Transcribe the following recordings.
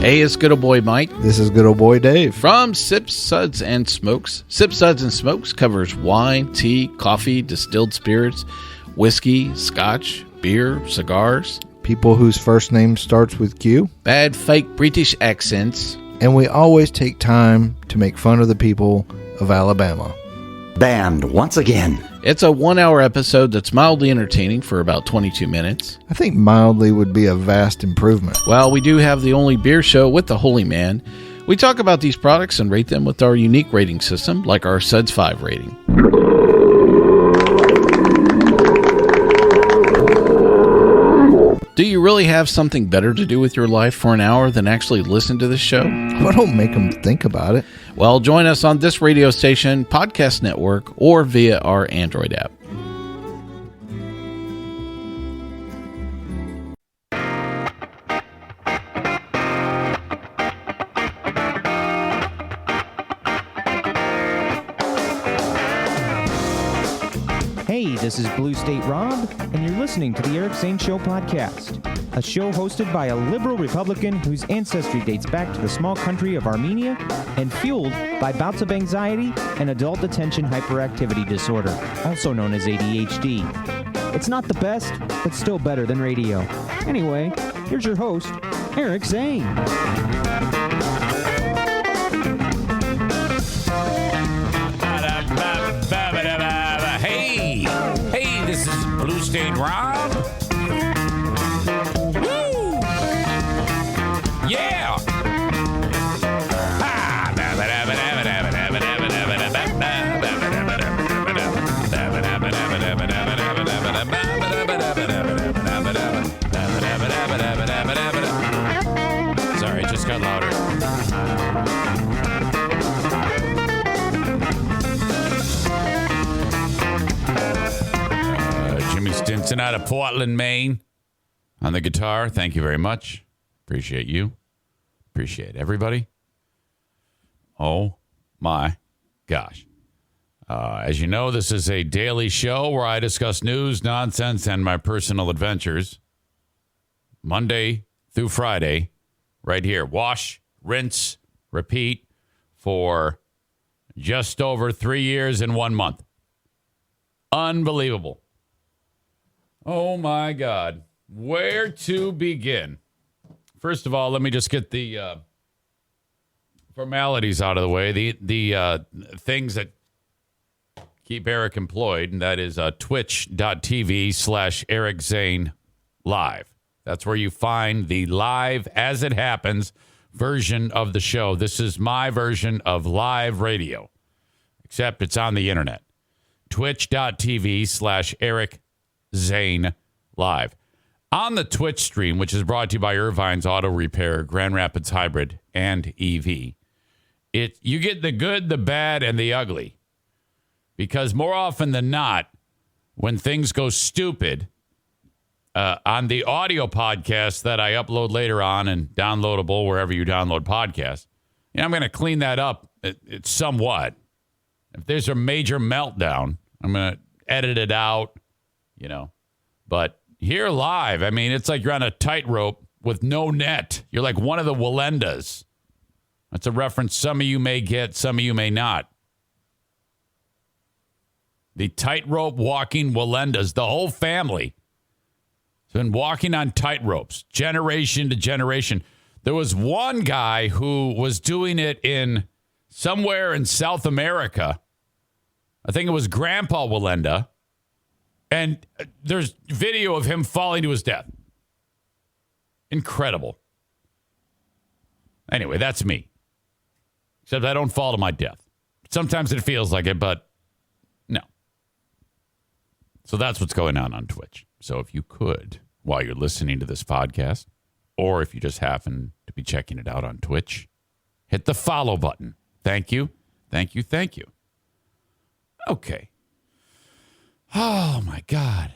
Hey, it's good old boy Mike. This is good old boy Dave. From Sips, Suds, and Smokes. Sips, Suds, and Smokes covers wine, tea, coffee, distilled spirits, whiskey, scotch, beer, cigars. People whose first name starts with Q. Bad fake British accents. And we always take time to make fun of the people of Alabama. Banned once again. It's a 1-hour episode that's mildly entertaining for about 22 minutes. I think mildly would be a vast improvement. Well, we do have the only beer show with the Holy Man. We talk about these products and rate them with our unique rating system, like our Suds 5 rating. Do you really have something better to do with your life for an hour than actually listen to this show? Well, don't make them think about it. Well, join us on this radio station, podcast network, or via our Android app. Hey, this is Blue State Rob, and you're listening to the Eric Zane Show podcast, a show hosted by a liberal Republican whose ancestry dates back to the small country of Armenia and fueled by bouts of anxiety and adult attention hyperactivity disorder, also known as ADHD. It's not the best, but still better than radio. Anyway, here's your host, Eric Zane. This is Blue State Rob. Woo! Yeah! Sorry, it just got louder. Stinson out of Portland, Maine on the guitar. Thank you very much. Appreciate you. Appreciate everybody. Oh my gosh. As you know, this is a daily show where I discuss news, nonsense, and my personal adventures. Monday through Friday, right here. Wash, rinse, repeat for just over 3 years and 1 month. Unbelievable. Oh, my God. Where to begin? First of all, let me just get the formalities out of the way. The things that keep Eric employed, and that is twitch.tv/Eric Zane Live. That's where you find the live, as it happens, version of the show. This is my version of live radio, except it's on the internet. Twitch.tv/Eric Zane Live. On the Twitch stream, which is brought to you by Irvine's Auto Repair, Grand Rapids Hybrid, and EV, you get the good, the bad, and the ugly. Because more often than not, when things go stupid, on the audio podcast that I upload later on and downloadable wherever you download podcasts, I'm going to clean that up it's somewhat. If there's a major meltdown, I'm going to edit it out. But here live, it's like you're on a tightrope with no net. You're like one of the Wallendas. That's a reference some of you may get, some of you may not. The tightrope walking Wallendas, the whole family has been walking on tightropes, generation to generation. There was one guy who was doing it in somewhere in South America. I think it was Grandpa Wallenda. And there's video of him falling to his death. Incredible. Anyway, that's me. Except I don't fall to my death. Sometimes it feels like it, but no. So that's what's going on Twitch. So if you could, while you're listening to this podcast, or if you just happen to be checking it out on Twitch, hit the follow button. Thank you. Thank you. Thank you. Okay. Oh, my God.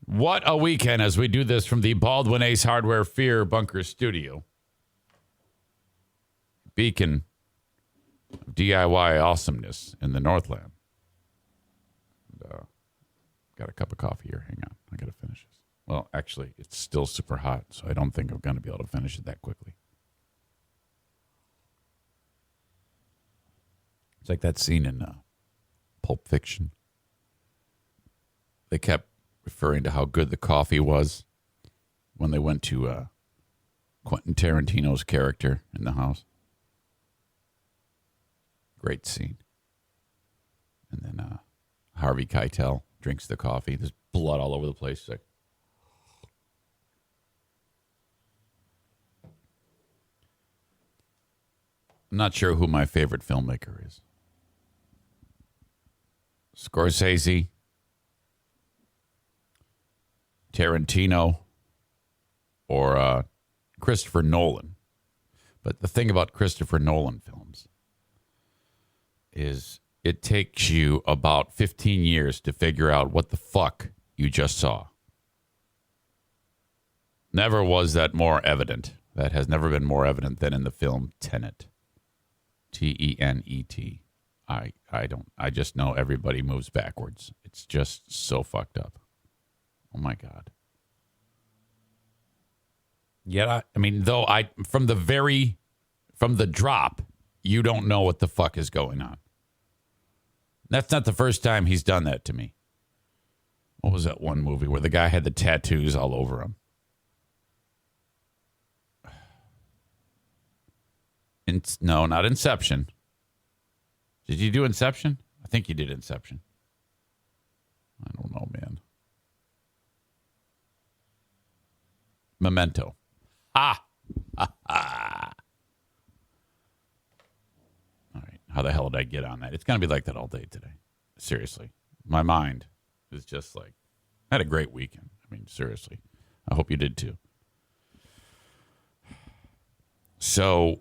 What a weekend as we do this from the Baldwin Ace Hardware Fear Bunker Studio. Beacon of DIY awesomeness in the Northland. Got a cup of coffee here. Hang on. I got to finish this. Well, actually, it's still super hot, so I don't think I'm going to be able to finish it that quickly. It's like that scene in Pulp Fiction. They kept referring to how good the coffee was when they went to Quentin Tarantino's character in the house. Great scene. And then Harvey Keitel drinks the coffee. There's blood all over the place. It's like, I'm not sure who my favorite filmmaker is. Scorsese, Tarantino, or Christopher Nolan. But the thing about Christopher Nolan films is it takes you about 15 years to figure out what the fuck you just saw. Never was that more evident. That has never been more evident than in the film Tenet. Tenet. I just know everybody moves backwards. It's just so fucked up. Oh my God. Yet, from the drop, you don't know what the fuck is going on. That's not the first time he's done that to me. What was that one movie where the guy had the tattoos all over him? No, not Inception. Did you do Inception? I think you did Inception. I don't know, man. Memento. All right. How the hell did I get on that? It's going to be like that all day today. Seriously. My mind is just like, I had a great weekend. I mean, seriously. I hope you did too. So,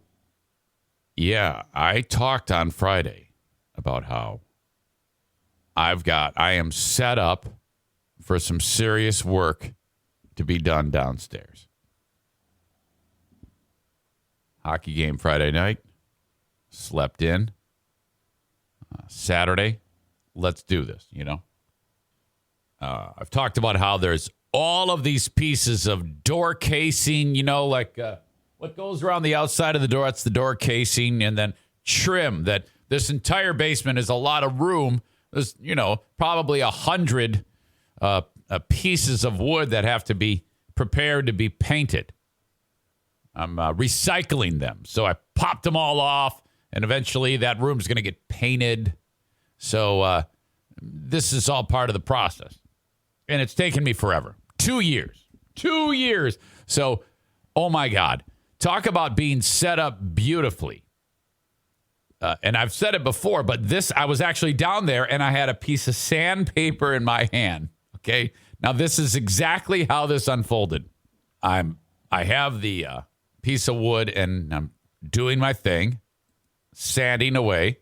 yeah, I talked on Friday about how I am set up for some serious work to be done downstairs. Hockey game Friday night. Slept in. Saturday. Let's do this, you know. I've talked about how there's all of these pieces of door casing, you know, like what goes around the outside of the door. That's the door casing. And then trim. That this entire basement is a lot of room. There's, you know, probably 100 pieces of wood that have to be prepared to be painted. I'm recycling them. So I popped them all off, and eventually that room's going to get painted. So this is all part of the process. And it's taken me forever. 2 years. 2 years. So, oh my God. Talk about being set up beautifully. And I've said it before, but I was actually down there, and I had a piece of sandpaper in my hand. Okay? Now, this is exactly how this unfolded. I have the piece of wood, and I'm doing my thing, sanding away,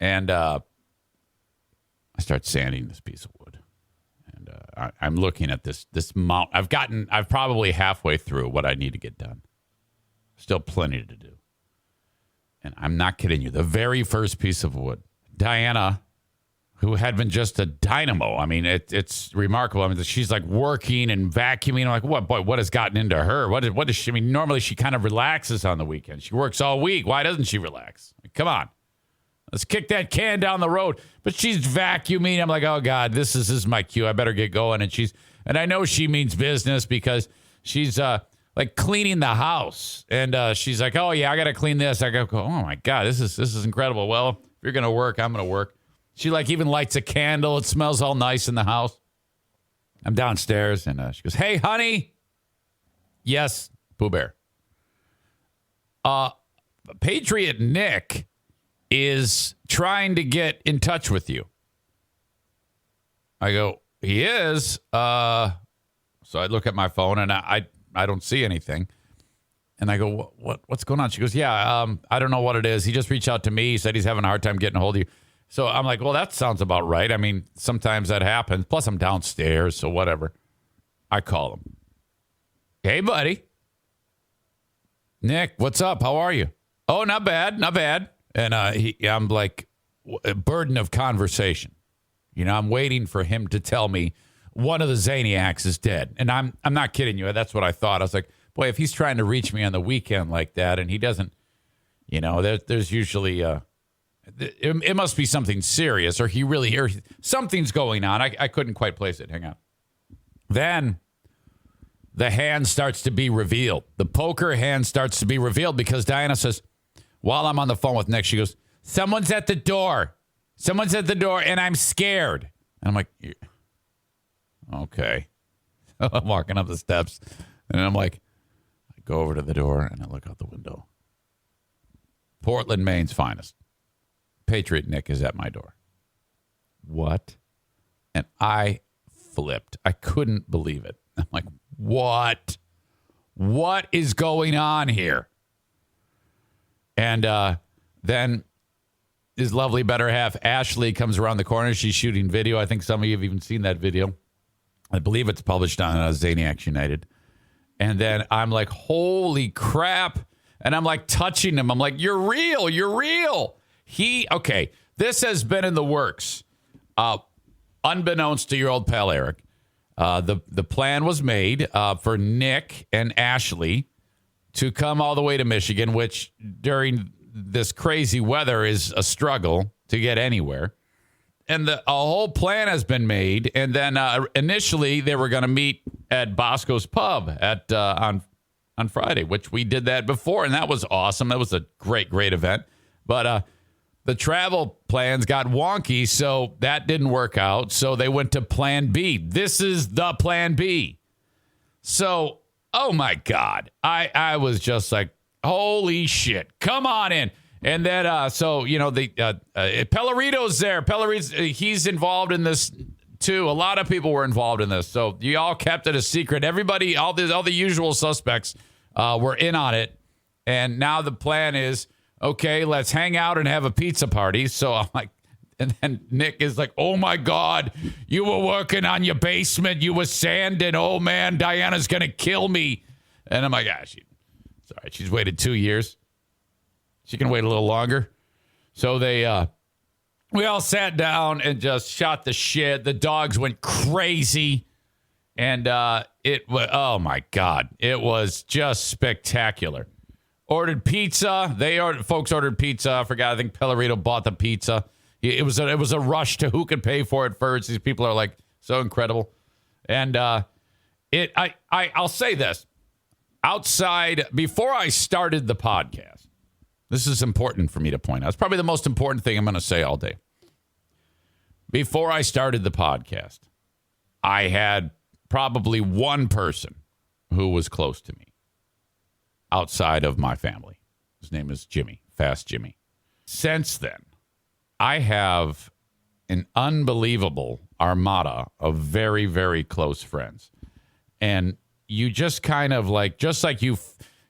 and I start sanding this piece of wood, and I'm looking at this mount. I've probably halfway through what I need to get done. Still plenty to do, and I'm not kidding you. The very first piece of wood, Diana, who had been just a dynamo. I mean, it's remarkable. I mean, she's like working and vacuuming. I'm like, what has gotten into her? What is she? I mean, normally she kind of relaxes on the weekend. She works all week. Why doesn't she relax? Come on. Let's kick that can down the road. But she's vacuuming. I'm like, oh God, this is my cue. I better get going. And I know she means business because she's like cleaning the house. And she's like, oh yeah, I got to clean this. I go, oh my God, this is incredible. Well, if you're going to work, I'm going to work. She like even lights a candle. It smells all nice in the house. I'm downstairs, and she goes, hey, honey. Yes, Pooh Bear. Patriot Nick is trying to get in touch with you. I go, he is? So I look at my phone, and I don't see anything. And I go, what's going on? She goes, yeah, I don't know what it is. He just reached out to me. He said he's having a hard time getting a hold of you. So I'm like, well, that sounds about right. I mean, sometimes that happens. Plus, I'm downstairs, so whatever. I call him. Hey, buddy. Nick, what's up? How are you? Oh, not bad, not bad. And I'm like, a burden of conversation. You know, I'm waiting for him to tell me one of the Zaniacs is dead. And I'm not kidding you. That's what I thought. I was like, boy, if he's trying to reach me on the weekend like that and he doesn't, there's usually it must be something serious, or something's going on. I couldn't quite place it. Hang on. Then the hand starts to be revealed. The poker hand starts to be revealed because Diana says, while I'm on the phone with Nick, she goes, someone's at the door. Someone's at the door, and I'm scared. And I'm like, okay. I'm walking up the steps, and I'm like, I go over to the door, and I look out the window. Portland, Maine's finest. Patriot Nick is at my door. What? And I flipped. I couldn't believe it. I'm like, what? What is going on here? And then his lovely better half, Ashley, comes around the corner. She's shooting video. I think some of you have even seen that video. I believe it's published on Zaniac United. And then I'm like, holy crap. And I'm like touching him. I'm like, you're real. You're real. Okay, this has been in the works. Unbeknownst to your old pal Eric, the plan was made for Nick and Ashley to come all the way to Michigan, which during this crazy weather is a struggle to get anywhere. And a whole plan has been made. And then initially they were going to meet at Bosco's Pub on Friday, which we did that before. And that was awesome. That was a great event. But the travel plans got wonky, so that didn't work out. So they went to Plan B. This is the Plan B. So, oh my God. I was just like, holy shit. Come on in. And then, Pellerito's there. He's involved in this too. A lot of people were involved in this. So you all kept it a secret. Everybody, all the usual suspects were in on it. And now the plan is, okay, let's hang out and have a pizza party. So I'm like, and then Nick is like, oh my God, you were working on your basement. You were sanding. Oh man, Diana's going to kill me. And I'm like, sorry, she's waited 2 years. She can wait a little longer. So we all sat down and just shot the shit. The dogs went crazy. And oh my God, it was just spectacular. Ordered pizza. Folks ordered pizza. I forgot. I think Pellerito bought the pizza. It was a rush to who could pay for it first. These people are like so incredible. And I'll say this. Outside, before I started the podcast, this is important for me to point out. It's probably the most important thing I'm going to say all day. Before I started the podcast, I had probably one person who was close to me outside of my family. His name is Jimmy, Fast Jimmy. Since then, I have an unbelievable armada of very, very close friends. And you just kind of like you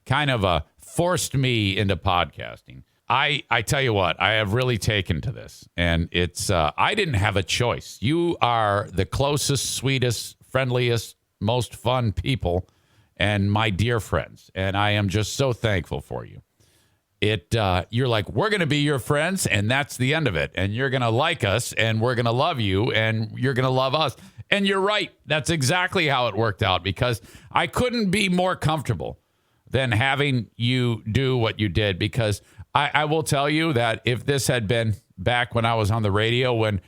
kind of forced me into podcasting. I tell you what, I have really taken to this. And it's, I didn't have a choice. You are the closest, sweetest, friendliest, most fun people and my dear friends. And I am just so thankful for you. You're like, we're going to be your friends, and that's the end of it. And you're going to like us, and we're going to love you, and you're going to love us. And you're right. That's exactly how it worked out, because I couldn't be more comfortable than having you do what you did. Because I will tell you that if this had been back when I was on the radio, when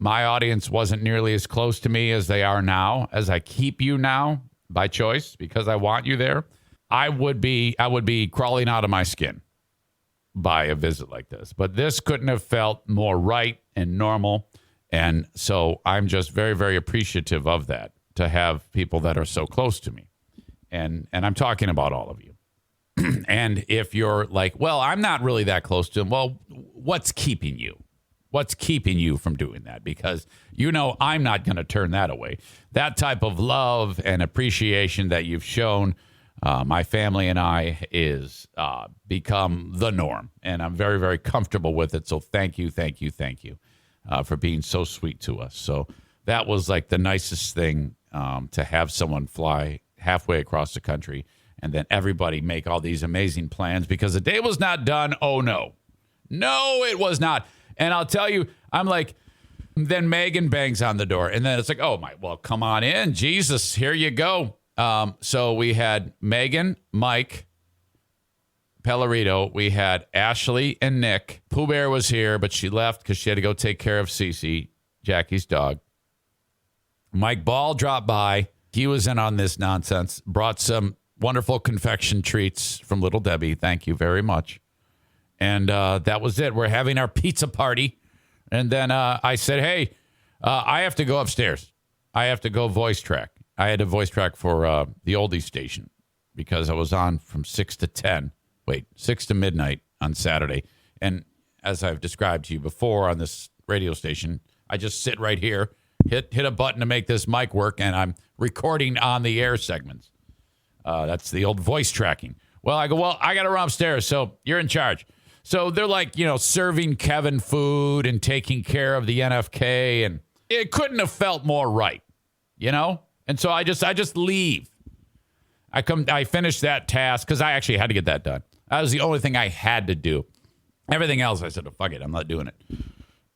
my audience wasn't nearly as close to me as they are now, as I keep you now by choice, because I want you there, I would be crawling out of my skin by a visit like this. But this couldn't have felt more right and normal. And so I'm just very, very appreciative of that, to have people that are so close to me. And I'm talking about all of you. And if you're like, well, I'm not really that close to him. Well, what's keeping you? What's keeping you from doing that? Because I'm not going to turn that away. That type of love and appreciation that you've shown my family and I is become the norm. And I'm very, very comfortable with it. So thank you for being so sweet to us. So that was like the nicest thing, to have someone fly halfway across the country and then everybody make all these amazing plans, because the day was not done. Oh, no. No, it was not. And I'll tell you, I'm like, Then Megan bangs on the door. And then it's like, oh, well, come on in. Jesus, here you go. So we had Megan, Mike, Pellerito. We had Ashley and Nick. Pooh Bear was here, but she left because she had to go take care of Cece, Jackie's dog. Mike Ball dropped by. He was in on this nonsense. Brought some wonderful confection treats from Little Debbie. Thank you very much. And that was it. We're having our pizza party. And then I said, hey, I have to go upstairs. I have to go voice track. I had to voice track for the oldie station because I was on from 6 to midnight on Saturday. And as I've described to you before on this radio station, I just sit right here, hit a button to make this mic work, and I'm recording on the air segments. That's the old voice tracking. Well, I got to run upstairs, so you're in charge. So they're like, serving Kevin food and taking care of the NFK, and it couldn't have felt more right, And so I just leave. I finished that task because I actually had to get that done. That was the only thing I had to do. Everything else, I said, oh, fuck it, I'm not doing it.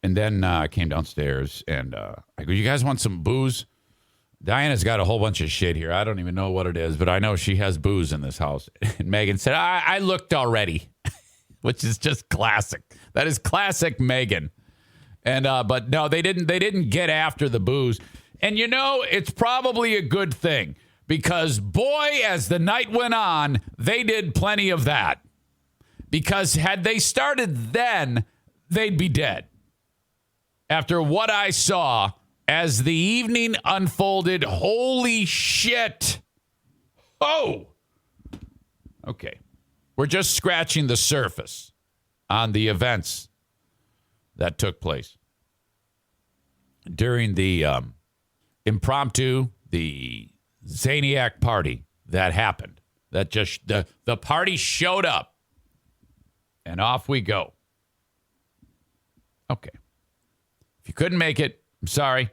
And then I came downstairs, and I go, you guys want some booze? Diana's got a whole bunch of shit here. I don't even know what it is, but I know she has booze in this house. And Megan said, I looked already, which is just classic. That is classic Megan. And but no, they didn't get after the booze. And it's probably a good thing because boy, as the night went on, they did plenty of that. Because had they started then, they'd be dead. After what I saw as the evening unfolded, holy shit. Oh. Okay. We're just scratching the surface on the events that took place during the impromptu, the Zaniac party that happened. That just, the party showed up and off we go. Okay. If you couldn't make it, I'm sorry.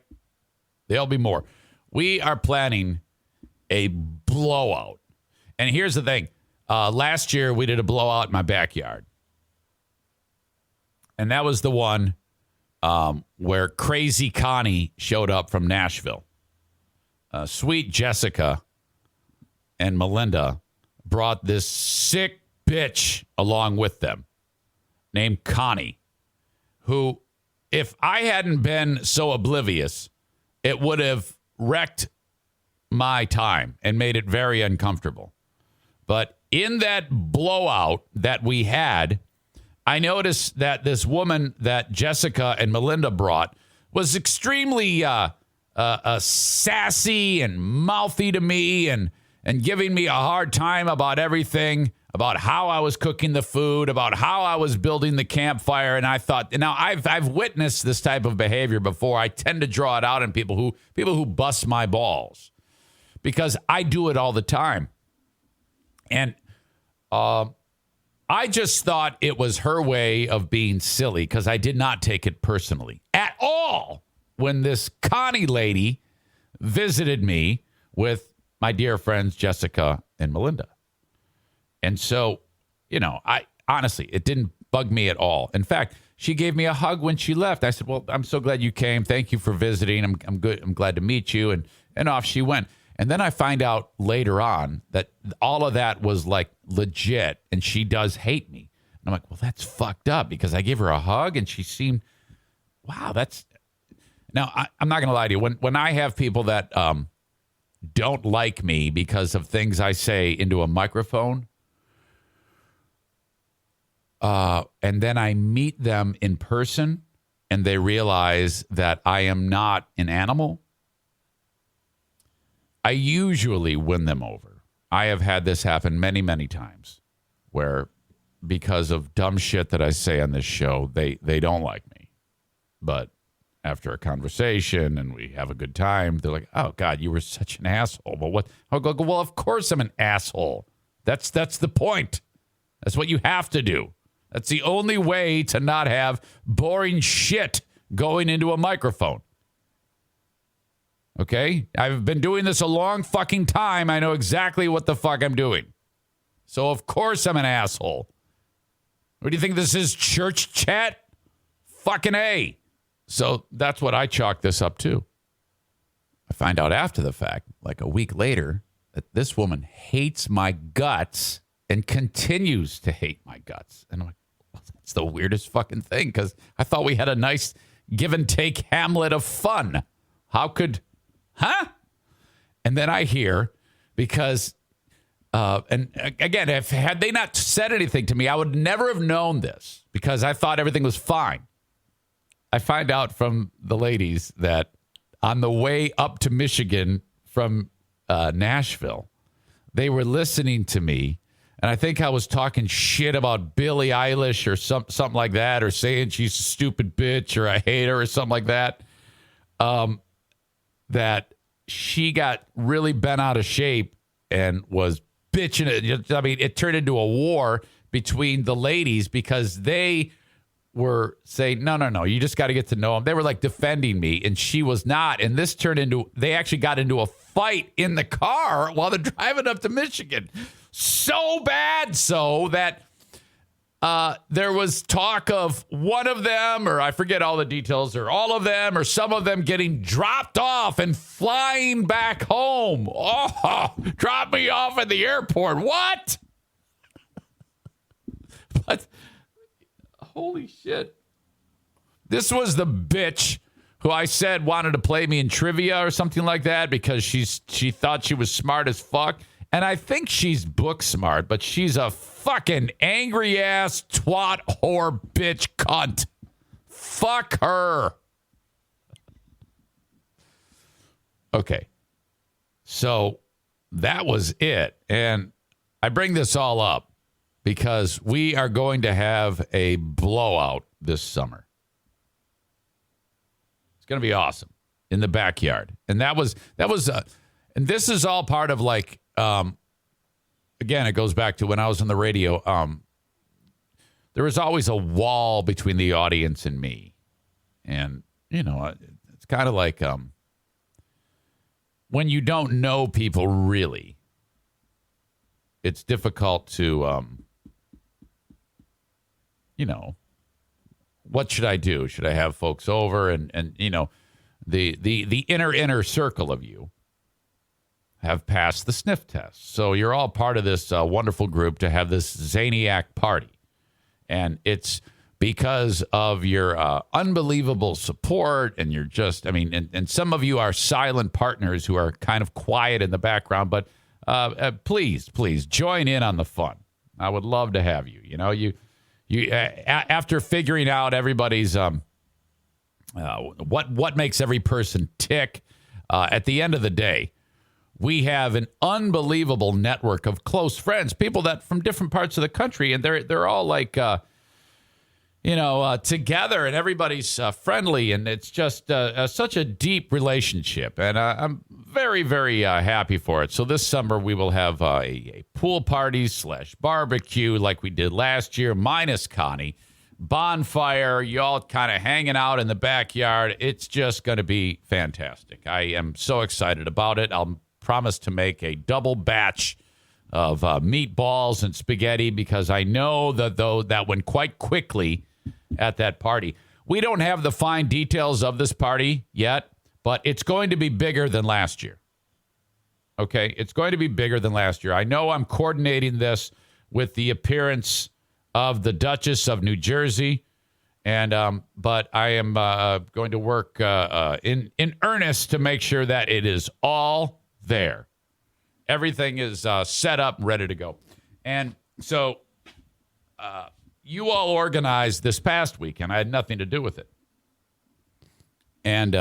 There'll be more. We are planning a blowout. And here's the thing. Last year, we did a blowout in my backyard. And that was the one where Crazy Connie showed up from Nashville. Sweet Jessica and Melinda brought this sick bitch along with them named Connie, who, if I hadn't been so oblivious, it would have wrecked my time and made it very uncomfortable. But in that blowout that we had, I noticed that this woman that Jessica and Melinda brought was extremely sassy and mouthy to me and giving me a hard time about everything, about how I was cooking the food, about how I was building the campfire. And I thought, now I've witnessed this type of behavior before. I tend to draw it out in people who bust my balls because I do it all the time. And I just thought it was her way of being silly because I did not take it personally at all when this Connie lady visited me with my dear friends Jessica and Melinda. And so, I honestly, it didn't bug me at all. In fact, she gave me a hug when she left. I said, well, I'm so glad you came. Thank you for visiting. I'm good. I'm glad to meet you. And off she went. And then I find out later on that all of that was like legit and she does hate me. And I'm like, well, that's fucked up because I gave her a hug and she seemed, wow, that's. Now, I'm not going to lie to you. When I have people that don't like me because of things I say into a microphone, and then I meet them in person and they realize that I am not an animal, I usually win them over. I have had this happen many, many times where because of dumb shit that I say on this show, they don't like me. But after a conversation and we have a good time, they're like, oh, God, you were such an asshole. But what? I'll go, well, of course I'm an asshole. That's the point. That's what you have to do. That's the only way to not have boring shit going into a microphone. Okay? I've been doing this a long fucking time. I know exactly what the fuck I'm doing. So, of course, I'm an asshole. What do you think this is, church chat? Fucking A. So that's what I chalk this up to. I find out after the fact, like a week later, that this woman hates my guts and continues to hate my guts. And I'm like, well, that's the weirdest fucking thing, because I thought we had a nice give and take Hamlet of fun. How could, And then I hear, because, and again, had they not said anything to me, I would never have known this, because I thought everything was fine. I find out from the ladies that on the way up to Michigan from Nashville, they were listening to me, and I think I was talking shit about Billie Eilish or something like that, or saying she's a stupid bitch or I hate her or something like that, that she got really bent out of shape and was bitching it. I mean, it turned into a war between the ladies because they were saying, no, you just got to get to know him. They were like defending me, and she was not. And this turned into, they actually got into a fight in the car while they're driving up to Michigan. So bad so that there was talk of one of them, or I forget all the details, or all of them, or some of them getting dropped off and flying back home. Oh, drop me off at the airport. What? But holy shit. This was the bitch who I said wanted to play me in trivia or something like that because she thought she was smart as fuck. And I think she's book smart, but she's a fucking angry ass twat whore bitch cunt. Fuck her. Okay. So that was it. And I bring this all up because we are going to have a blowout this summer. It's going to be awesome in the backyard. And that was, and this is all part of like, again, it goes back to when I was on the radio. There was always a wall between the audience and me. And, you know, it's kind of like when you don't know people really, it's difficult to, you know, what should I do? Should I have folks over? And you know, the inner circle of you have passed the sniff test. So you're all part of this wonderful group to have this Zaniac party. And it's because of your unbelievable support, and you're just, I mean, and some of you are silent partners who are kind of quiet in the background, but please join in on the fun. I would love to have you. You know, you after figuring out everybody's what makes every person tick, at the end of the day, we have an unbelievable network of close friends, people that from different parts of the country, and they're all like, together, and everybody's friendly, and it's just such a deep relationship, and I'm very, very happy for it. So this summer we will have a pool party / barbecue like we did last year, minus Connie, bonfire, y'all kind of hanging out in the backyard. It's just going to be fantastic. I am so excited about it. I'll promise to make a double batch of meatballs and spaghetti because I know that went quite quickly at that party. We don't have the fine details of this party yet, but it's going to be bigger than last year. Okay, it's going to be bigger than last year. I know I'm coordinating this with the appearance of the Duchess of New Jersey, and but I am going to work in earnest to make sure that it is all there. Everything is set up and ready to go. And so you all organized this past weekend. I had nothing to do with it. And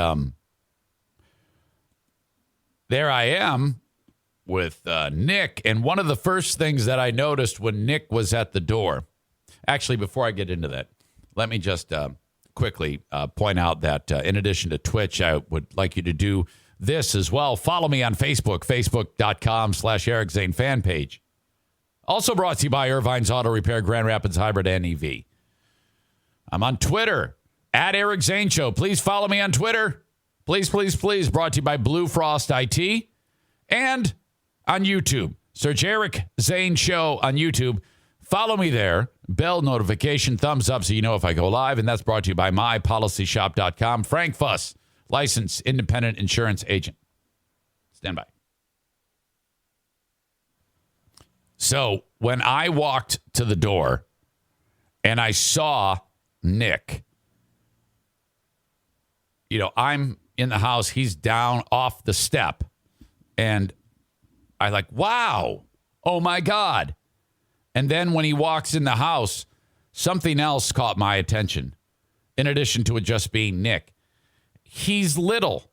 there I am with Nick. And one of the first things that I noticed when Nick was at the door, actually, before I get into that, let me just quickly point out that in addition to Twitch, I would like you to do this as well. Follow me on Facebook, facebook.com/Eric Zane fan page. Also brought to you by Irvine's Auto Repair, Grand Rapids Hybrid and EV. I'm on Twitter, @Eric Zane Show. Please follow me on Twitter. Please. Brought to you by Blue Frost IT. And on YouTube. Search Eric Zane Show on YouTube. Follow me there. bell notification, thumbs up so you know if I go live. And that's brought to you by mypolicyshop.com. Frank Fuss, licensed independent insurance agent. Stand by. So when I walked to the door and I saw Nick, I'm in the house. He's down off the step. And I like, wow, oh my God. And then when he walks in the house, something else caught my attention. In addition to it just being Nick, he's little.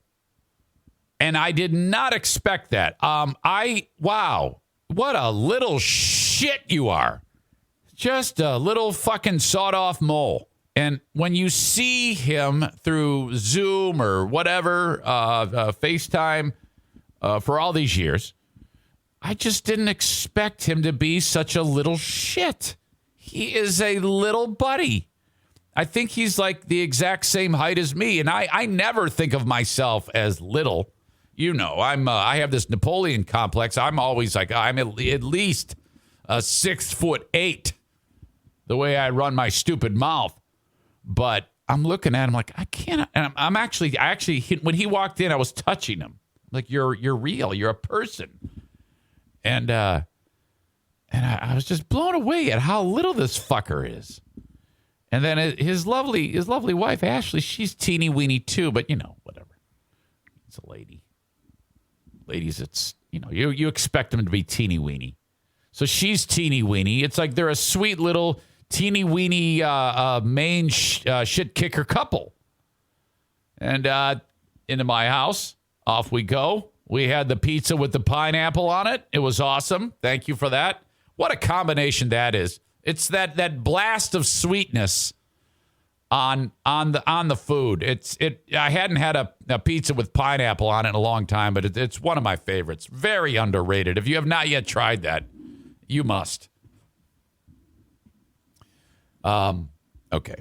And I did not expect that. Wow, what a little shit you are. Just a little fucking sawed-off mole. And when you see him through Zoom or whatever, FaceTime, for all these years, I just didn't expect him to be such a little shit. He is a little buddy. I think he's like the exact same height as me, and I never think of myself as little. I have this Napoleon complex. I'm always like, I'm at least 6'8", the way I run my stupid mouth. But I'm looking at him like, I can't. And I'm actually, when he walked in, I was touching him. Like, you're real. You're a person. And I was just blown away at how little this fucker is. And then his lovely wife, Ashley, she's teeny weeny too, but whatever. It's a lady. Ladies, it's, you expect them to be teeny weeny. So she's teeny weeny. It's like they're a sweet little teeny weeny main shit kicker couple. And into my house, off we go. We had the pizza with the pineapple on it. It was awesome. Thank you for that. What a combination that is. It's that blast of sweetness on the food. I hadn't had a pizza with pineapple on it in a long time, but it's one of my favorites. Very underrated. If you have not yet tried that, you must. Okay.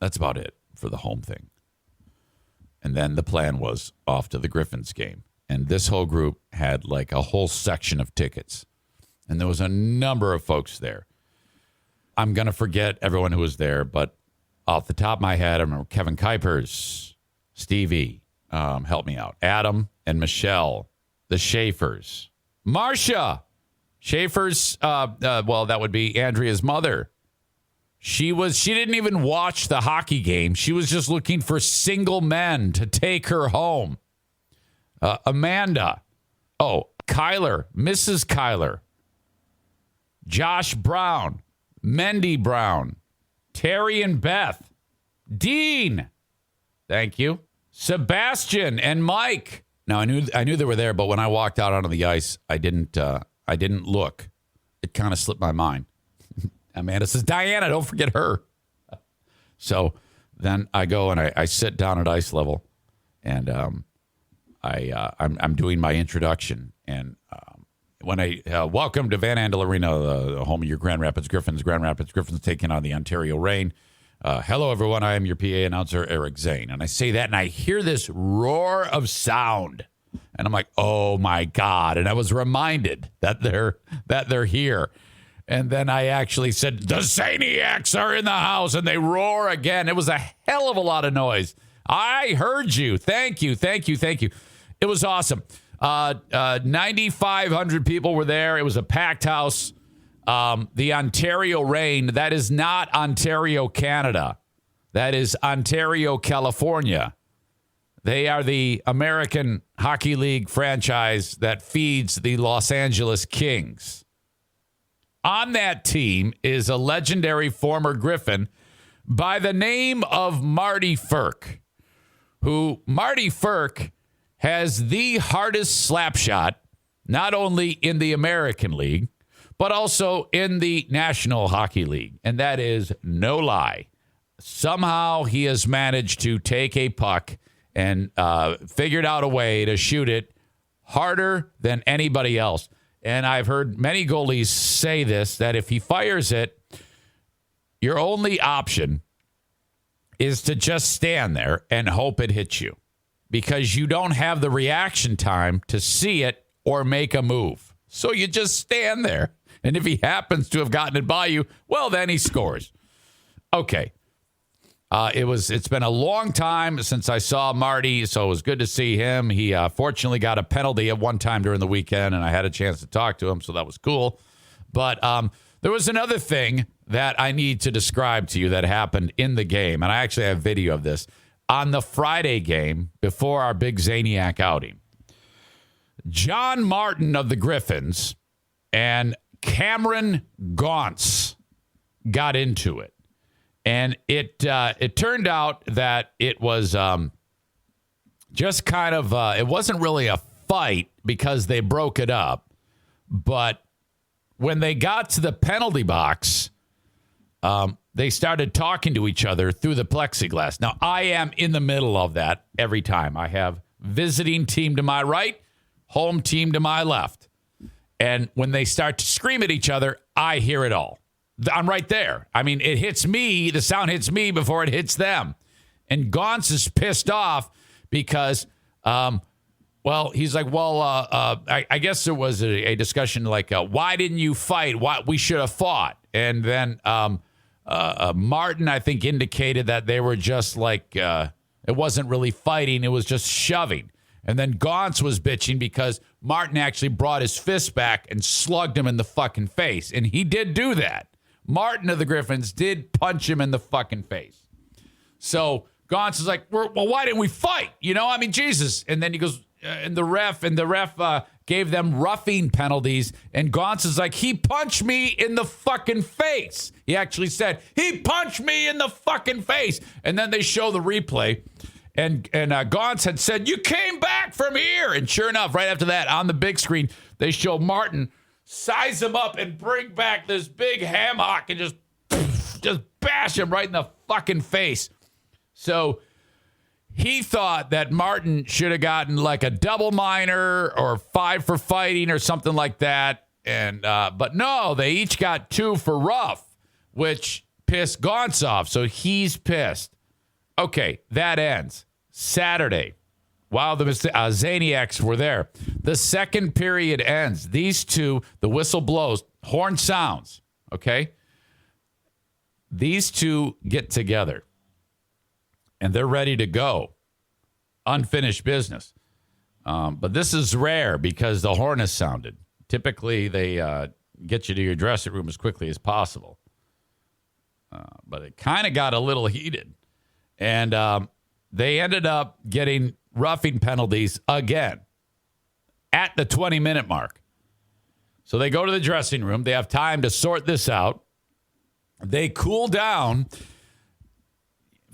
That's about it for the home thing. And then the plan was off to the Griffins game. And this whole group had like a whole section of tickets. And there was a number of folks there. I'm going to forget everyone who was there, but off the top of my head, I remember Kevin Kuipers, Stevie, help me out, Adam and Michelle, the Schaefers, Marcia, Schaefer's, that would be Andrea's mother. She didn't even watch the hockey game. She was just looking for single men to take her home. Amanda. Oh, Kyler, Mrs. Kyler. Josh Brown, Mendy Brown, Terry and Beth, Dean. Thank you. Sebastian and Mike. Now I knew they were there, but when I walked out onto the ice, I didn't look. It kind of slipped my mind. Amanda says, Diana, don't forget her. So then I go and I sit down at ice level, and I'm doing my introduction. And when I welcome to Van Andel Arena, the home of your Grand Rapids Griffins. Grand Rapids Griffins taking on the Ontario Reign. Hello, everyone. I am your PA announcer, Eric Zane. And I say that, and I hear this roar of sound. And I'm like, oh, my God. And I was reminded that they're here. And then I actually said, the Zaniacs are in the house, and they roar again. It was a hell of a lot of noise. I heard you. Thank you. It was awesome. 9,500 people were there. It was a packed house. The Ontario Reign, that is not Ontario, Canada. That is Ontario, California. They are the American Hockey League franchise that feeds the Los Angeles Kings. On that team is a legendary former Griffin by the name of Marty Firk, who Marty Firk has the hardest slap shot, not only in the American League, but also in the National Hockey League. And that is no lie. Somehow he has managed to take a puck and figured out a way to shoot it harder than anybody else. And I've heard many goalies say this, that if he fires it, your only option is to just stand there and hope it hits you, because you don't have the reaction time to see it or make a move. So you just stand there And if he happens to have gotten it by you, well, then he scores. Okay. It's been a long time since I saw Marty, so it was good to see him. He fortunately got a penalty at one time during the weekend, and I had a chance to talk to him, so that was cool. But there was another thing that I need to describe to you that happened in the game, and I actually have video of this. On the Friday game, before our big Zaniac outing, John Martin of the Griffins and Cameron Gaunce got into it. And it turned out that it was just kind of, it wasn't really a fight because they broke it up. But when they got to the penalty box, they started talking to each other through the plexiglass. Now, I am in the middle of that every time. I have visiting team to my right, home team to my left. And when they start to scream at each other, I hear it all. I'm right there. I mean, it hits me. The sound hits me before it hits them. And Gaunce is pissed off because, he's like, I guess there was a discussion like, why didn't you fight? Why we should have fought. And then Martin, I think, indicated that they were just like, it wasn't really fighting. It was just shoving. And then Gaunce was bitching because Martin actually brought his fist back and slugged him in the fucking face. And he did do that. Martin of the Griffins did punch him in the fucking face. So Gaunce is like, well, why didn't we fight? You know, I mean, Jesus. And then he goes, and the ref gave them roughing penalties. And Gaunce is like, he punched me in the fucking face. He actually said, he punched me in the fucking face. And then they show the replay. And Gaunce had said, you came back from here. And sure enough, right after that, on the big screen, they show Martin size him up and bring back this big hammock and just bash him right in the fucking face. So he thought that Martin should have gotten like a double minor or 5 for fighting or something like that. And but no, they each got 2 for rough, which pissed Gaunce off. So he's pissed. Okay, that ends Saturday. While the Zaniacs were there. The second period ends. These two, the whistle blows, horn sounds, okay? These two get together, and they're ready to go. Unfinished business. But this is rare because the horn has sounded. Typically, they get you to your dressing room as quickly as possible. But it kind of got a little heated. And they ended up getting roughing penalties again at the 20-minute mark. So they go to the dressing room. They have time to sort this out. They cool down.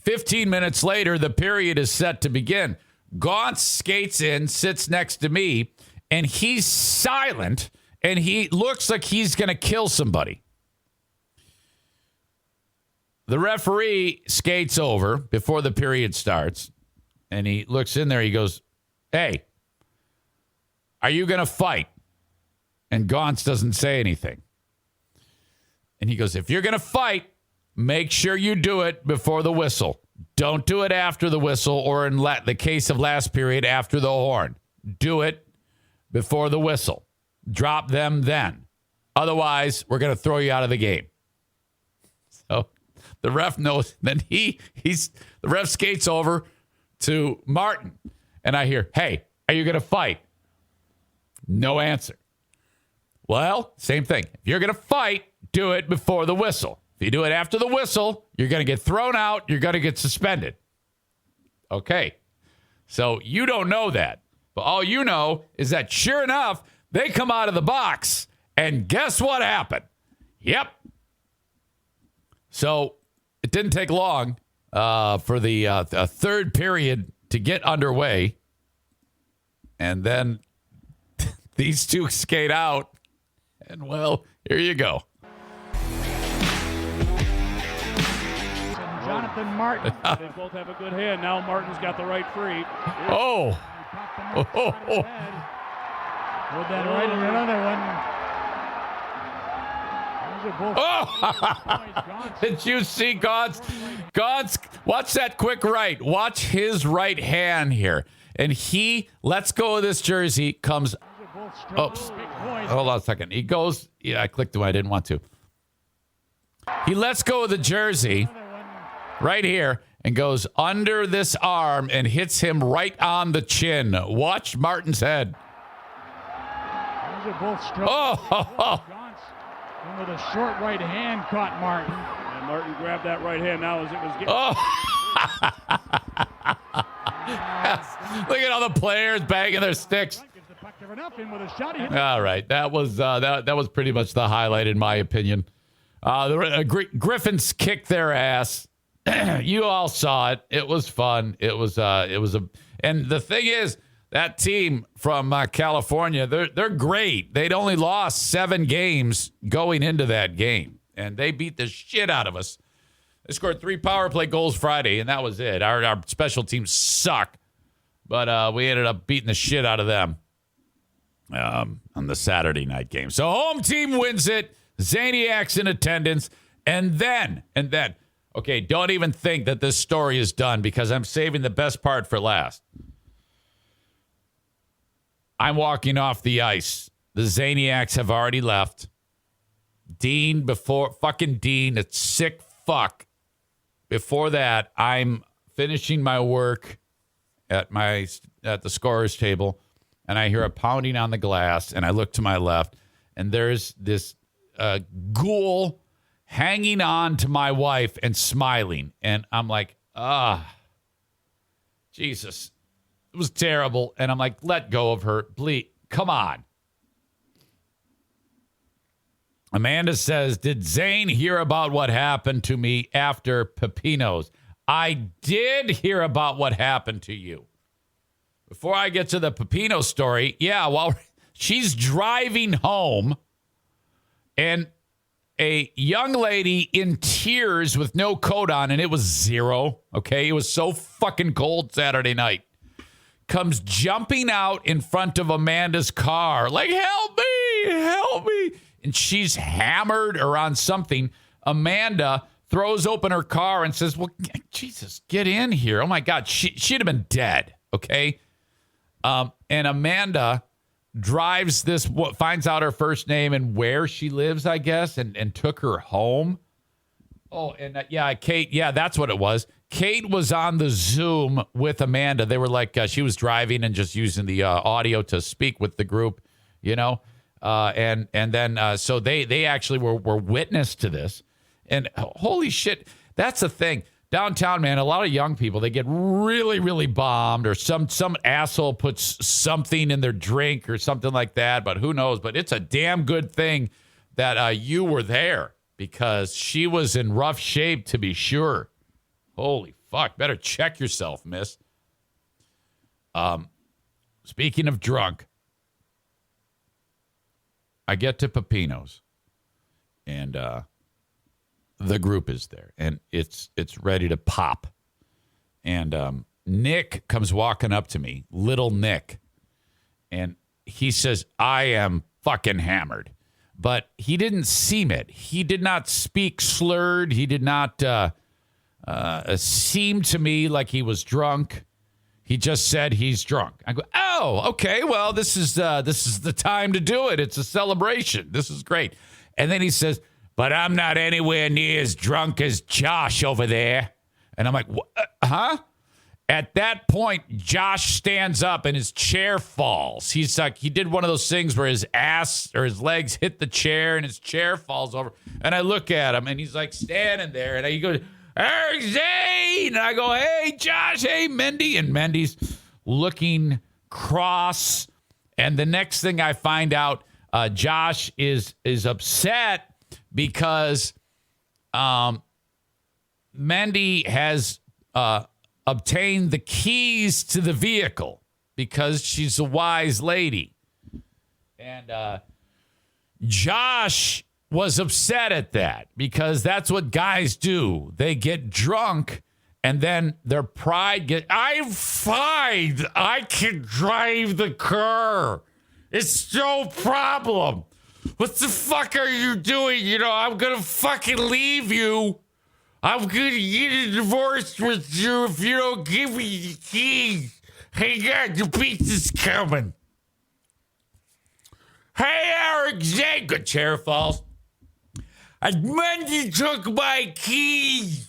15 minutes later, the period is set to begin. Gaunce skates in, sits next to me, and he's silent, and he looks like he's going to kill somebody. The referee skates over before the period starts. And he looks in there. He goes, hey, are you going to fight? And Gaunce doesn't say anything. And he goes, if you're going to fight, make sure you do it before the whistle. Don't do it after the whistle or in the case of last period, after the horn. Do it before the whistle. Drop them then. Otherwise, we're going to throw you out of the game. So the ref knows. Then the ref skates over to Martin, and I hear, hey, are you going to fight? No answer. Well, same thing. If you're going to fight, do it before the whistle. If you do it after the whistle, you're going to get thrown out. You're going to get suspended. Okay. So you don't know that. But all you know is that sure enough, they come out of the box, and guess what happened? Yep. So it didn't take long for the third period to get underway. And then these two skate out. And, well, here you go. Jonathan Martin. They both have a good hand. Now Martin's got the right free. Oh. With that right and another one. Oh! Did you see Gaunce? Gaunce, watch that quick right. Watch his right hand here. And he lets go of this jersey, comes. Oops. Hold on a second. He goes. Yeah, I clicked when I didn't want to. He lets go of the jersey right here and goes under this arm and hits him right on the chin. Watch Martin's head. Those are both strong. Oh! And with a short right hand caught Martin. And Martin grabbed that right hand now as it was getting... Oh! Look at all the players banging their sticks. All right, that was pretty much the highlight in my opinion. The Griffins kicked their ass. You all saw it. It was fun. And the thing is, that team from California, they're great. They'd only lost 7 games going into that game, and they beat the shit out of us. They scored 3 power play goals Friday, and that was it. Our special teams suck, but we ended up beating the shit out of them on the Saturday night game. So home team wins it. Zaniac's in attendance, and then, okay, don't even think that this story is done because I'm saving the best part for last. I'm walking off the ice. The Zaniacs have already left. Dean, a sick fuck. Before that, I'm finishing my work at the scorer's table, and I hear a pounding on the glass, and I look to my left, and there's this ghoul hanging on to my wife and smiling, and I'm like, Jesus. It was terrible, and I'm like, let go of her. Please, come on. Amanda says, did Zane hear about what happened to me after Pepino's? I did hear about what happened to you. Before I get to the Pepino story, while she's driving home, and a young lady in tears with no coat on, and it was 0, okay? It was so fucking cold Saturday night. Comes jumping out in front of Amanda's car, like, help me. And she's hammered or on something. Amanda throws open her car and says, well, Jesus, get in here. Oh, my God. She'd have been dead, okay? And Amanda drives this, finds out her first name and where she lives, I guess, and took her home. Oh, and Kate, that's what it was. Kate was on the Zoom with Amanda. They were like, she was driving and just using the audio to speak with the group, and then so they actually were witness to this. And holy shit, that's the thing. Downtown, man, a lot of young people, they get really, really bombed, or some asshole puts something in their drink or something like that, but who knows? But it's a damn good thing that you were there, because she was in rough shape, to be sure. Holy fuck, better check yourself, miss. Speaking of drunk, I get to Pepino's, and the group is there, and it's ready to pop. And Nick comes walking up to me, little Nick, and he says, I am fucking hammered. But he didn't seem it. He did not speak slurred. He did not seem to me like he was drunk. He just said he's drunk. I go, oh, okay, well, this is the time to do it. It's a celebration. This is great. And then he says, but I'm not anywhere near as drunk as Josh over there. And I'm like, huh? At that point, Josh stands up and his chair falls. He's like, he did one of those things where his ass or his legs hit the chair and his chair falls over. And I look at him and he's like standing there, and he goes, hey, Zane! And I go, hey, Josh, hey, Mendy. And Mendy's looking cross. And the next thing I find out, Josh is upset because Mendy has obtained the keys to the vehicle because she's a wise lady. And Josh was upset at that because that's what guys do. They get drunk and then their pride I'm fine. I can drive the car. It's no problem. What the fuck are you doing? I'm going to fucking leave you. I'm going to get a divorce with you if you don't give me the keys. Hang on, the pizza's coming. Hey, Eric Zane. Good chair falls. Monday took my keys.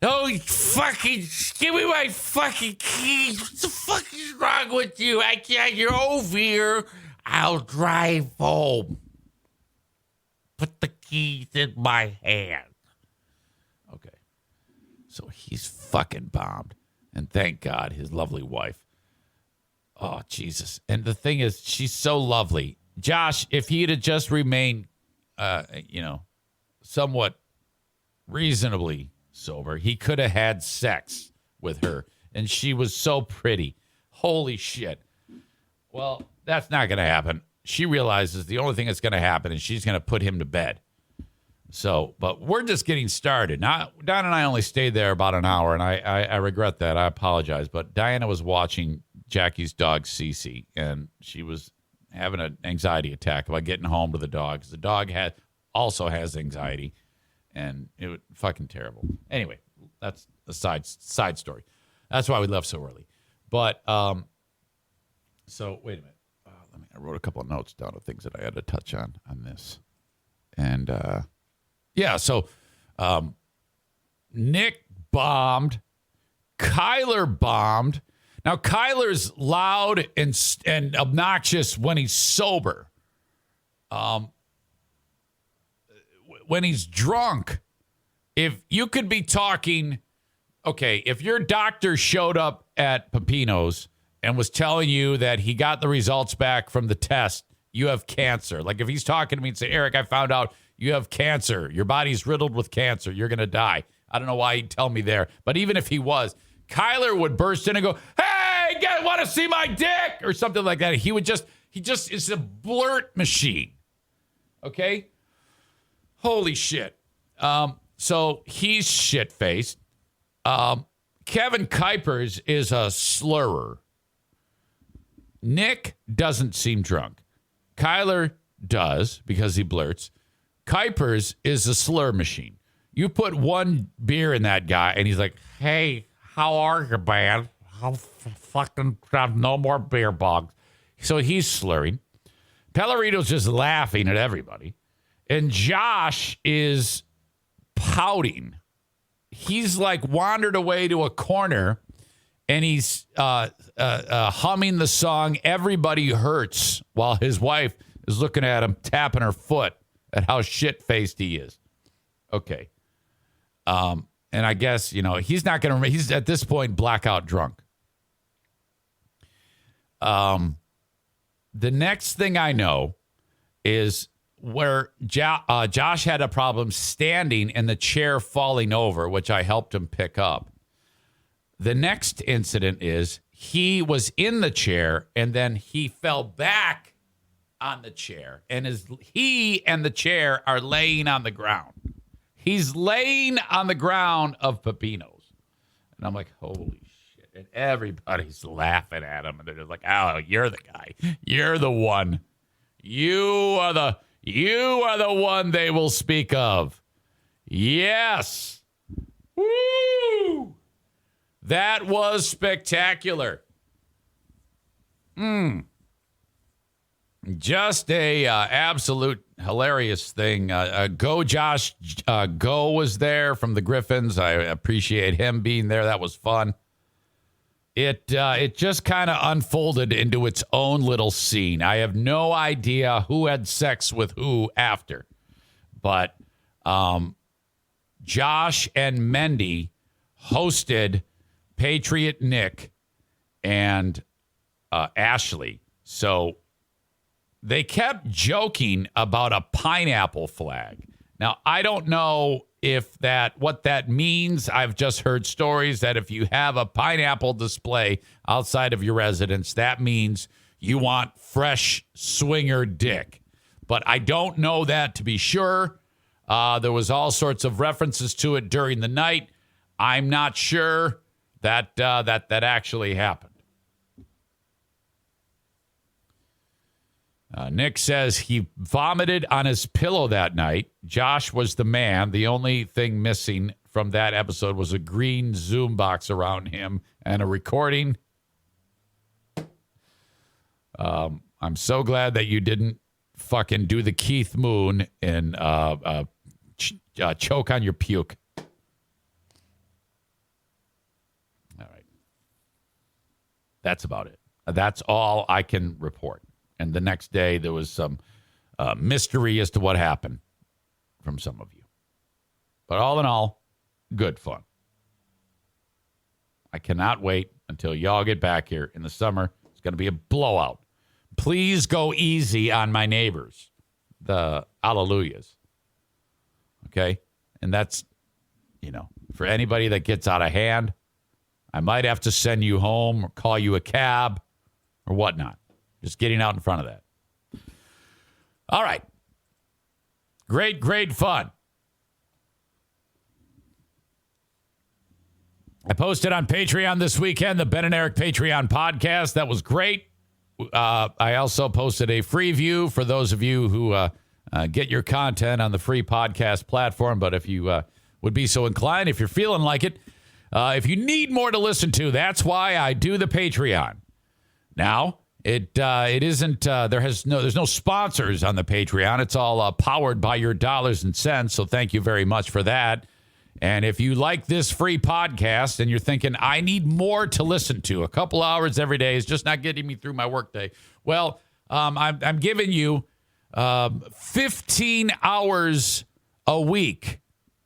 Oh, fucking, give me my fucking keys. What the fuck is wrong with you? I can't, you're over here. I'll drive home. Put the keys in my hand. Okay. So he's fucking bombed. And thank God, his lovely wife. Oh, Jesus. And the thing is, she's so lovely. Josh, if he'd have just remained, somewhat reasonably sober, he could have had sex with her. And she was so pretty. Holy shit. Well, that's not going to happen. She realizes the only thing that's going to happen is she's going to put him to bed. So, but we're just getting started. Now, Don and I only stayed there about an hour, and I regret that. I apologize. But Diana was watching Jackie's dog, Cece, and she was having an anxiety attack about getting home to the dog. 'Cause the dog also has anxiety, and it was fucking terrible. Anyway, that's a side story. That's why we left so early. But, so wait a minute. I wrote a couple of notes down of things that I had to touch on this. And, so Nick bombed. Kyler bombed. Now, Kyler's loud and obnoxious when he's sober. When he's drunk, if you could be talking, okay, if your doctor showed up at Pepino's and was telling you that he got the results back from the test, you have cancer. Like if he's talking to me and say, Eric, I found out you have cancer. Your body's riddled with cancer. You're going to die. I don't know why he'd tell me there. But even if he was, Kyler would burst in and go, hey, want to see my dick? Or something like that. He just is a blurt machine. Okay? Holy shit. So he's shit-faced. Kevin Kuipers is a slurrer. Nick doesn't seem drunk. Kyler does because he blurts. Kuipers is a slur machine. You put one beer in that guy and he's like, hey, how are you, man? I'll fucking have no more beer bogs. So he's slurring. Pellerito's just laughing at everybody. And Josh is pouting. He's like wandered away to a corner and he's humming the song Everybody Hurts while his wife is looking at him, tapping her foot at how shit-faced he is. Okay. And I guess, he's not going to, he's at this point blackout drunk. The next thing I know is where Josh had a problem standing and the chair falling over, which I helped him pick up. The next incident is he was in the chair and then he fell back on the chair and he and the chair are laying on the ground. He's laying on the ground of Pepino's. And I'm like, holy shit. And everybody's laughing at him. And they're just like, oh, you're the guy. You're the one. You are the one they will speak of. Yes. Woo! That was spectacular. Just a absolute hilarious thing. Go Josh. Go was there from the Griffins. I appreciate him being there. That was fun. It just kind of unfolded into its own little scene. I have no idea who had sex with who after. But Josh and Mendy hosted Patriot Nick and Ashley. So they kept joking about a pineapple flag. Now, I don't know what that means. I've just heard stories that if you have a pineapple display outside of your residence, that means you want fresh swinger dick. But I don't know that to be sure. There was all sorts of references to it during the night. I'm not sure that actually happened. Nick says he vomited on his pillow that night. Josh was the man. The only thing missing from that episode was a green Zoom box around him and a recording. I'm so glad that you didn't fucking do the Keith Moon and choke on your puke. All right. That's about it. That's all I can report. And the next day, there was some mystery as to what happened from some of you. But all in all, good fun. I cannot wait until y'all get back here in the summer. It's going to be a blowout. Please go easy on my neighbors, the Hallelujahs. Okay? And that's, for anybody that gets out of hand, I might have to send you home or call you a cab or whatnot. Just getting out in front of that. All right. Great, great fun. I posted on Patreon this weekend, the Ben and Eric Patreon podcast. That was great. I also posted a free view for those of you who get your content on the free podcast platform. But if you would be so inclined, if you're feeling like it, if you need more to listen to, that's why I do the Patreon. Now, it isn't, there's no sponsors on the Patreon. It's all powered by your dollars and cents. So thank you very much for that. And if you like this free podcast and you're thinking, I need more to listen to, a couple hours every day is just not getting me through my workday. Well, I'm giving you 15 hours a week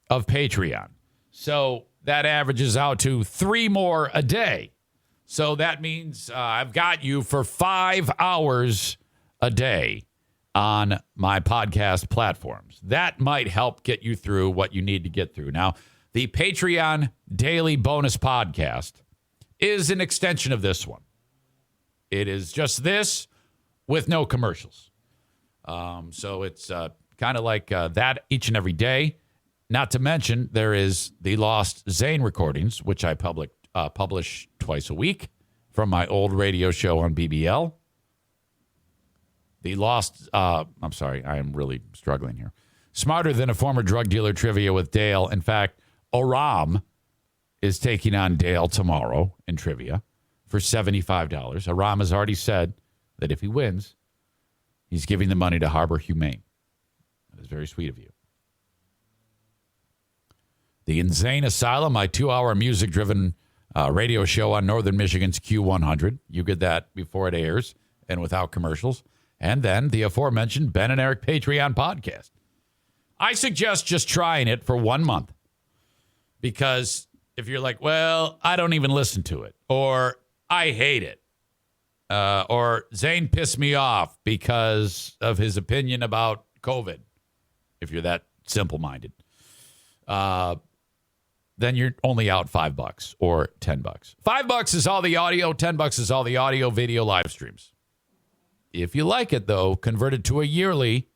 of Patreon. So that averages out to 3 more a day. So that means I've got you for 5 hours a day on my podcast platforms. That might help get you through what you need to get through. Now, the Patreon Daily Bonus Podcast is an extension of this one. It is just this with no commercials. So it's kind of like that each and every day. Not to mention, there is the Lost Zane recordings, which I publish twice a week from my old radio show on BBL. The Lost, I'm sorry, I am really struggling here. Smarter Than a Former Drug Dealer trivia with Dale. In fact, Aram is taking on Dale tomorrow in trivia for $75. Aram has already said that if he wins, he's giving the money to Harbor Humane. That is very sweet of you. The Insane Asylum, my 2-hour music-driven radio show on Northern Michigan's Q100. You get that before it airs and without commercials. And then the aforementioned Ben and Eric Patreon podcast. I suggest just trying it for 1 month. Because if you're like, well, I don't even listen to it. Or I hate it. Or Zane pissed me off because of his opinion about COVID. If you're that simple-minded. Then you're only out $5 or $10. $5 is all the audio. $10 is all the audio, video, live streams. If you like it, though, convert it to a yearly,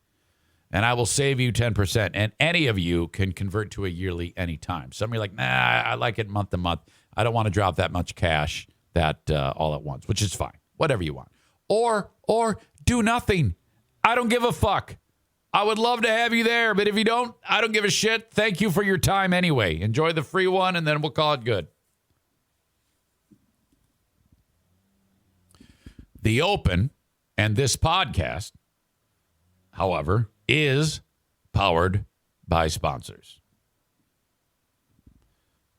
and I will save you 10%. And any of you can convert to a yearly anytime. Some of you are like, nah, I like it month to month. I don't want to drop that much cash all at once, which is fine. Whatever you want. Or do nothing. I don't give a fuck. I would love to have you there, but if you don't, I don't give a shit. Thank you for your time anyway. Enjoy the free one, and then we'll call it good. The Open and this podcast, however, is powered by sponsors.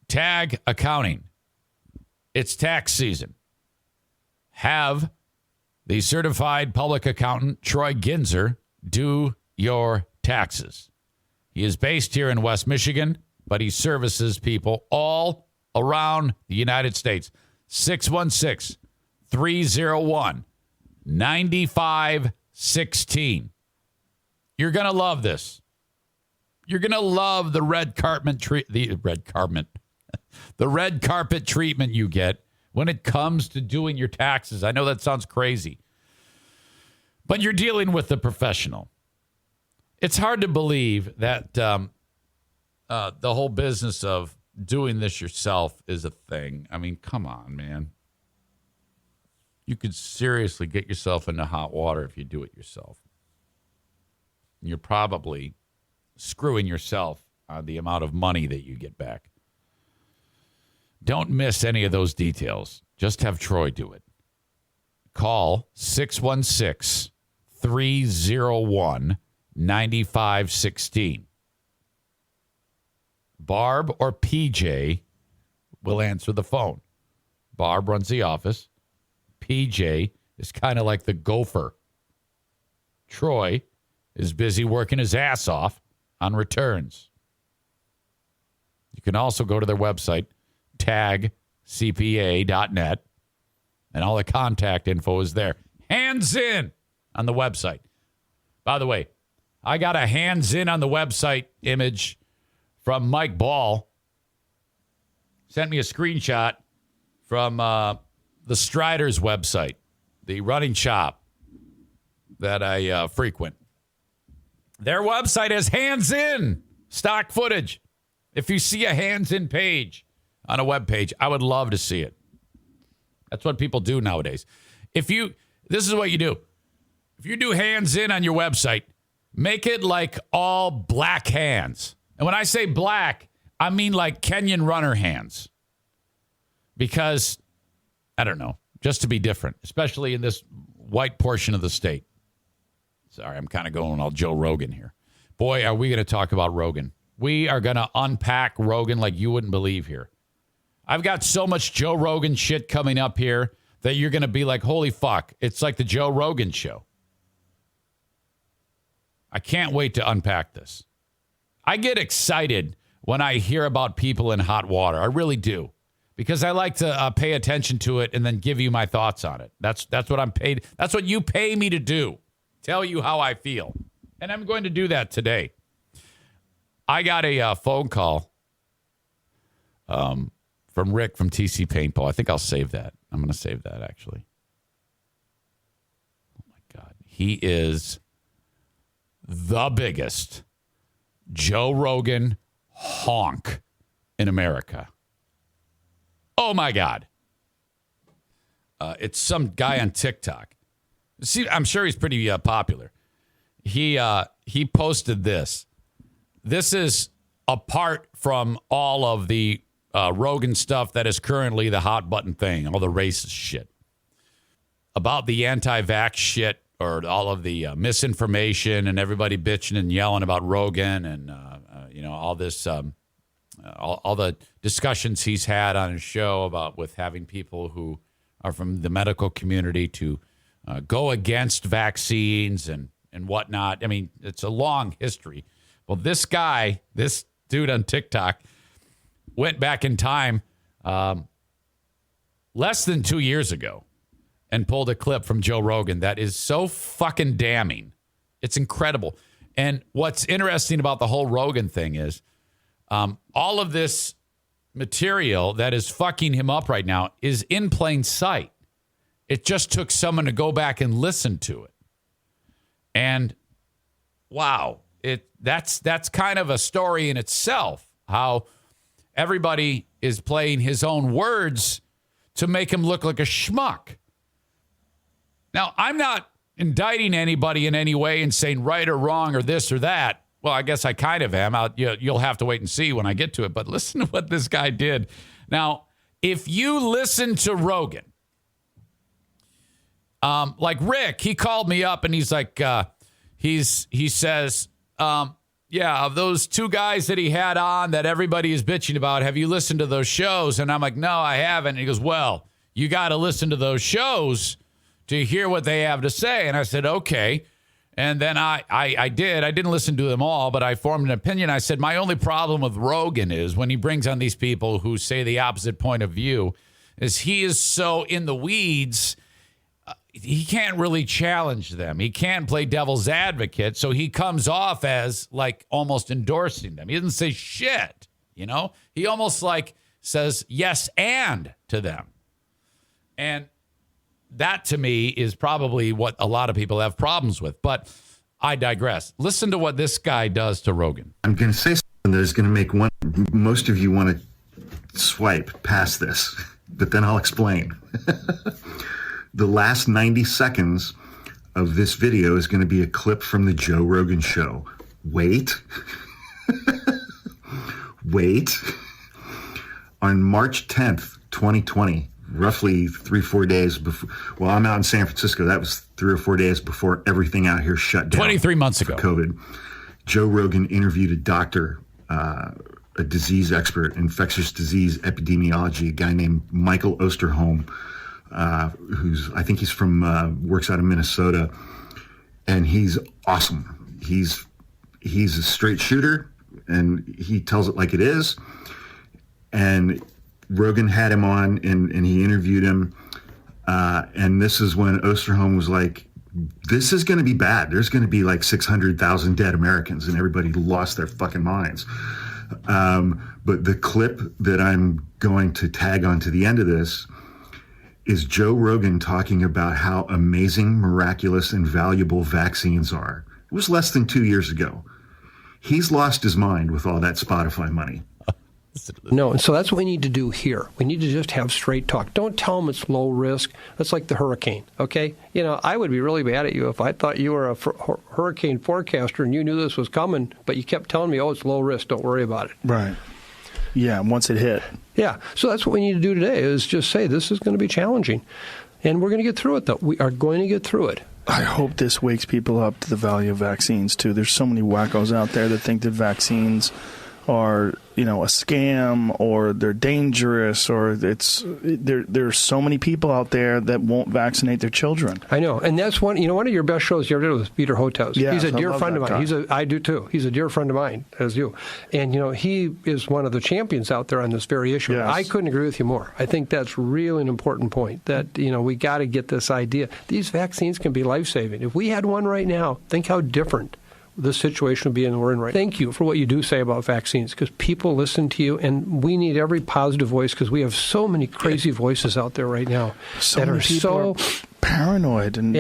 Tag Accounting. It's tax season. Have the certified public accountant, Troy Ginzer, do your taxes. He is based here in West Michigan, but he services people all around the United States. 616-301-9516. You're going to love this. You're going to love the red carpet the red carpet treatment you get when it comes to doing your taxes. I know that sounds crazy, but you're dealing with the professional. It's hard to believe that the whole business of doing this yourself is a thing. I mean, come on, man. You could seriously get yourself into hot water if you do it yourself. You're probably screwing yourself on the amount of money that you get back. Don't miss any of those details. Just have Troy do it. Call 616-301-9516. Barb or PJ will answer the phone. Barb runs the office. PJ is kind of like the gopher. Troy is busy working his ass off on returns. You can also go to their website, tagcpa.net, and all the contact info is there. Hands in on the website. By the way, I got a hands in on the website image from Mike Ball. Sent me a screenshot from the Striders website, the running shop that I frequent. Their website has hands in stock footage. If you see a hands in page on a web page, I would love to see it. That's what people do nowadays. This is what you do. If you do hands in on your website, make it like all black hands. And when I say black, I mean like Kenyan runner hands. Because, I don't know, just to be different, especially in this white portion of the state. Sorry, I'm kind of going all Joe Rogan here. Boy, are we going to talk about Rogan. We are going to unpack Rogan like you wouldn't believe here. I've got so much Joe Rogan shit coming up here that you're going to be like, holy fuck, it's like the Joe Rogan show. I can't wait to unpack this. I get excited when I hear about people in hot water. I really do. Because I like to pay attention to it and then give you my thoughts on it. That's what I'm paid. That's what you pay me to do. Tell you how I feel. And I'm going to do that today. I got a phone call from Rick from TC Paintball. I think I'll save that. I'm going to save that, actually. Oh, my God. He is the biggest Joe Rogan honk in America. Oh, my God. It's some guy on TikTok. See, I'm sure he's pretty popular. He posted this. This is apart from all of the Rogan stuff that is currently the hot button thing, all the racist shit. About the anti-vax shit or all of the misinformation and everybody bitching and yelling about Rogan and, all this... all the discussions he's had on his show about with having people who are from the medical community to go against vaccines and whatnot. I mean, it's a long history. Well, this dude on TikTok went back in time less than 2 years ago and pulled a clip from Joe Rogan that is so fucking damning. It's incredible. And what's interesting about the whole Rogan thing is all of this material that is fucking him up right now is in plain sight. It just took someone to go back and listen to it. And wow, that's kind of a story in itself, how everybody is playing his own words to make him look like a schmuck. Now, I'm not indicting anybody in any way and saying right or wrong or this or that. Well, I guess I kind of am. You'll have to wait and see when I get to it. But listen to what this guy did. Now, if you listen to Rogan, like Rick, he called me up and he's like, he says, of those two guys that he had on that everybody is bitching about, have you listened to those shows? And I'm like, no, I haven't. And he goes, well, you got to listen to those shows to hear what they have to say. And I said, okay. And then I did. I didn't listen to them all, but I formed an opinion. I said, my only problem with Rogan is when he brings on these people who say the opposite point of view is he is so in the weeds, he can't really challenge them. He can't play devil's advocate, so he comes off as like almost endorsing them. He doesn't say shit, He almost like says yes and to them. And that, to me, is probably what a lot of people have problems with. But I digress. Listen to what this guy does to Rogan. I'm going to say something that is going to make most of you want to swipe past this, but then I'll explain. The last 90 seconds of this video is going to be a clip from the Joe Rogan show. Wait. Wait. On March 10th, 2020, roughly 3-4 days before. Well, I'm out in San Francisco. That was 3 or 4 days before everything out here shut down. 23 months ago. COVID. Joe Rogan interviewed a doctor, a disease expert, infectious disease epidemiology, a guy named Michael Osterholm, I think he's from, works out of Minnesota, and he's awesome. He's a straight shooter, and he tells it like it is. And Rogan had him on, and he interviewed him, and this is when Osterholm was like, this is going to be bad. There's going to be like 600,000 dead Americans, and everybody lost their fucking minds. But the clip that I'm going to tag onto the end of this is Joe Rogan talking about how amazing, miraculous, and valuable vaccines are. It was less than 2 years ago. He's lost his mind with all that Spotify money. No, and so that's what we need to do here. We need to just have straight talk. Don't tell them it's low risk. That's like the hurricane, okay? You know, I would be really mad at you if I thought you were a hurricane forecaster and you knew this was coming, but you kept telling me, oh, it's low risk, don't worry about it. Right. Yeah, once it hit. Yeah, so that's what we need to do today is just say this is going to be challenging. And we're going to get through it, though. We are going to get through it. I hope this wakes people up to the value of vaccines, too. There's so many wackos out there that think that vaccines are, you know, a scam or they're dangerous or there's so many people out there that won't vaccinate their children. I know. And that's one of your best shows you ever did was Peter Hotez. Yes, he's a dear friend of mine. guy. I do too. He's a dear friend of mine, as you. And, you know, he is one of the champions out there on this very issue. Yes. I couldn't agree with you more. I think that's really an important point that, you know, we got to get this idea. These vaccines can be life-saving. If we had one right now, think how different this situation would be in we're in right now. Thank you for what you do say about vaccines, because people listen to you, and we need every positive voice because we have so many crazy voices out there right now that are so paranoid and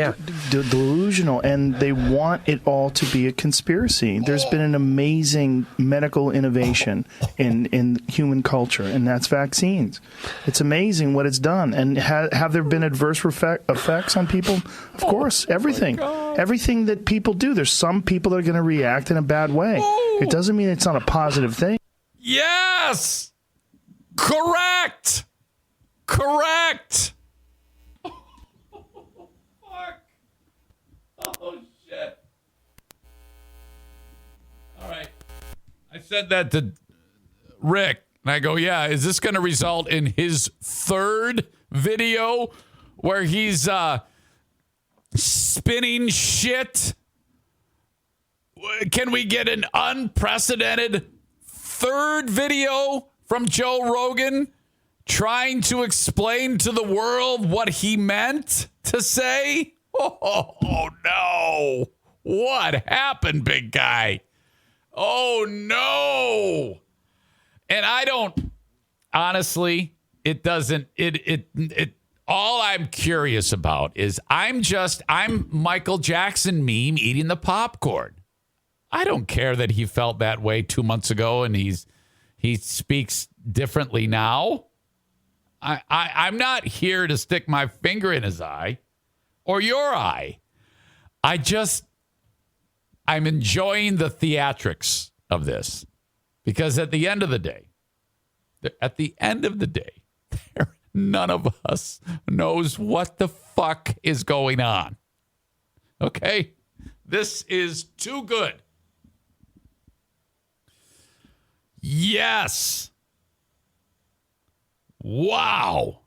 delusional, and they want it all to be a conspiracy. There's been an amazing medical innovation in human culture, and that's vaccines. It's amazing what it's done. And have there been adverse effects on people? Of course, everything. Everything that people do. There's some people that are going to react in a bad way. It doesn't mean it's not a positive thing. Yes! Correct! Oh, shit. All right. I said that to Rick, and I go, yeah, is this going to result in his third video where he's spinning shit? Can we get an unprecedented third video from Joe Rogan trying to explain to the world what he meant to say? Oh, no. What happened, big guy? Oh, no. And I don't, honestly, it doesn't, all I'm curious about is I'm Michael Jackson meme eating the popcorn. I don't care that he felt that way 2 months ago and he speaks differently now. I'm not here to stick my finger in his eye or your eye. I'm enjoying the theatrics of this because at the end of the day, none of us knows what the fuck is going on. Okay? This is too good. Yes. Wow.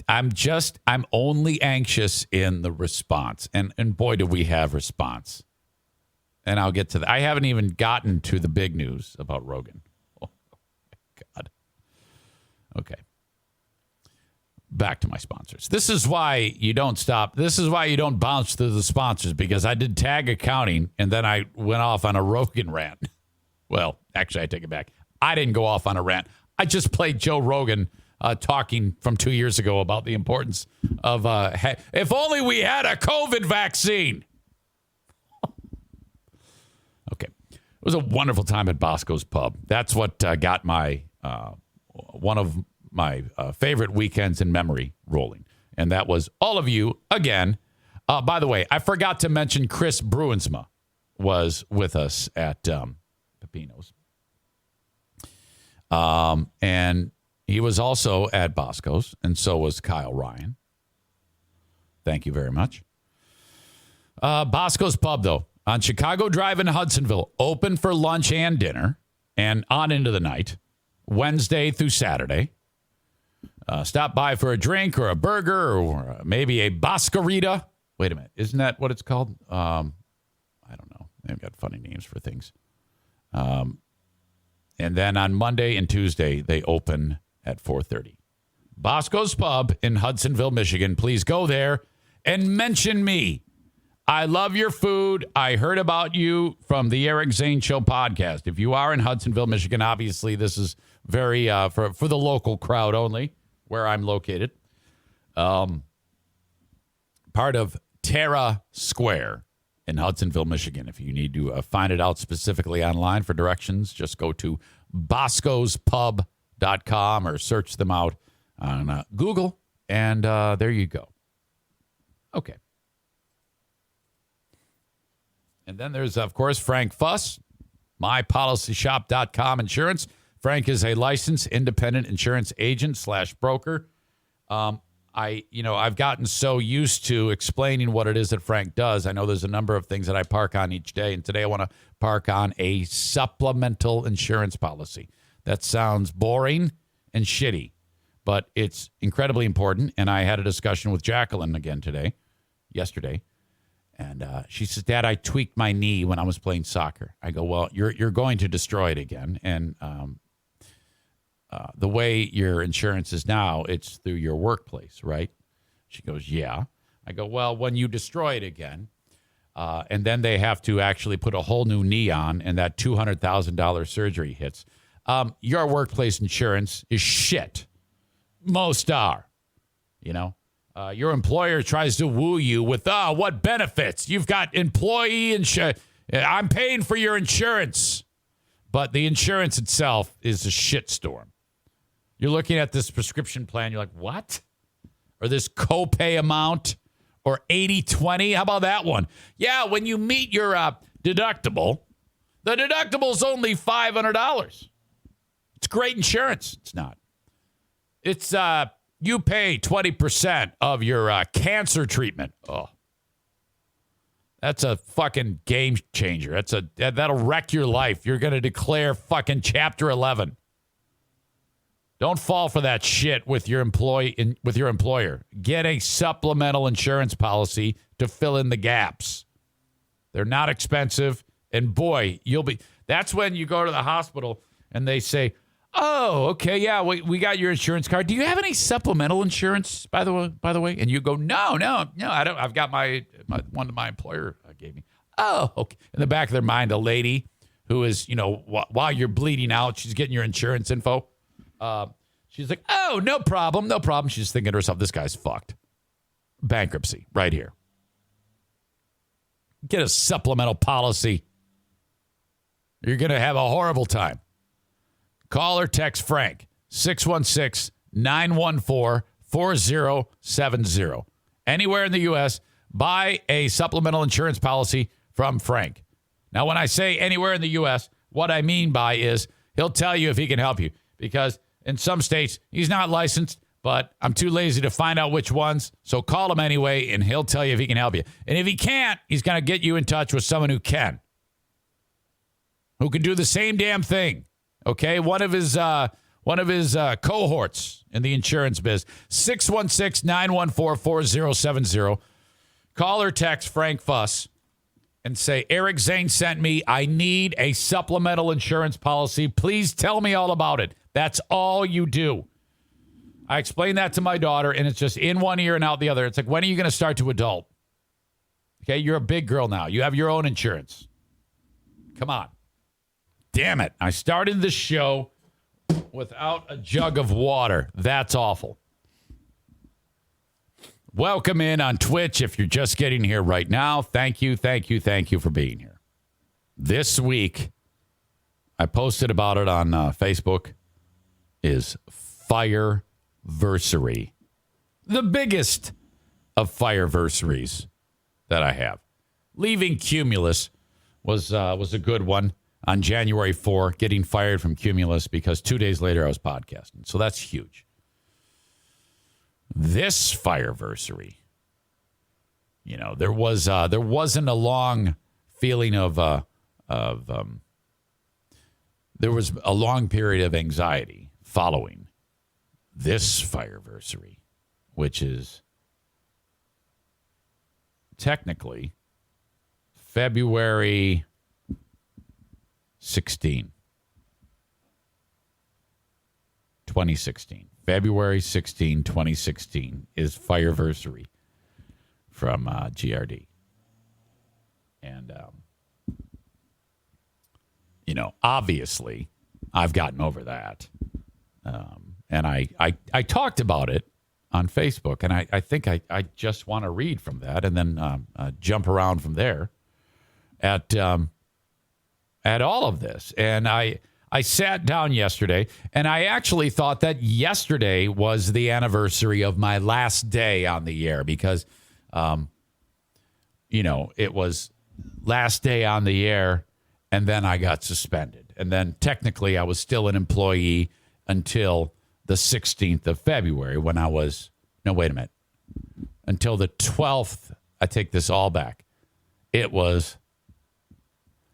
I'm only anxious in the response. And boy, do we have response. And I'll get to that. I haven't even gotten to the big news about Rogan. Oh, my God. Okay. Back to my sponsors. This is why you don't stop. This is why you don't bounce through the sponsors, because I did tag accounting and then I went off on a Rogan rant. Well, actually, I take it back. I didn't go off on a rant. I just played Joe Rogan talking from 2 years ago about the importance of if only we had a COVID vaccine. Okay. It was a wonderful time at Bosco's Pub. That's what got my one of my favorite weekends in memory rolling. And that was all of you again. By the way, I forgot to mention Chris Bruinsma was with us at Pepino's. And he was also at Bosco's, and so was Kyle Ryan. Thank you very much. Bosco's Pub, though, on Chicago Drive in Hudsonville, open for lunch and dinner and on into the night, Wednesday through Saturday. Stop by for a drink or a burger or maybe a Boscarita. Wait a minute. Isn't that what it's called? I don't know. They've got funny names for things. And then on Monday and Tuesday, they open at 4:30. Bosco's Pub in Hudsonville, Michigan. Please go there and mention me. I love your food. I heard about you from the Eric Zane Show podcast. If you are in Hudsonville, Michigan, obviously this is very for the local crowd only, where I'm located. Part of Terra Square in Hudsonville, Michigan. If you need to find it out specifically online for directions, just go to boscospub.com or search them out on Google, and there you go. Okay. And then there's, of course, Frank Fuss, mypolicyshop.com insurance. Frank is a licensed independent insurance agent / broker. I've gotten so used to explaining what it is that Frank does. I know there's a number of things that I park on each day, and today I want to park on a supplemental insurance policy. That sounds boring and shitty, but it's incredibly important. And I had a discussion with Jacqueline again yesterday. And she says, Dad, I tweaked my knee when I was playing soccer. I go, well, you're going to destroy it again. And the way your insurance is now, it's through your workplace, right? She goes, yeah. I go, well, when you destroy it again, and then they have to actually put a whole new knee on, and that $200,000 surgery hits, your workplace insurance is shit. Most are, Your employer tries to woo you with, what benefits? You've got employee insurance. I'm paying for your insurance. But the insurance itself is a shitstorm. You're looking at this prescription plan. You're like, what? Or this copay amount or 80-20. How about that one? Yeah, when you meet your deductible, the deductible's only $500. It's great insurance. It's not. It's you pay 20% of your cancer treatment. Oh, that's a fucking game changer. That'll wreck your life. You're going to declare fucking Chapter 11. Don't fall for that shit with your employer. Get a supplemental insurance policy to fill in the gaps. They're not expensive, and boy, that's when you go to the hospital and they say, oh, okay, yeah, we got your insurance card. Do you have any supplemental insurance, by the way? And you go, no, I don't. I've got my one that my employer gave me. Oh, okay. In the back of their mind, a lady who is, while you're bleeding out, she's getting your insurance info. She's like, oh, no problem. She's thinking to herself, this guy's fucked. Bankruptcy right here. Get a supplemental policy. You're going to have a horrible time. Call or text Frank, 616-914-4070. Anywhere in the U.S., buy a supplemental insurance policy from Frank. Now, when I say anywhere in the U.S., what I mean by is he'll tell you if he can help you. Because in some states, he's not licensed, but I'm too lazy to find out which ones. So call him anyway, and he'll tell you if he can help you. And if he can't, he's going to get you in touch with someone who can do the same damn thing. Okay, one of his cohorts in the insurance biz. 616-914-4070. Call or text Frank Fuss and say, Eric Zane sent me. I need a supplemental insurance policy. Please tell me all about it. That's all you do. I explained that to my daughter, and it's just in one ear and out the other. It's like, when are you going to start to adult? Okay, you're a big girl now. You have your own insurance. Come on. Damn it. I started the show without a jug of water. That's awful. Welcome in on Twitch if you're just getting here right now. Thank you for being here. This week, I posted about it on Facebook, is Fire-versary. The biggest of Fire-versaries that I have. Leaving Cumulus was a good one. on January 4, getting fired from Cumulus because 2 days later I was podcasting. So that's huge. This Fire-versary, there wasn't a long feeling there was a long period of anxiety following this Fire-versary, which is technically February 16, 2016. February 16, 2016 is Fire-versary from GRD. And, obviously, I've gotten over that. And I talked about it on Facebook, and I think I just want to read from that and then jump around from there at all of this. And I sat down yesterday, and I actually thought that yesterday was the anniversary of my last day on the air because, it was last day on the air, and then I got suspended. And then technically I was still an employee until the 16th of February when I was, no, wait a minute, until the 12th. I take this all back. It was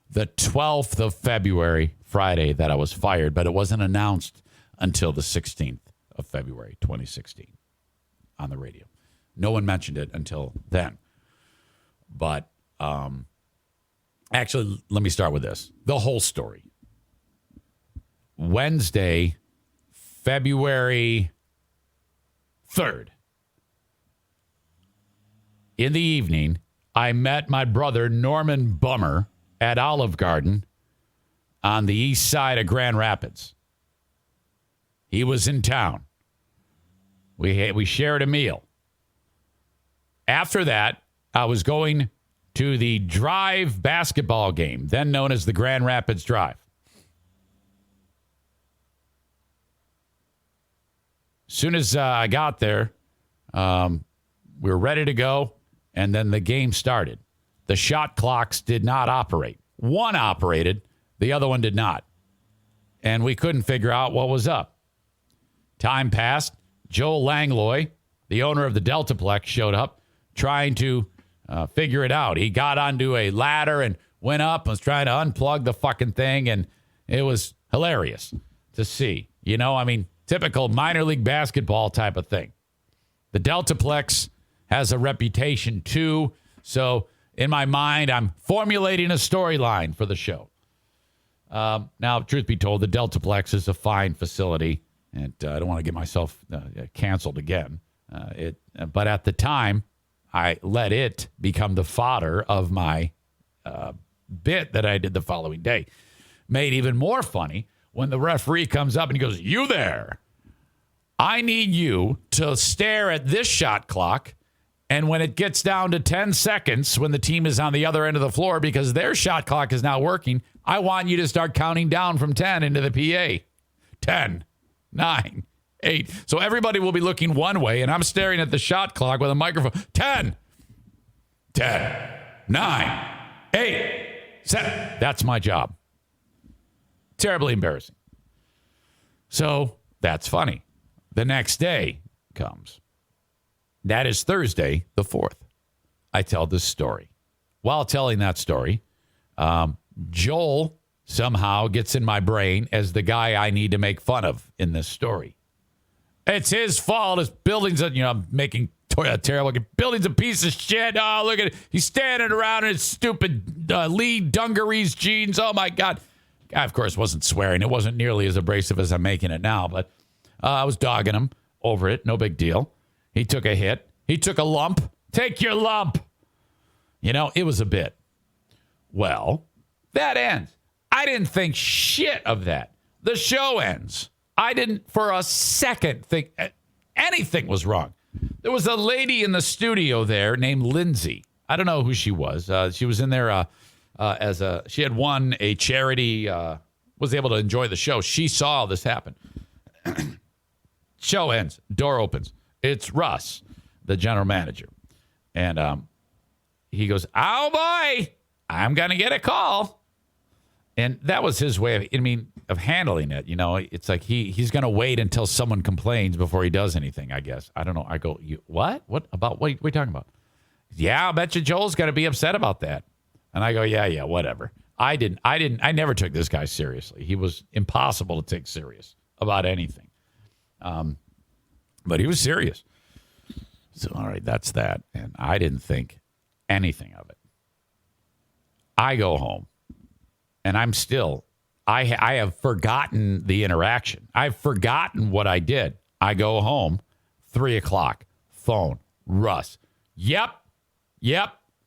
the 12th of February, Friday, that I was fired, but it wasn't announced until the 16th of February, 2016 on the radio. No one mentioned it until then. But actually, let me start with this. The whole story. Wednesday, February 3rd, in the evening, I met my brother, Norman Bummer, at Olive Garden on the east side of Grand Rapids. He was in town. We shared a meal. After that, I was going to the Drive basketball game, then known as the Grand Rapids Drive. As soon as I got there, we were ready to go, and then the game started. The shot clocks did not operate. One operated, the other one did not. And we couldn't figure out what was up. Time passed. Joel Langlois, the owner of the Deltaplex, showed up trying to figure it out. He got onto a ladder and went up and was trying to unplug the fucking thing, and it was hilarious to see. Typical minor league basketball type of thing. The Deltaplex has a reputation, too, so in my mind, I'm formulating a storyline for the show. Now, truth be told, the Deltaplex is a fine facility, and I don't want to get myself canceled again. But at the time, I let it become the fodder of my bit that I did the following day. Made even more funny when the referee comes up and he goes, "You there, I need you to stare at this shot clock. And when it gets down to 10 seconds, when the team is on the other end of the floor, because their shot clock is not working, I want you to start counting down from 10 into the PA. 10, 9, 8. So everybody will be looking one way, and I'm staring at the shot clock with a microphone. 10, 9, 8, 7. That's my job. Terribly embarrassing. So that's funny. The next day comes. That is Thursday, the 4th. I tell this story. While telling that story, Joel somehow gets in my brain as the guy I need to make fun of in this story. It's his fault. His building's, making terrible. Building's a piece of shit. Oh, look at it. He's standing around in his stupid Lee dungarees jeans. Oh, my God. I, of course, wasn't swearing. It wasn't nearly as abrasive as I'm making it now, but I was dogging him over it. No big deal. He took a hit. He took a lump. Take your lump. It was a bit. Well, that ends. I didn't think shit of that. The show ends. I didn't for a second think anything was wrong. There was a lady in the studio there named Lindsay. I don't know who she was. She was in there she had won a charity, was able to enjoy the show. She saw this happen. Show ends. Door opens. It's Russ, the general manager. And he goes, "Oh, boy, I'm going to get a call." And that was his way of handling it. It's like he's going to wait until someone complains before he does anything, I guess. I don't know. I go, what? What are you talking about? Yeah, I bet you Joel's going to be upset about that. And I go, yeah, whatever. I never took this guy seriously. He was impossible to take serious about anything. But he was serious. So, all right, that's that. And I didn't think anything of it. I go home, and I have forgotten the interaction. I've forgotten what I did. I go home, 3:00, phone, Russ. Yep,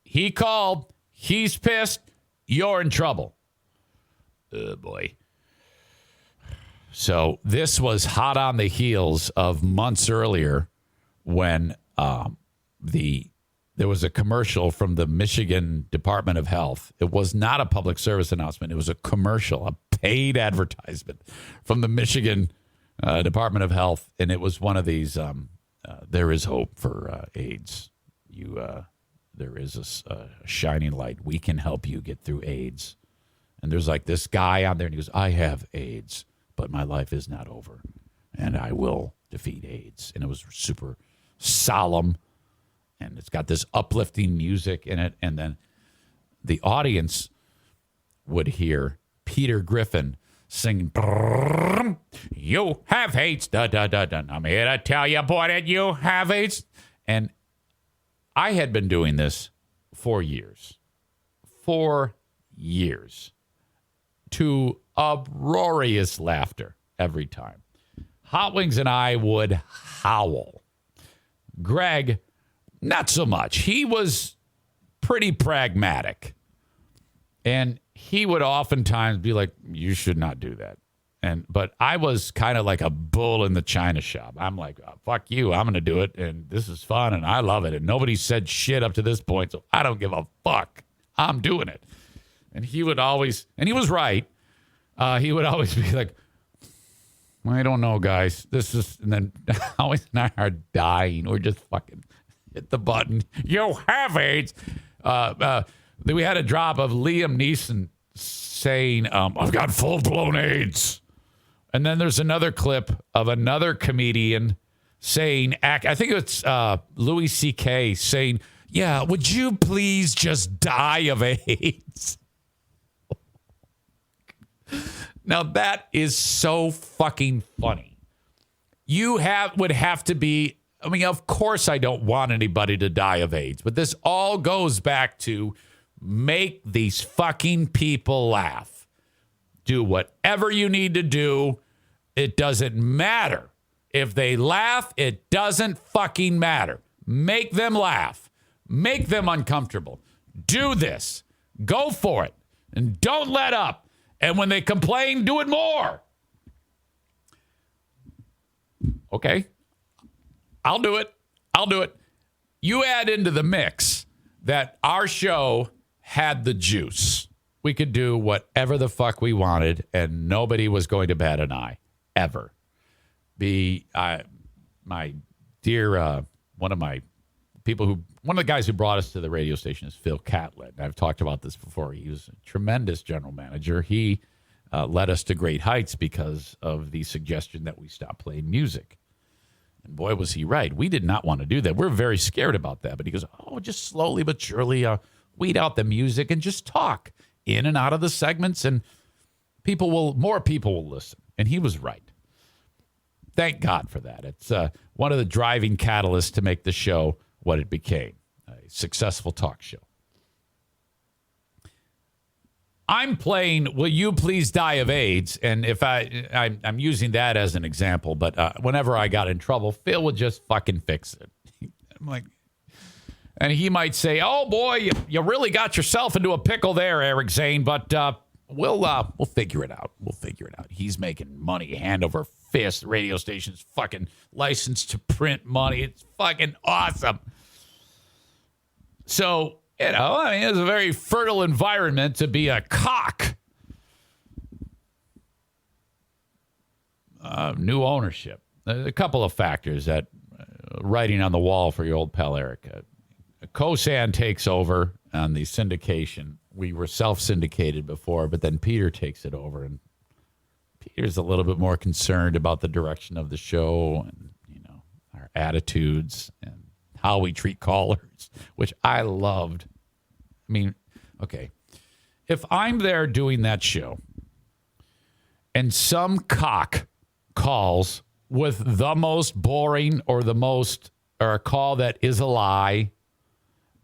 he called. He's pissed. You're in trouble. Oh, boy. So this was hot on the heels of months earlier when there was a commercial from the Michigan Department of Health. It was not a public service announcement. It was a commercial, a paid advertisement from the Michigan Department of Health. And it was one of these, there is hope for AIDS. There is a shining light. We can help you get through AIDS. And there's like this guy on there, and he goes, I have AIDS, but my life is not over, and I will defeat AIDS. And it was super solemn, and it's got this uplifting music in it. And then the audience would hear Peter Griffin singing, you have AIDS, da, da, da, da. I'm here to tell you, boy, that you have AIDS. And I had been doing this for years. 4 years. To uproarious laughter every time. Hot Wings and I would howl. Greg, not so much. He was pretty pragmatic. And he would oftentimes be like, you should not do that. But I was kind of like a bull in the china shop. I'm like, oh, fuck you. I'm going to do it. And this is fun. And I love it. And nobody said shit up to this point. So I don't give a fuck. I'm doing it. And he would always, and he was right. He would always be like, I don't know, guys. This is, and then always and I are dying. We're just fucking hit the button. You have AIDS. Then we had a drop of Liam Neeson saying, I've got full-blown AIDS. And then there's another clip of another comedian saying, I think it's Louis C.K. saying, yeah, would you please just die of AIDS? Now, that is so fucking funny. You would have to be, I mean, of course I don't want anybody to die of AIDS, but this all goes back to make these fucking people laugh. Do whatever you need to do. It doesn't matter. If they laugh, it doesn't fucking matter. Make them laugh. Make them uncomfortable. Do this. Go for it. And don't let up. And when they complain, do it more. Okay. I'll do it. You add into the mix that our show had the juice. We could do whatever the fuck we wanted, and nobody was going to bat an eye, ever. My dear, one of the guys who brought us to the radio station is Phil Catlett. I've talked about this before. He was a tremendous general manager. He led us to great heights because of the suggestion that we stop playing music. And boy, was he right. We did not want to do that. We're very scared about that. But he goes, just slowly but surely weed out the music and just talk in and out of the segments, and more people will listen. And he was right. Thank God for that. It's one of the driving catalysts to make the show what it became, a successful talk show. I'm playing Will You Please Die of AIDS, and if I'm using that as an example, but whenever I got in trouble, Phil would just fucking fix it. I'm like, and he might say, oh boy, you really got yourself into a pickle there, Eric Zane, but we'll figure it out. He's making money hand over fist. The radio station's fucking licensed to print money. It's fucking awesome. So, it's a very fertile environment to be a cock. New ownership. A couple of factors that writing on the wall for your old pal Eric. Kosan takes over on the syndication. we were self-syndicated before, but then Peter takes it over, and Peter's a little bit more concerned about the direction of the show and, our attitudes and how we treat callers, which I loved. I mean, okay, if I'm there doing that show and some cock calls with the most boring or a call that is a lie,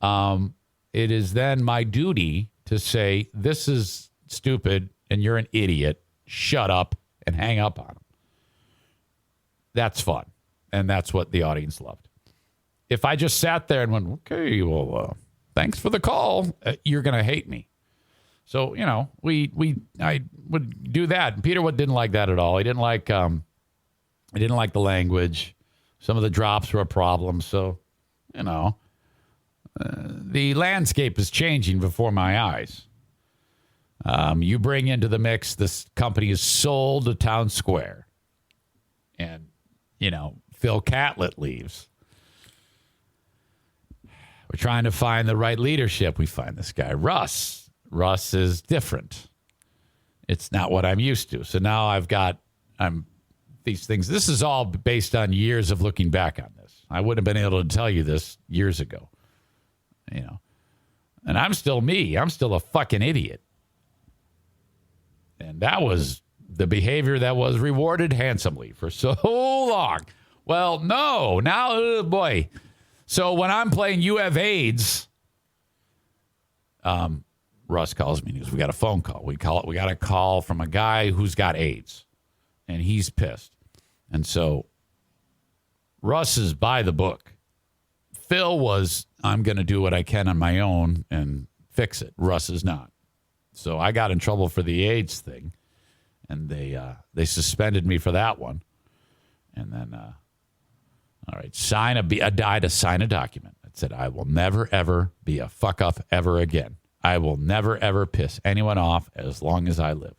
it is then my duty to say, this is stupid and you're an idiot. Shut up and hang up on him. That's fun. And that's what the audience loved. If I just sat there and went, okay, well, thanks for the call, you're going to hate me. So, I would do that. And Peter didn't like that at all. He didn't like the language. Some of the drops were a problem. So, the landscape is changing before my eyes. You bring into the mix, this company is sold to Town Square. And, Phil Catlett leaves. We're trying to find the right leadership. We find this guy, Russ. Russ is different. It's not what I'm used to. So now I'm these things. This is all based on years of looking back on this. I wouldn't have been able to tell you this years ago. And I'm still me. I'm still a fucking idiot. And that was the behavior that was rewarded handsomely for so long. Well, no. Now, oh boy. So when I'm playing You Have AIDS, Russ calls me and he goes, we got a phone call. We got a call from a guy who's got AIDS. And he's pissed. And so Russ is by the book. Phil was, I'm going to do what I can on my own and fix it. Russ is not. So I got in trouble for the AIDS thing. And they suspended me for that one. And then, all right, I had to sign a document that said, I will never, ever be a fuck up ever again. I will never, ever piss anyone off as long as I live.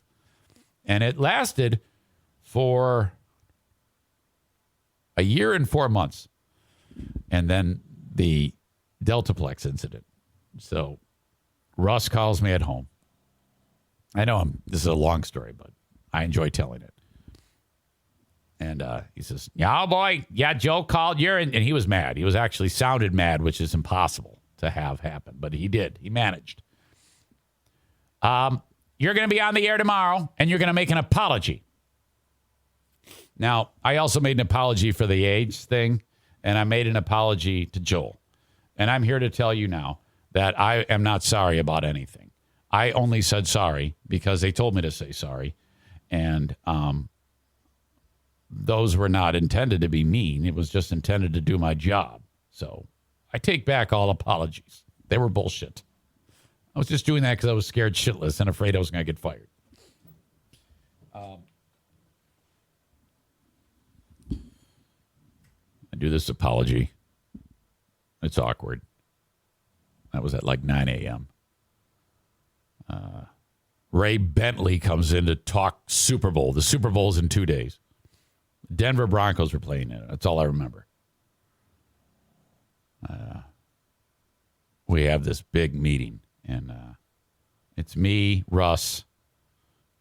And it lasted for a year and 4 months. And then the Deltaplex incident. So Russ calls me at home. I know this is a long story, but I enjoy telling it. And he says, yeah, boy, yeah, Joe called. And he was mad. He was actually sounded mad, which is impossible to have happen. But he did. He managed. You're going to be on the air tomorrow, and you're going to make an apology. Now, I also made an apology for the AIDS thing, and I made an apology to Joel. And I'm here to tell you now that I am not sorry about anything. I only said sorry because they told me to say sorry. And those were not intended to be mean. It was just intended to do my job. So I take back all apologies. They were bullshit. I was just doing that because I was scared shitless and afraid I was going to get fired. I do this apology. It's awkward. That was at like 9 a.m. Ray Bentley comes in to talk Super Bowl. The Super Bowl's in 2 days. Denver Broncos were playing it. That's all I remember. We have this big meeting, and it's me, Russ,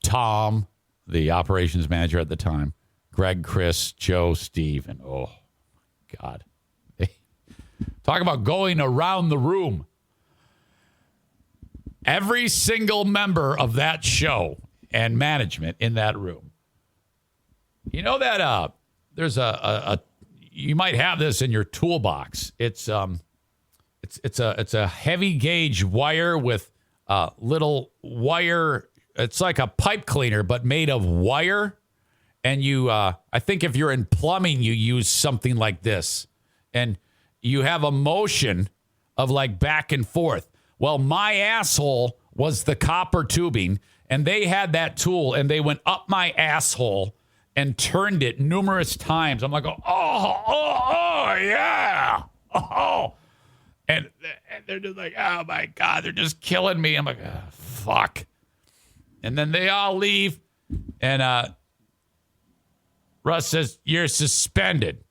Tom, the operations manager at the time, Greg, Chris, Joe, Steve, and oh, God. Talk about going around the room. Every single member of that show and management in that room. You know that there's a you might have this in your toolbox. It's a heavy gauge wire with little wire. It's like a pipe cleaner, but made of wire. And you, I think if you're in plumbing, you use something like this, and you have a motion of like back and forth. Well, my asshole was the copper tubing, and they had that tool, and they went up my asshole and turned it numerous times. I'm like, oh, yeah. Oh. And they're just like, oh, my God, they're just killing me. I'm like, oh, fuck. And then they all leave, and Russ says, you're suspended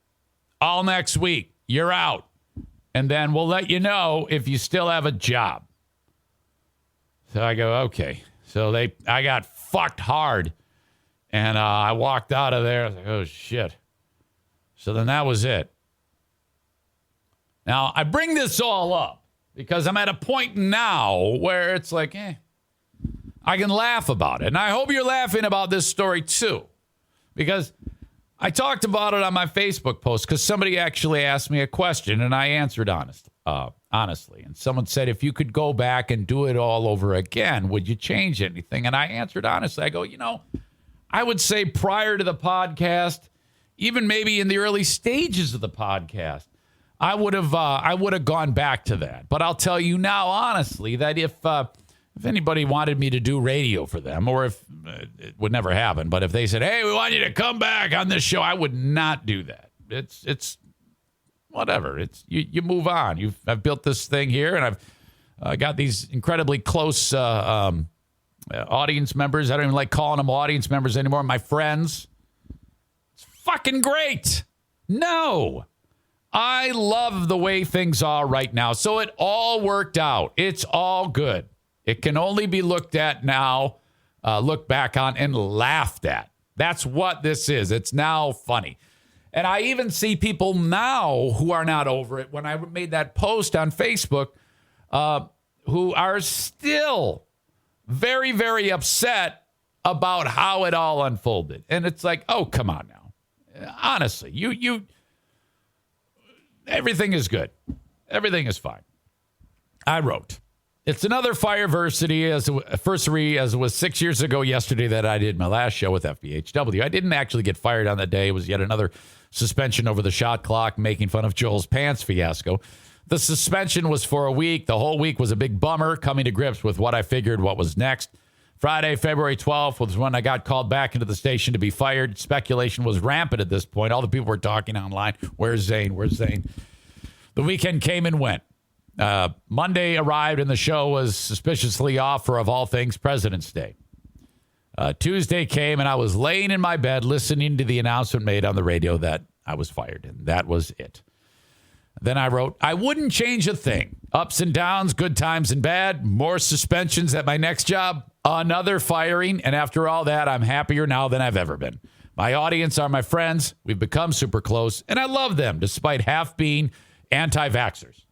all next week. You're out. And then we'll let you know if you still have a job. So I go, okay. So I got fucked hard. And I walked out of there. I was like, oh, shit. So then that was it. Now, I bring this all up because I'm at a point now where it's like, I can laugh about it. And I hope you're laughing about this story, too. Because I talked about it on my Facebook post because somebody actually asked me a question, and I answered honestly. And someone said, if you could go back and do it all over again, would you change anything? And I answered honestly. I go, I would say prior to the podcast, even maybe in the early stages of the podcast, I would have gone back to that. But I'll tell you now, honestly, that if anybody wanted me to do radio for them, or if it would never happen, but if they said, hey, we want you to come back on this show, I would not do that. It's whatever. It's you move on. I've built this thing here, and I've got these incredibly close audience members. I don't even like calling them audience members anymore. My friends. It's fucking great. No. I love the way things are right now. So it all worked out. It's all good. It can only be looked at now, looked back on, and laughed at. That's what this is. It's now funny. And I even see people now who are not over it when I made that post on Facebook who are still very, very upset about how it all unfolded. And it's like, oh, come on now. Honestly, you everything is good. Everything is fine. I wrote, it's another Fire-versary as it was 6 years ago yesterday that I did my last show with FBHW. I didn't actually get fired on that day. It was yet another suspension over the shot clock, making fun of Joel's pants fiasco. The suspension was for a week. The whole week was a big bummer, coming to grips with what I figured what was next. Friday, February 12th was when I got called back into the station to be fired. Speculation was rampant at this point. All the people were talking online. Where's Zane? Where's Zane? The weekend came and went. Monday arrived and the show was suspiciously off for, of all things, President's Day. Tuesday came and I was laying in my bed listening to the announcement made on the radio that I was fired. And that was it. Then I wrote, I wouldn't change a thing. Ups and downs, good times and bad, more suspensions at my next job, another firing. And after all that, I'm happier now than I've ever been. My audience are my friends. We've become super close, and I love them despite half being anti-vaxxers.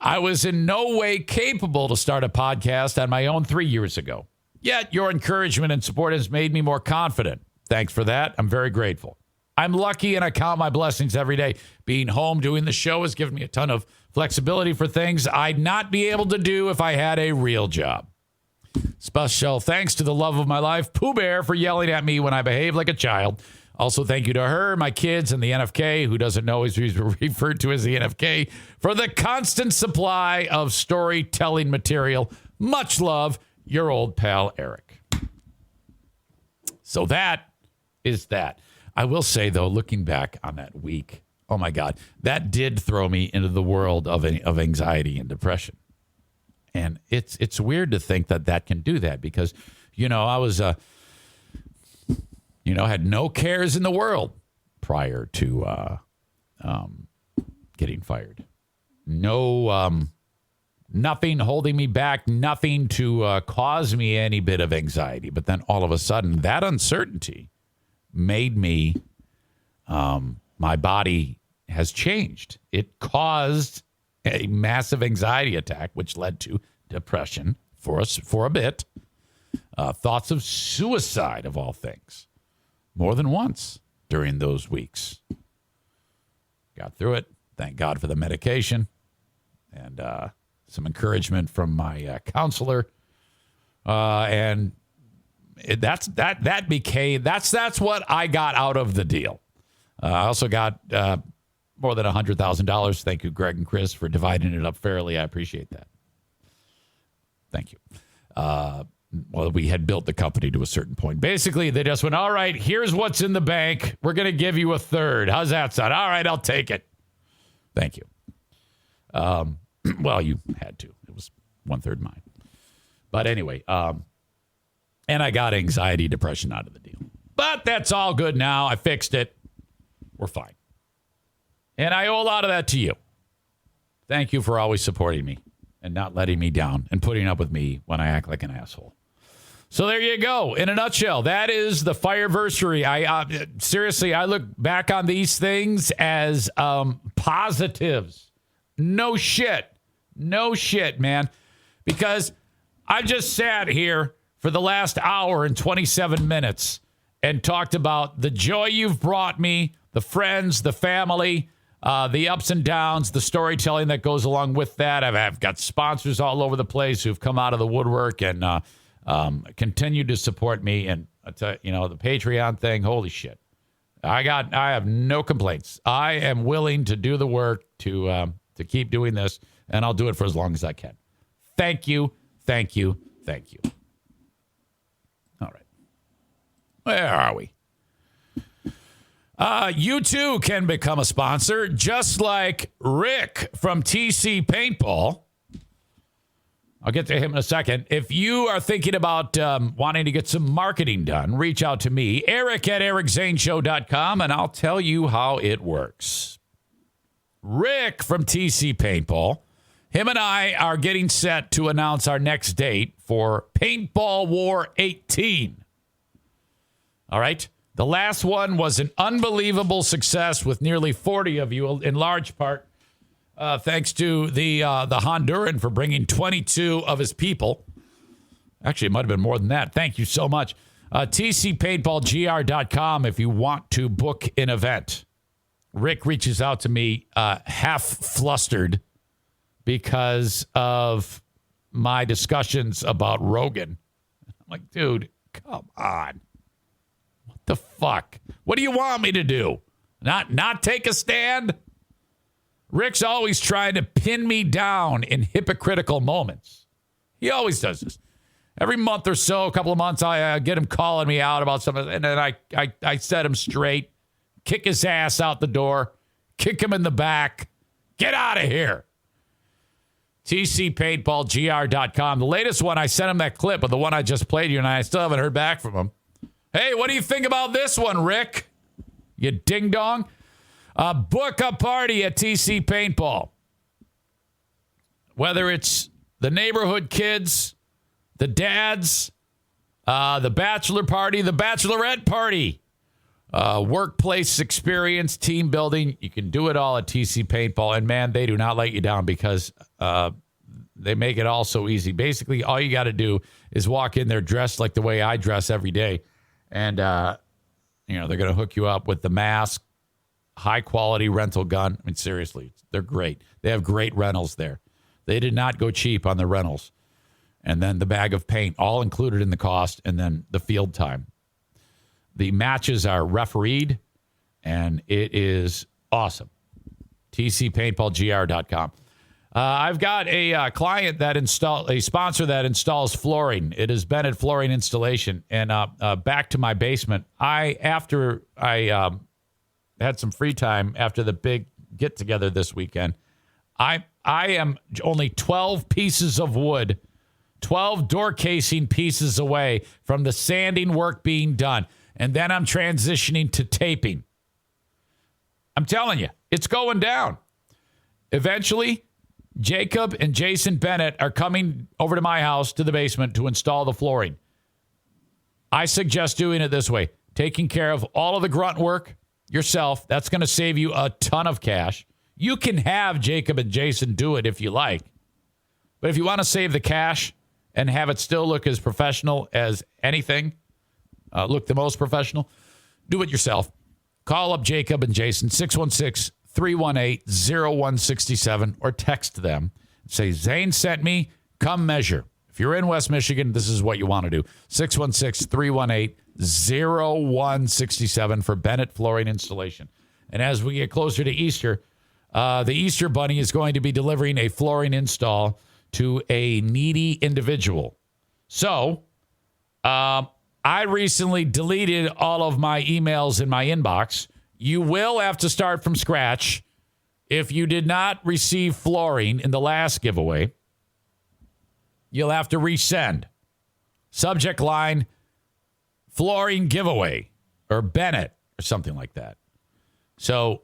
I was in no way capable to start a podcast on my own 3 years ago. Yet your encouragement and support has made me more confident. Thanks for that. I'm very grateful. I'm lucky and I count my blessings every day. Being home doing the show has given me a ton of flexibility for things I'd not be able to do if I had a real job. Special thanks to the love of my life, Pooh Bear, for yelling at me when I behave like a child. Also, thank you to her, my kids, and the NFK, who doesn't know is referred to as the NFK, for the constant supply of storytelling material. Much love, your old pal, Eric. So that is that. I will say, though, looking back on that week, oh, my God, that did throw me into the world of anxiety and depression. And it's weird to think that can do that because, I was, had no cares in the world prior to getting fired. No, nothing holding me back, nothing to cause me any bit of anxiety. But then all of a sudden, that uncertainty made me, my body has changed. It caused a massive anxiety attack, which led to depression for a bit. Thoughts of suicide, of all things, more than once during those weeks. Got through it. Thank God for the medication and some encouragement from my counselor. And that's what I got out of the deal. I also got more than $100,000. Thank you, Greg and Chris, for dividing it up fairly. I appreciate that. Thank you. Well, we had built the company to a certain point. Basically, they just went, all right, here's what's in the bank. We're going to give you a third. How's that sound? All right, I'll take it. Thank you. Well, you had to. It was 1/3 mine. But anyway, and I got anxiety, depression out of the deal. But that's all good now. I fixed it. We're fine. And I owe a lot of that to you. Thank you for always supporting me and not letting me down and putting up with me when I act like an asshole. So there you go. In a nutshell, that is the Fire-versary. Seriously, I look back on these things as positives. No shit, man. Because I just sat here for the last hour and 27 minutes and talked about the joy you've brought me, the friends, the family, the ups and downs, the storytelling that goes along with that. I've got sponsors all over the place who've come out of the woodwork and continue to support me. And the Patreon thing, holy shit. I have no complaints. I am willing to do the work to keep doing this, and I'll do it for as long as I can. Thank you. All right. Where are we? You too can become a sponsor, just like Rick from TC Paintball. I'll get to him in a second. If you are thinking about wanting to get some marketing done, reach out to me, Eric at ericzaneshow.com, and I'll tell you how it works. Rick from TC Paintball, him and I are getting set to announce our next date for Paintball War 18. All right? The last one was an unbelievable success with nearly 40 of you, in large part thanks to the Honduran for bringing 22 of his people. Actually, it might have been more than that. Thank you so much. TCPaintballGR.com if you want to book an event. Rick reaches out to me half flustered because of my discussions about Rogan. I'm like, dude, come on. What the fuck? What do you want me to do? Not take a stand? Rick's always trying to pin me down in hypocritical moments. He always does this. Every month or so, a couple of months, I get him calling me out about something, and then I set him straight, kick his ass out the door, kick him in the back, get out of here. TCPaintballGR.com. The latest one, I sent him that clip of the one I just played you, and I still haven't heard back from him. Hey, what do you think about this one, Rick? You ding-dong. Book a party at TC Paintball. Whether it's the neighborhood kids, the dads, the bachelor party, the bachelorette party, workplace experience, team building, you can do it all at TC Paintball. And, man, they do not let you down because they make it all so easy. Basically, all you got to do is walk in there dressed like the way I dress every day. And, they're going to hook you up with the mask, high-quality rental gun. I mean, seriously, they're great. They have great rentals there. They did not go cheap on the rentals. And then the bag of paint, all included in the cost, and then the field time. The matches are refereed, and it is awesome. TCPaintballGR.com. I've got a client a sponsor that installs flooring. It is Bennett Flooring Installation. And back to my basement. After I had some free time after the big get together this weekend, I am only 12 pieces of wood, 12 door casing pieces away from the sanding work being done. And then I'm transitioning to taping. I'm telling you, it's going down. Eventually, Jacob and Jason Bennett are coming over to my house to the basement to install the flooring. I suggest doing it this way. Taking care of all of the grunt work yourself. That's going to save you a ton of cash. You can have Jacob and Jason do it if you like. But if you want to save the cash and have it still look as professional as anything, look the most professional, do it yourself. Call up Jacob and Jason, 616-318-0167, or text them. Say, Zane sent me, come measure. If you're in West Michigan, this is what you want to do. 616-318-0167 for Bennett Flooring Installation. And as we get closer to Easter, the Easter Bunny is going to be delivering a flooring install to a needy individual. So, I recently deleted all of my emails in my inbox. You will have to start from scratch if you did not receive flooring in the last giveaway. You'll have to resend. Subject line, flooring giveaway, or Bennett, or something like that. So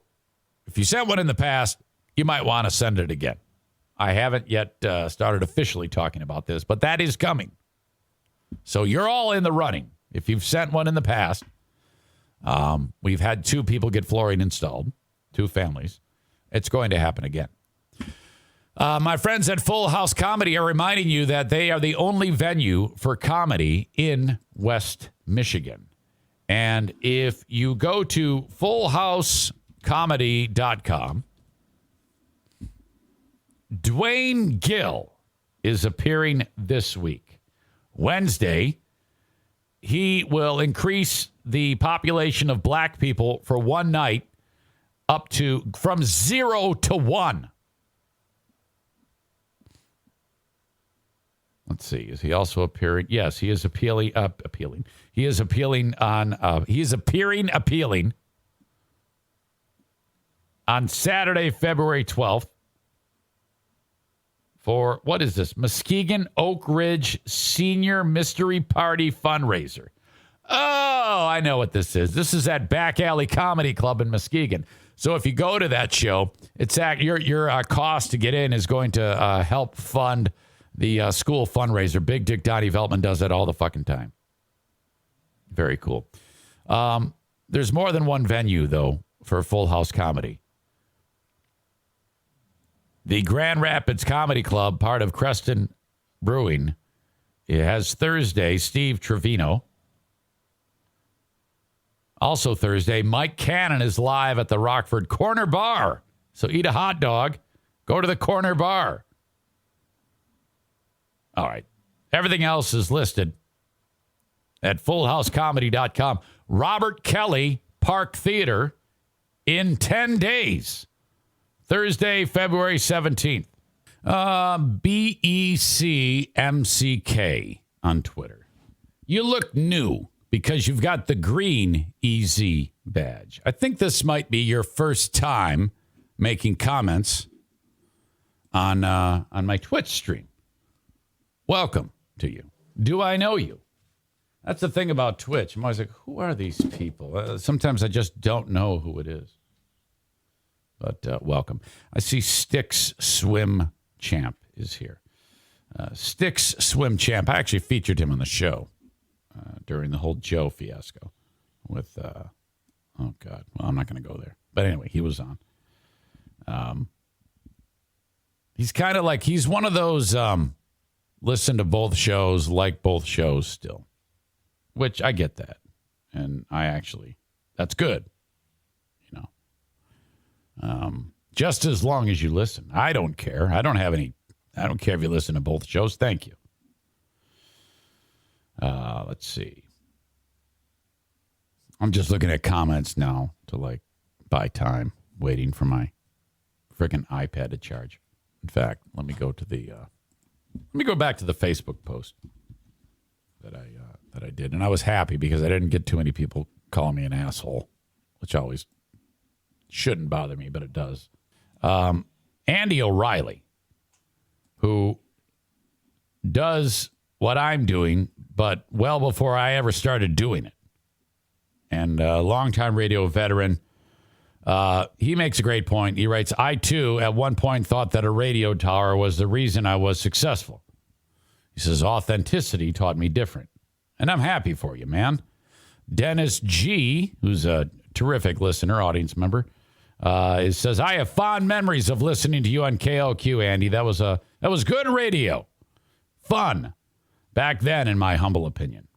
if you sent one in the past, you might want to send it again. I haven't yet started officially talking about this, but that is coming. So you're all in the running. If you've sent one in the past, we've had 2 people get flooring installed, 2 families. It's going to happen again. My friends at Full House Comedy are reminding you that they are the only venue for comedy in West Michigan. And if you go to fullhousecomedy.com, Dwayne Gill is appearing this week. Wednesday, he will increase the population of black people for one night from 0 to 1. Let's see. Is he also appearing? Yes, he is appealing. He is appealing on. He is appearing on Saturday, February 12th. For what is this? Muskegon Oak Ridge Senior Mystery Party fundraiser. Oh, I know what this is. This is at Back Alley Comedy Club in Muskegon. So if you go to that show, it's your cost to get in is going to help fund the school fundraiser. Big Dick Donnie Veltman does that all the fucking time. Very cool. There's more than one venue, though, for Full House Comedy. The Grand Rapids Comedy Club, part of Creston Brewing, it has Thursday, Steve Trevino. Also Thursday, Mike Cannon is live at the Rockford Corner Bar. So eat a hot dog, go to the Corner Bar. All right. Everything else is listed at fullhousecomedy.com. Robert Kelly Park Theater in 10 days. Thursday, February 17th. BECMCK on Twitter. You look new because you've got the green EZ badge. I think this might be your first time making comments on my Twitch stream. Welcome to you. Do I know you? That's the thing about Twitch. I'm always like, who are these people? Sometimes I just don't know who it is. But welcome. I see Styx Swim Champ is here. Styx Swim Champ. I actually featured him on the show during the whole Joe fiasco with, oh, God. Well, I'm not going to go there. But anyway, he was on. He's kind of like, he's one of those listen to both shows, like both shows still, which I get that. And I actually, that's good. Just as long as you listen. I don't care. I don't care if you listen to both shows. Thank you. Let's see. I'm just looking at comments now to buy time, waiting for my freaking iPad to charge. In fact, let me go back to the Facebook post that I did. And I was happy because I didn't get too many people calling me an asshole, which always shouldn't bother me, but it does. Andy O'Reilly, who does what I'm doing, but well before I ever started doing it. And a longtime radio veteran, he makes a great point. He writes, I, too, at one point thought that a radio tower was the reason I was successful. He says, authenticity taught me different. And I'm happy for you, man. Dennis G., who's a terrific listener, audience member, it says, I have fond memories of listening to you on KLQ, Andy. That was good radio. Fun. Back then, in my humble opinion.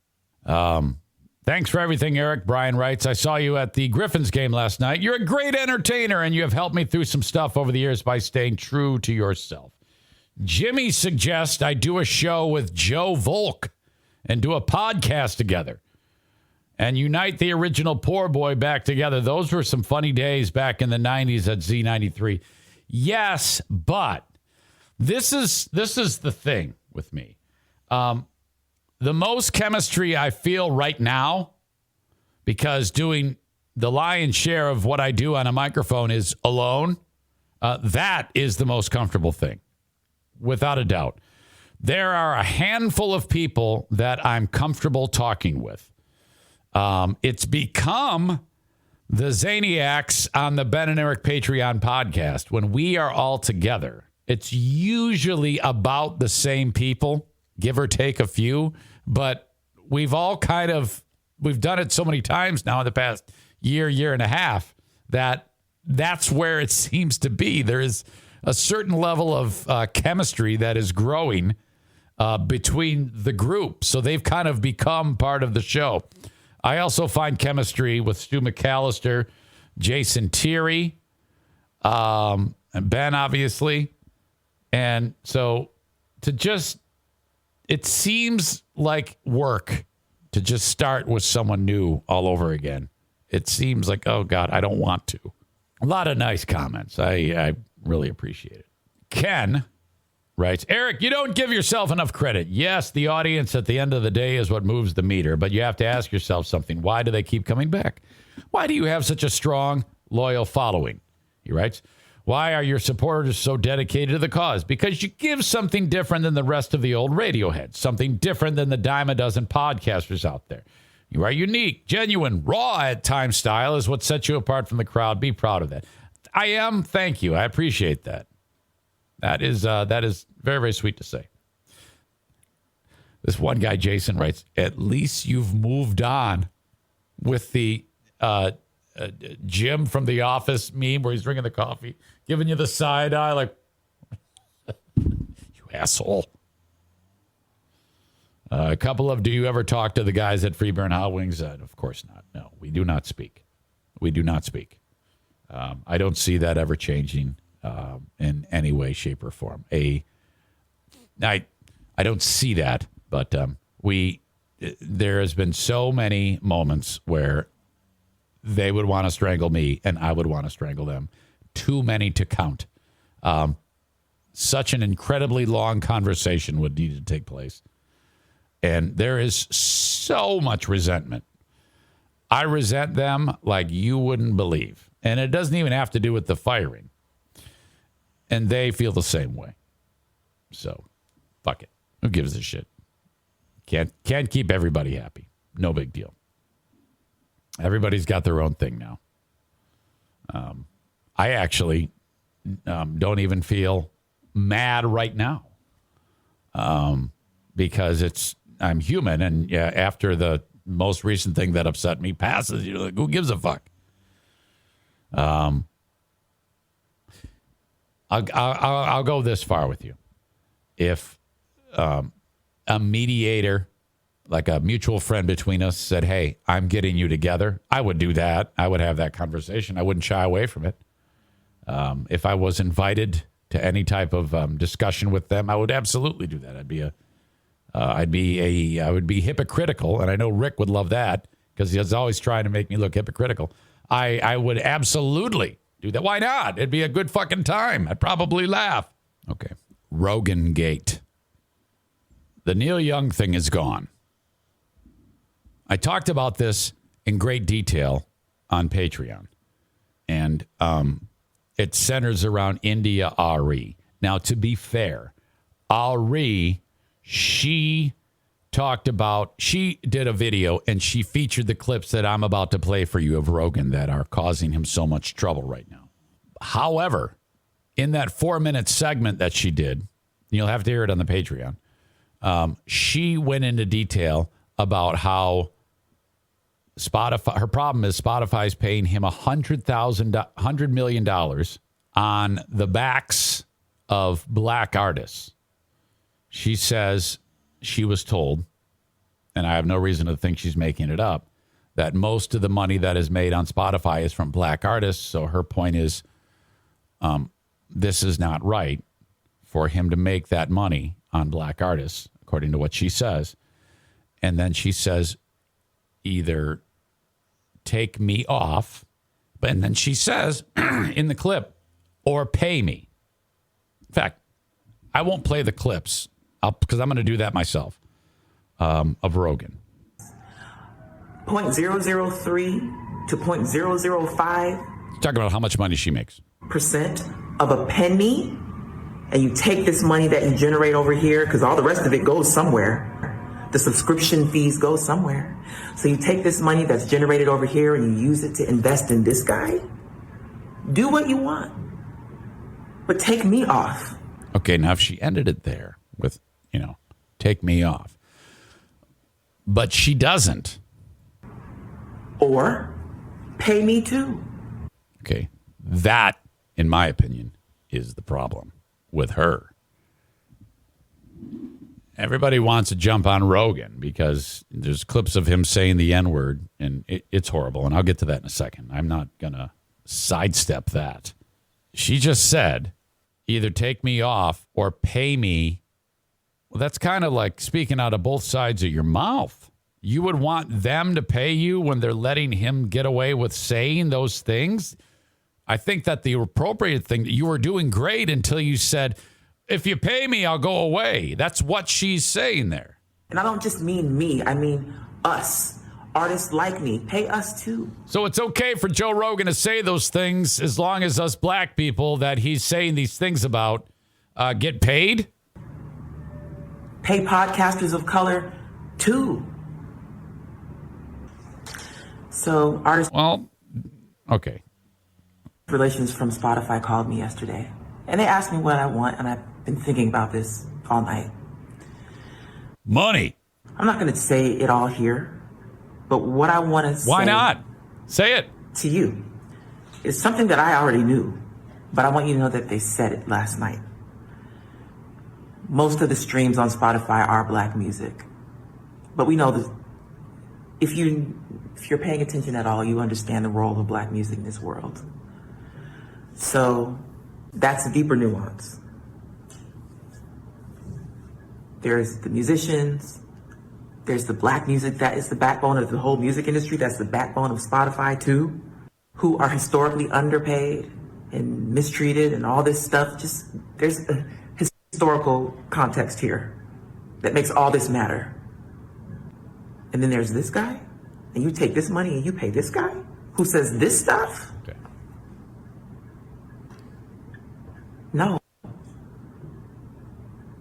Thanks for everything, Eric. Brian writes, I saw you at the Griffins game last night. You're a great entertainer, and you have helped me through some stuff over the years by staying true to yourself. Jimmy suggests I do a show with Joe Volk and do a podcast together and unite the original Poor Boy back together. Those were some funny days back in the 90s at Z93. Yes, but this is the thing with me. The most chemistry I feel right now, because doing the lion's share of what I do on a microphone is alone, that is the most comfortable thing, without a doubt. There are a handful of people that I'm comfortable talking with. It's become the Zaniacs on the Ben and Eric Patreon podcast. When we are all together, It's usually about the same people, give or take a few, but we've done it so many times now in the past year and a half that's where it seems to be. There is a certain level of chemistry that is growing between the group. So they've kind of become part of the show. I also find chemistry with Stu McAllister, Jason Thierry, and Ben, obviously. And so it seems like work to just start with someone new all over again. It seems like, oh, God, I don't want to. A lot of nice comments. I really appreciate it. Ken writes, Eric, you don't give yourself enough credit. Yes, the audience at the end of the day is what moves the meter, but you have to ask yourself something. Why do they keep coming back? Why do you have such a strong, loyal following? He writes, why are your supporters so dedicated to the cause? Because you give something different than the rest of the old Radiohead, something different than the dime a dozen podcasters out there. You are unique, genuine, raw at times style is what sets you apart from the crowd. Be proud of that. I am. Thank you. I appreciate that. That is very, very sweet to say. This one guy, Jason, writes, at least you've moved on with the Jim from The Office meme where he's drinking the coffee, giving you the side eye like, you asshole. A couple of, do you ever talk to the guys at Freeburn Hot Wings? Of course not. No, we do not speak. We do not speak. I don't see that ever changing in any way, shape, or form. I don't see that, but there has been so many moments where they would want to strangle me and I would want to strangle them. Too many to count. Such an incredibly long conversation would need to take place. And there is so much resentment. I resent them like you wouldn't believe. And it doesn't even have to do with the firing. And they feel the same way. So, fuck it. Who gives a shit? Can't keep everybody happy. No big deal. Everybody's got their own thing now. I actually don't even feel mad right now. Because I'm human, and after the most recent thing that upset me passes, you're like, who gives a fuck? I'll go this far with you. If a mediator, like a mutual friend between us, said, hey, I'm getting you together, I would do that. I would have that conversation. I wouldn't shy away from it. If I was invited to any type of discussion with them, I would absolutely do that. I would be hypocritical, and I know Rick would love that because he's always trying to make me look hypocritical. I would absolutely do that. Why not? It'd be a good fucking time. I'd probably laugh. Okay. Rogan Gate. The Neil Young thing is gone. I talked about this in great detail on Patreon, and it centers around India Ari. Now, to be fair, Ari, she did a video and she featured the clips that I'm about to play for you of Rogan that are causing him so much trouble right now. However, in that 4-minute segment that she did, you'll have to hear it on the Patreon, she went into detail about how Spotify, her problem is Spotify's paying him $100 million on the backs of black artists. She says she was told, and I have no reason to think she's making it up, that most of the money that is made on Spotify is from black artists. So her point is, this is not right for him to make that money on black artists, according to what she says. And then she says, either take me off, and then she says in the clip, or pay me. In fact, I won't play the clips because I'm going to do that myself of Rogan. 0.003 to 0.005. Talk about how much money she makes. % of a penny, and you take this money that you generate over here, because all the rest of it goes somewhere. The subscription fees go somewhere. So you take this money that's generated over here and you use it to invest in this guy. Do what you want, but take me off. Okay, now if she ended it there with, take me off. But she doesn't. Or pay me too. Okay, that, in my opinion, is the problem with her. Everybody wants to jump on Rogan because there's clips of him saying the N-word, and it's horrible, and I'll get to that in a second. I'm not going to sidestep that. She just said, either take me off or pay me. Well, that's kind of like speaking out of both sides of your mouth. You would want them to pay you when they're letting him get away with saying those things? I think that the appropriate thing, that you were doing great until you said, if you pay me, I'll go away. That's what she's saying there. And I don't just mean me. I mean us. Artists like me. Pay us too. So it's okay for Joe Rogan to say those things as long as us black people that he's saying these things about get paid? Pay podcasters of color too. So artists... Well, okay. Relations from Spotify called me yesterday. And they asked me what I want, and I've been thinking about this all night. Money. I'm not going to say it all here, but what I want to say... Why not? Say it. ...to you is something that I already knew, but I want you to know that they said it last night. Most of the streams on Spotify are black music. But we know that if you're paying attention at all, you understand the role of black music in this world. So that's a deeper nuance. There's the musicians, there's the black music that is the backbone of the whole music industry, that's the backbone of Spotify too, who are historically underpaid and mistreated and all this stuff. Just there's a historical context here that makes all this matter. And then there's this guy, and you take this money and you pay this guy who says this stuff? Okay. No.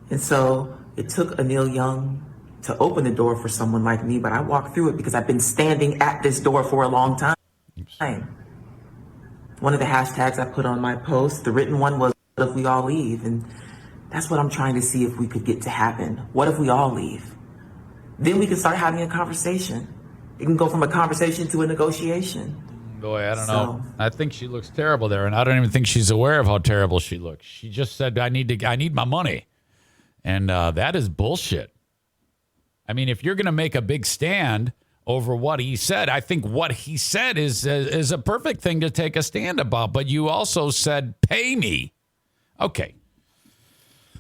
And so it took Anil Young to open the door for someone like me, but I walked through it because I've been standing at this door for a long time. Oops. One of the hashtags I put on my post, the written one, was, what if we all leave? And that's what I'm trying to see if we could get to happen. What if we all leave? Then we can start having a conversation. It can go from a conversation to a negotiation. Boy, I don't know. I think she looks terrible there, and I don't even think she's aware of how terrible she looks. She just said, I need my money. And that is bullshit. I mean, if you're going to make a big stand over what he said, I think what he said is a perfect thing to take a stand about. But you also said, pay me. Okay.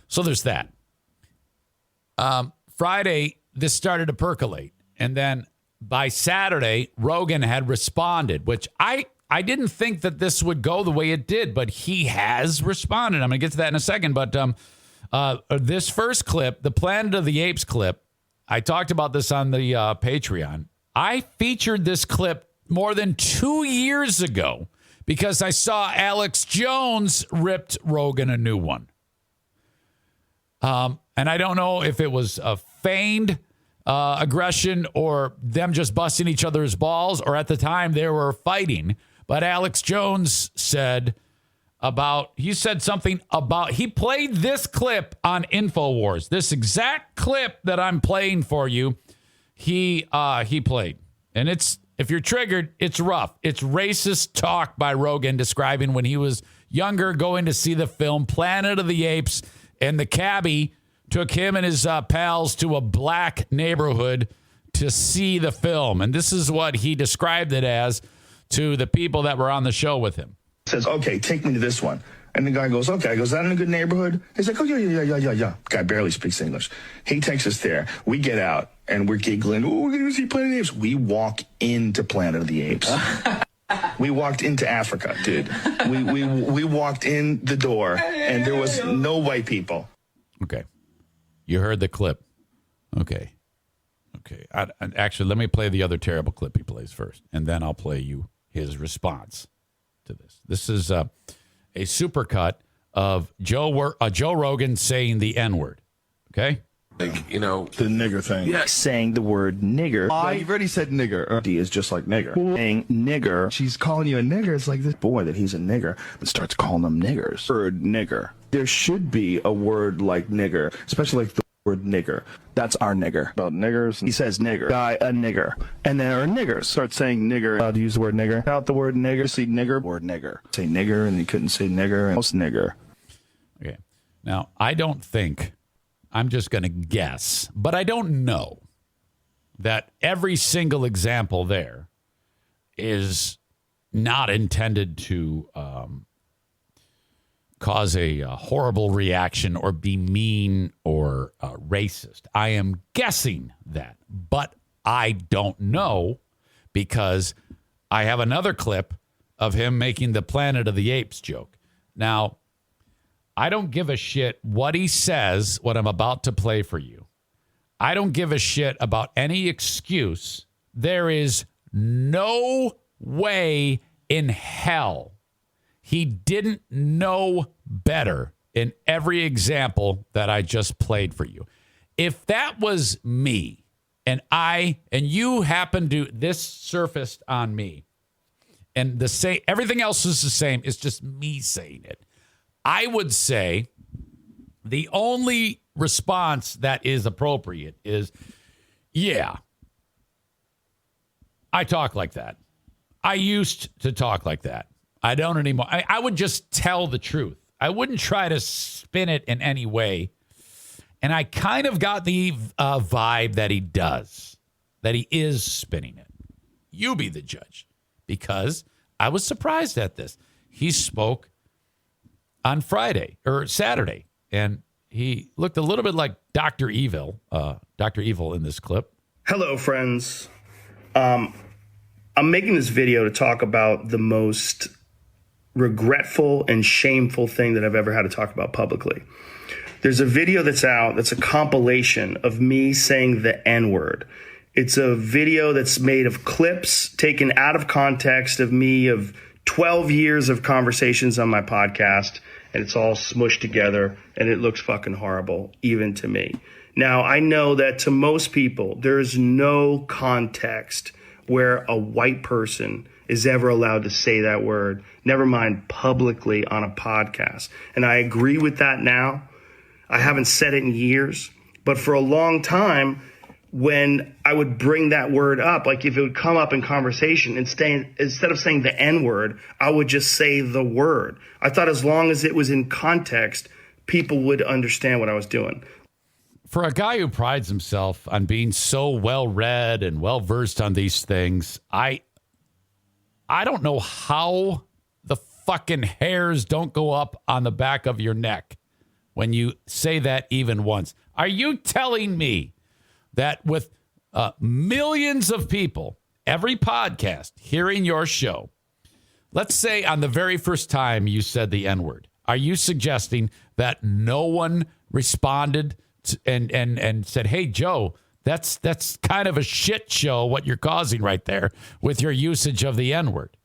So there's that. Friday, this started to percolate. And then by Saturday, Rogan had responded, which I didn't think that this would go the way it did, but he has responded. I'm going to get to that in a second. But this first clip, the Planet of the Apes clip, I talked about this on the Patreon. I featured this clip more than 2 years ago because I saw Alex Jones ripped Rogan a new one. And I don't know if it was a feigned aggression or them just busting each other's balls, or at the time they were fighting. But Alex Jones said something about, he played this clip on InfoWars. This exact clip that I'm playing for you, he played. And if you're triggered, it's rough. It's racist talk by Rogan describing when he was younger going to see the film Planet of the Apes, and the cabbie took him and his pals to a black neighborhood to see the film. And this is what he described it as to the people that were on the show with him. Says, okay, take me to this one. And the guy goes, okay. I go, is that in a good neighborhood? He's like, oh, yeah. Guy barely speaks English. He takes us there. We get out, and we're giggling. Oh, we're going to see Planet of the Apes. We walk into Planet of the Apes. We walked into Africa, dude. We walked in the door, and there was no white people. Okay. You heard the clip. Okay. Actually, let me play the other terrible clip he plays first, and then I'll play you his response to this. This is a supercut of Joe Rogan saying the N-word. Okay? Like, you know, the nigger thing. Yeah. Saying the word nigger. Well, you've already said nigger. D is just like nigger. Saying nigger. She's calling you a nigger. It's like this boy that he's a nigger, but starts calling them niggers. Word nigger. There should be a word like nigger, especially like the word nigger. That's our nigger. About niggers. He says nigger. Guy, a nigger. And then our niggers start saying nigger. Allowed to use the word nigger. Out the word nigger. See nigger. Word nigger. Say nigger, and he couldn't say nigger. And most nigger. Okay. Now, I don't think, I'm just going to guess, but I don't know that every single example there is not intended to cause a horrible reaction or be mean or racist. I am guessing that, but I don't know because I have another clip of him making the Planet of the Apes joke. Now, I don't give a shit what he says, what I'm about to play for you. I don't give a shit about any excuse. There is no way in hell he didn't know better in every example that I just played for you. If that was me and you happen to, this surfaced on me and the same, everything else is the same. It's just me saying it. I would say the only response that is appropriate is, yeah, I talk like that. I used to talk like that. I don't anymore. I would just tell the truth. I wouldn't try to spin it in any way. And I kind of got the vibe that he does, that he is spinning it. You be the judge, because I was surprised at this. He spoke on Friday or Saturday, and he looked a little bit like Dr. Evil in this clip. Hello, friends. I'm making this video to talk about the most regretful and shameful thing that I've ever had to talk about publicly. There's a video that's out that's a compilation of me saying the N-word. It's a video that's made of clips taken out of context of me of 12 years of conversations on my podcast, and it's all smushed together, and it looks fucking horrible, even to me. Now, I know that to most people, there's no context where a white person is ever allowed to say that word, never mind publicly on a podcast. And I agree with that now. I haven't said it in years, but for a long time, when I would bring that word up, like if it would come up in conversation, instead of saying the N-word, I would just say the word. I thought as long as it was in context, people would understand what I was doing. For a guy who prides himself on being so well-read and well-versed on these things, I don't know how the fucking hairs don't go up on the back of your neck when you say that even once. Are you telling me that with millions of people, every podcast hearing your show, let's say on the very first time you said the N-word, are you suggesting that no one responded and said, hey, Joe, that's kind of a shit show what you're causing right there with your usage of the N-word?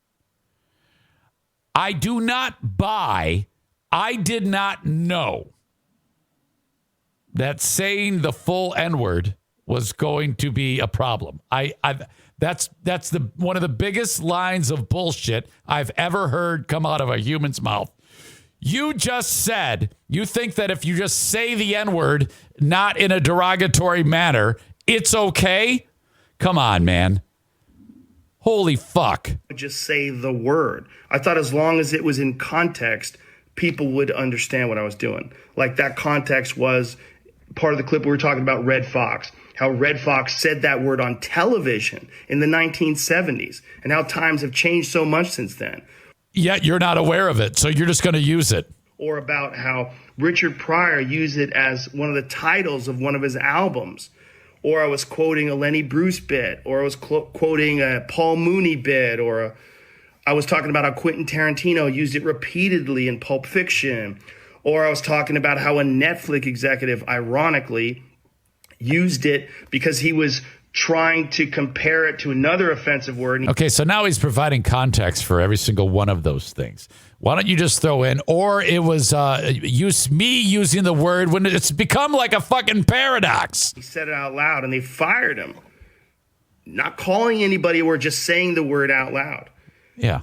I do not buy, I did not know that saying the full N-word was going to be a problem. That's the one of the biggest lines of bullshit I've ever heard come out of a human's mouth. You just said you think that if you just say the N-word, not in a derogatory manner, it's okay? Come on, man. Holy fuck. Just say the word. I thought as long as it was in context, people would understand what I was doing. Like that context was part of the clip we were talking about Red Fox, how Red Fox said that word on television in the 1970s, and how times have changed so much since then. Yet you're not aware of it, so you're just going to use it. Or about how Richard Pryor used it as one of the titles of one of his albums. Or I was quoting a Lenny Bruce bit, or I was quoting a Paul Mooney bit, or I was talking about how Quentin Tarantino used it repeatedly in Pulp Fiction. Or I was talking about how a Netflix executive, ironically, used it because he was trying to compare it to another offensive word. Okay, so now he's providing context for every single one of those things. Why don't you just throw in, or it was me using the word when it's become like a fucking paradox. He said it out loud and they fired him. Not calling anybody or just saying the word out loud. Yeah,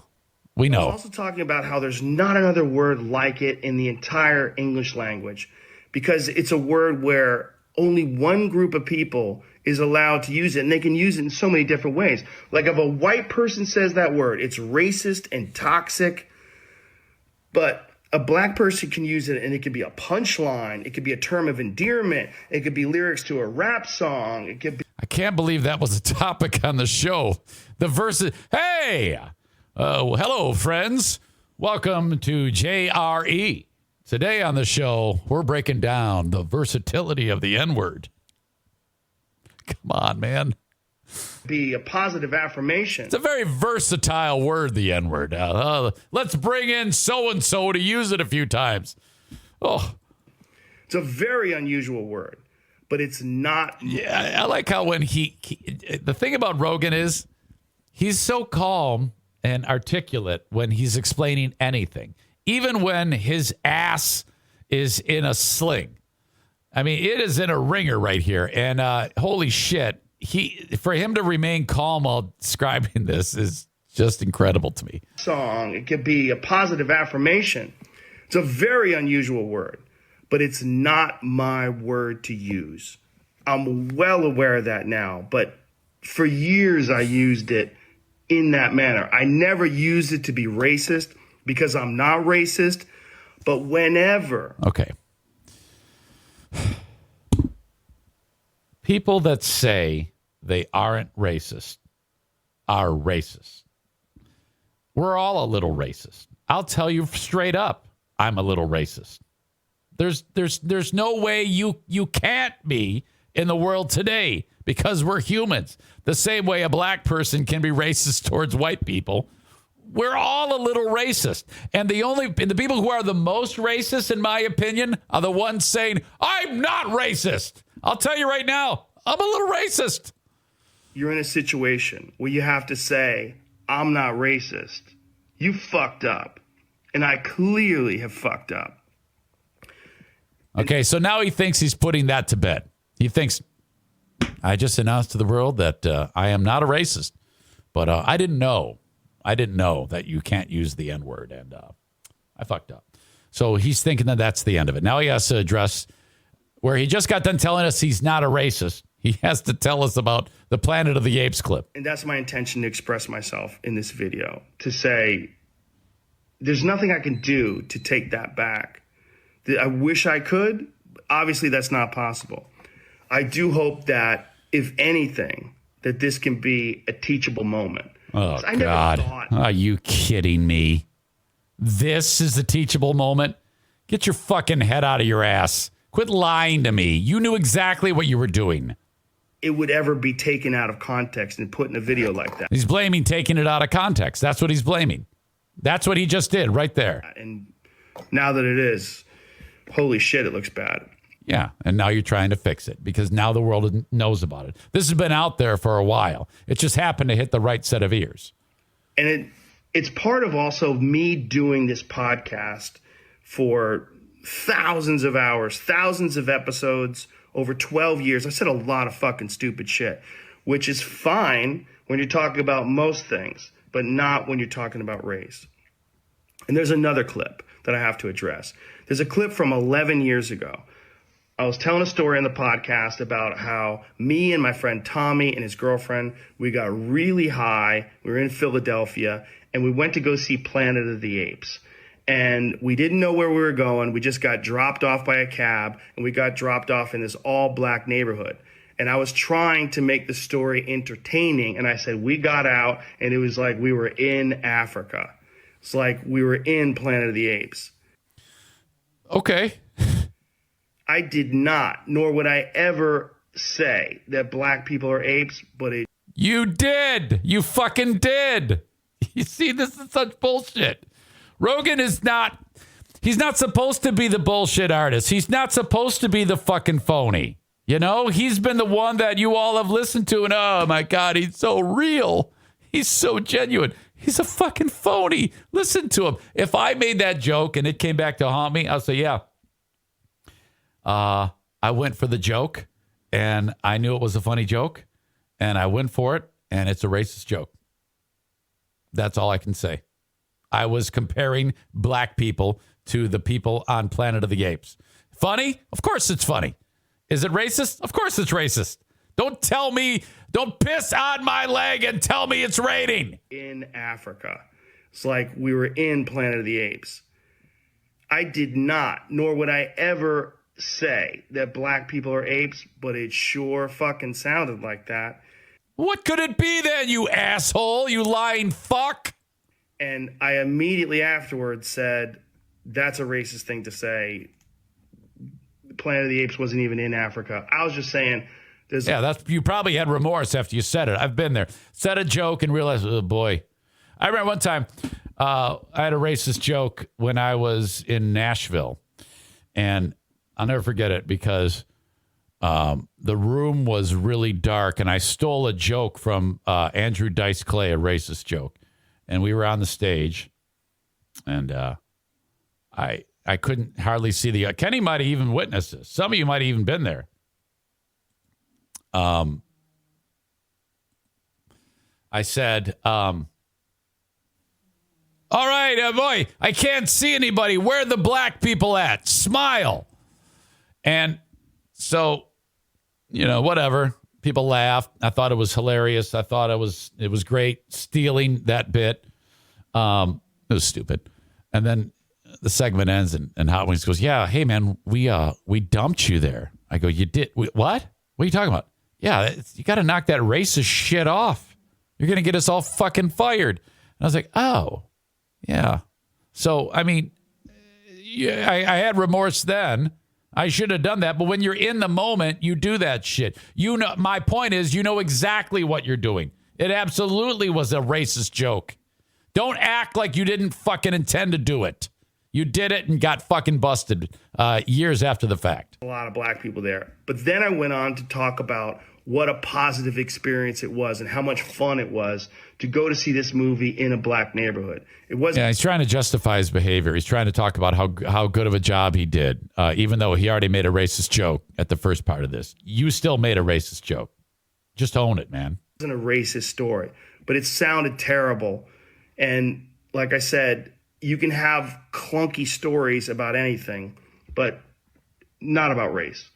we know. I was also talking about how there's not another word like it in the entire English language because it's a word where only one group of people is allowed to use it, and they can use it in so many different ways. Like if a white person says that word, it's racist and toxic, but a black person can use it, and it could be a punchline. It could be a term of endearment. It could be lyrics to a rap song. It could be. I can't believe that was a topic on the show. The verses. Hey, hello, friends. Welcome to JRE. Today on the show, we're breaking down the versatility of the N-word. Come on, man. Be a positive affirmation. It's a very versatile word, the N-word. Let's bring in so-and-so to use it a few times. Oh, it's a very unusual word, but it's not. Yeah, I like how when the thing about Rogan is he's so calm and articulate when he's explaining anything, even when his ass is in a sling. I mean, it is in a ringer right here. And holy shit, for him to remain calm while describing this is just incredible to me. Song, it could be a positive affirmation. It's a very unusual word, but it's not my word to use. I'm well aware of that now, but for years I used it in that manner. I never used it to be racist because I'm not racist, but whenever. Okay. People that say they aren't racist are racist. We're all a little racist. I'll tell you straight up, I'm a little racist. There's no way you can't be in the world today because we're humans. The same way a black person can be racist towards white people. We're all a little racist. And the people who are the most racist, in my opinion, are the ones saying, I'm not racist. I'll tell you right now, I'm a little racist. You're in a situation where you have to say, I'm not racist. You fucked up. And I clearly have fucked up. Okay, so now he thinks he's putting that to bed. He thinks, I just announced to the world that I am not a racist. But I didn't know. I didn't know that you can't use the N-word, and I fucked up. So he's thinking that that's the end of it. Now he has to address where he just got done telling us he's not a racist. He has to tell us about the Planet of the Apes clip. And that's my intention to express myself in this video, to say there's nothing I can do to take that back. I wish I could. Obviously, that's not possible. I do hope that, if anything, that this can be a teachable moment. Oh, God. Are you kidding me? This is a teachable moment? Get your fucking head out of your ass. Quit lying to me. You knew exactly what you were doing. It would ever be taken out of context and put in a video like that. He's blaming taking it out of context. That's what he's blaming. That's what he just did right there. And now that it is, holy shit, it looks bad. Yeah, and now you're trying to fix it because now the world knows about it. This has been out there for a while. It just happened to hit the right set of ears. And it's part of also me doing this podcast for thousands of hours, thousands of episodes, over 12 years. I said a lot of fucking stupid shit, which is fine when you're talking about most things, but not when you're talking about race. And there's another clip that I have to address. There's a clip from 11 years ago. I was telling a story on the podcast about how me and my friend Tommy and his girlfriend, we got really high. We were in Philadelphia, and we went to go see Planet of the Apes. And we didn't know where we were going. We just got dropped off by a cab, and we got dropped off in this all-black neighborhood. And I was trying to make the story entertaining, and I said, we got out, and it was like we were in Africa. It's like we were in Planet of the Apes. Okay. I did not, nor would I ever say that black people are apes, but it... You did. You fucking did. You see, this is such bullshit. Rogan is not... He's not supposed to be the bullshit artist. He's not supposed to be the fucking phony. You know, he's been the one that you all have listened to, and oh my God, he's so real. He's so genuine. He's a fucking phony. Listen to him. If I made that joke and it came back to haunt me, I'll say, yeah. I went for the joke, and I knew it was a funny joke, and I went for it, and it's a racist joke. That's all I can say. I was comparing black people to the people on Planet of the Apes. Funny? Of course it's funny. Is it racist? Of course it's racist. Don't piss on my leg and tell me it's raining. In Africa. It's like we were in Planet of the Apes. I did not, nor would I ever say that black people are apes, but it sure fucking sounded like that. What could it be then, you asshole, you lying fuck? And I immediately afterwards said, that's a racist thing to say. Planet of the Apes wasn't even in Africa. I was just saying, you probably had remorse after you said it. I've been there. Said a joke and realized, oh boy. I remember one time I had a racist joke when I was in Nashville, and I'll never forget it because the room was really dark, and I stole a joke from Andrew Dice Clay, a racist joke, and we were on the stage, and I couldn't hardly see the... Kenny might have even witnessed this. Some of you might have even been there. I said, all right, boy, I can't see anybody. Where are the black people at? Smile. And so, whatever. People laughed. I thought it was hilarious. I thought it was great stealing that bit. It was stupid. And then the segment ends and Hot Wings goes, yeah, hey, man, we dumped you there. I go, you did? What? What are you talking about? Yeah, you got to knock that racist shit off. You're going to get us all fucking fired. And I was like, oh, yeah. So, I mean, I had remorse then. I should have done that. But when you're in the moment, you do that shit. My point is, you know exactly what you're doing. It absolutely was a racist joke. Don't act like you didn't fucking intend to do it. You did it and got fucking busted years after the fact. A lot of black people there. But then I went on to talk about what a positive experience it was and how much fun it was to go to see this movie in a black neighborhood. It wasn't. Yeah, he's trying to justify his behavior. He's trying to talk about how good of a job he did, even though he already made a racist joke at the first part of this. You still made a racist joke. Just own it, man. It wasn't a racist story, but it sounded terrible. And like I said, you can have clunky stories about anything, but not about race.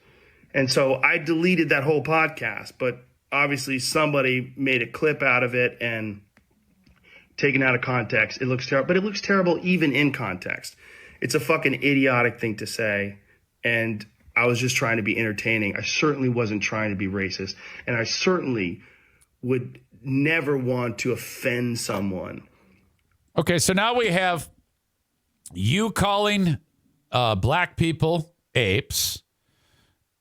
And so I deleted that whole podcast, but obviously somebody made a clip out of it and taken out of context. It looks terrible, but it looks terrible even in context. It's a fucking idiotic thing to say. And I was just trying to be entertaining. I certainly wasn't trying to be racist. And I certainly would never want to offend someone. Okay, so now we have you calling black people apes.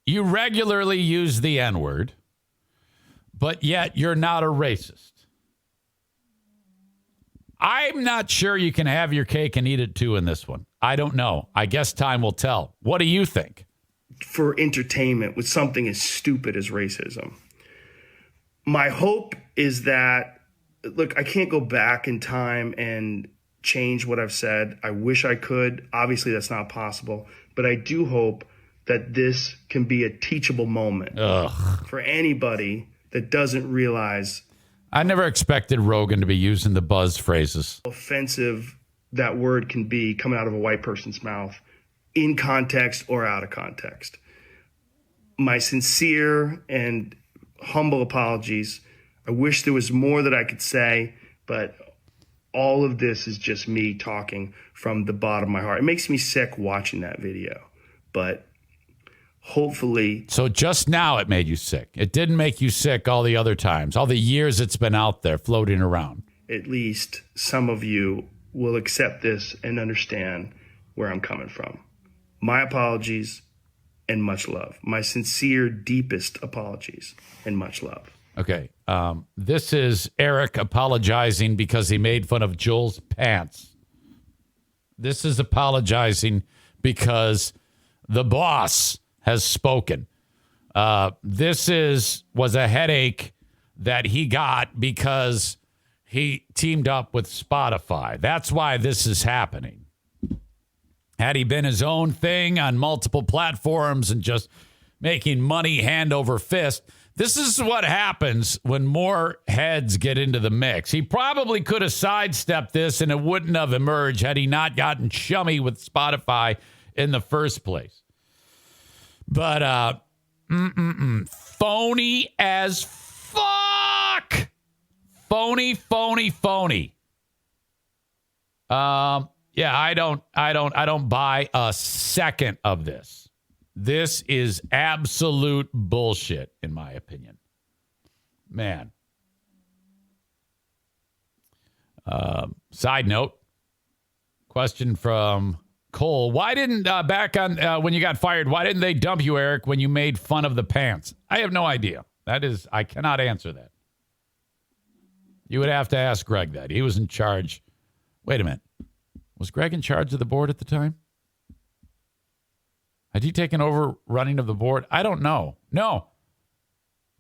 You regularly use the N-word, but yet you're not a racist. I'm not sure you can have your cake and eat it too in this one. I don't know. I guess time will tell. What do you think? For entertainment with something as stupid as racism. My hope is that, look, I can't go back in time and change what I've said. I wish I could. Obviously, that's not possible. But I do hope that this can be a teachable moment for anybody that doesn't realize. I never expected Rogan to be using the buzz phrases. Offensive that word can be coming out of a white person's mouth in context or out of context. My sincere and humble apologies. I wish there was more that I could say, but all of this is just me talking from the bottom of my heart. It makes me sick watching that video, but hopefully. So just now it made you sick. It didn't make you sick all the other times, all the years it's been out there floating around. At least some of you will accept this and understand where I'm coming from. My apologies and much love. My sincere, deepest apologies and much love. Okay. This is Eric apologizing because he made fun of Joel's pants. This is apologizing because the boss has spoken. This was a headache that he got because he teamed up with Spotify. That's why this is happening. Had he been his own thing on multiple platforms and just making money hand over fist, this is what happens when more heads get into the mix. He probably could have sidestepped this and it wouldn't have emerged had he not gotten chummy with Spotify in the first place. But phony as fuck. Phony. Yeah, I don't buy a second of this. This is absolute bullshit, in my opinion. Man. Side note, question from Cole. Why didn't, back on when you got fired, why didn't they dump you, Eric, when you made fun of the pants? I have no idea. I cannot answer that. You would have to ask Greg that. He was in charge. Wait a minute. Was Greg in charge of the board at the time? Had he taken over running of the board? I don't know. No,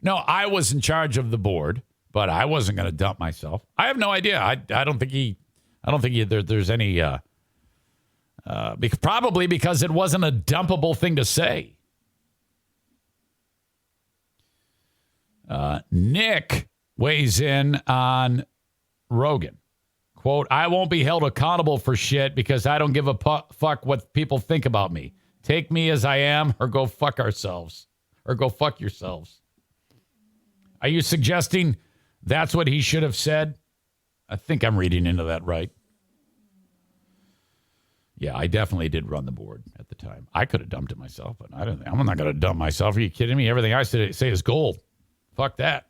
I was in charge of the board, but I wasn't going to dump myself. I have no idea. I don't think there's any, probably because it wasn't a dumpable thing to say. Nick weighs in on Rogan. Quote, I won't be held accountable for shit because I don't give a fuck what people think about me. Take me as I am or go fuck ourselves. Or go fuck yourselves. Are you suggesting that's what he should have said? I think I'm reading into that right. Yeah, I definitely did run the board at the time. I could have dumped it myself, but I'm not going to dump myself. Are you kidding me? Everything I say is gold. Fuck that.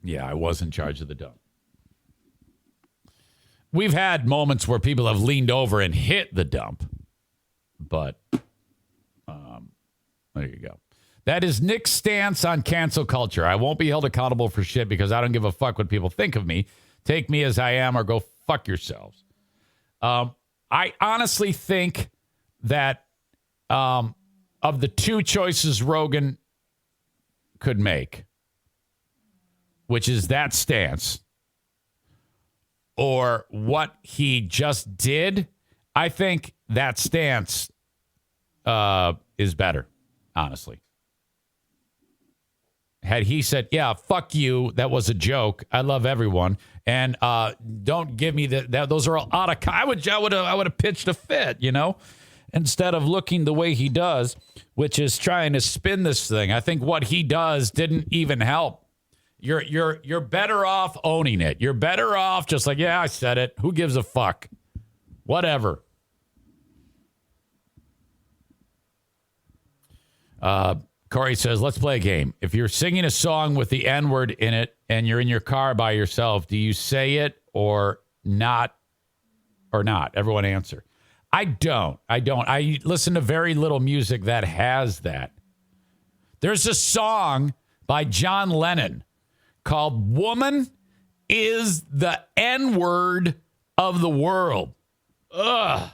Yeah, I was in charge of the dump. We've had moments where people have leaned over and hit the dump. But there you go. That is Nick's stance on cancel culture. I won't be held accountable for shit because I don't give a fuck what people think of me. Take me as I am or go fuck yourselves. I honestly think that of the two choices Rogan could make, which is that stance or what he just did, I think that stance is better, honestly. Had he said, yeah, fuck you, that was a joke, I love everyone, and don't give me that those are all out of... I would have pitched a fit, you know, instead of looking the way he does, which is trying to spin this thing. I think what he does didn't even help. You're better off owning it. You're better off just like, yeah, I said it. Who gives a fuck? Whatever. Corey says, let's play a game. If you're singing a song with the N-word in it and you're in your car by yourself, do you say it or not? Everyone answer. I don't. I listen to very little music that has that. There's a song by John Lennon called Woman is the N-word of the world. Ugh.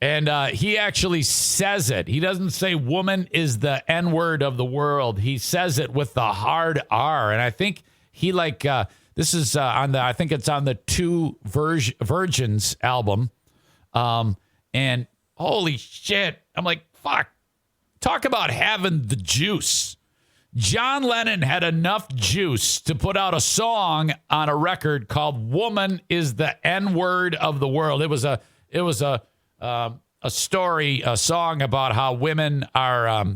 And he actually says it. He doesn't say woman is the N-word of the world. He says it with the hard R. And I think he this is I think it's on the Two Virgins album. And holy shit. I'm like, fuck. Talk about having the juice. John Lennon had enough juice to put out a song on a record called Woman is the N-word of the world. It was a story, a song about how women are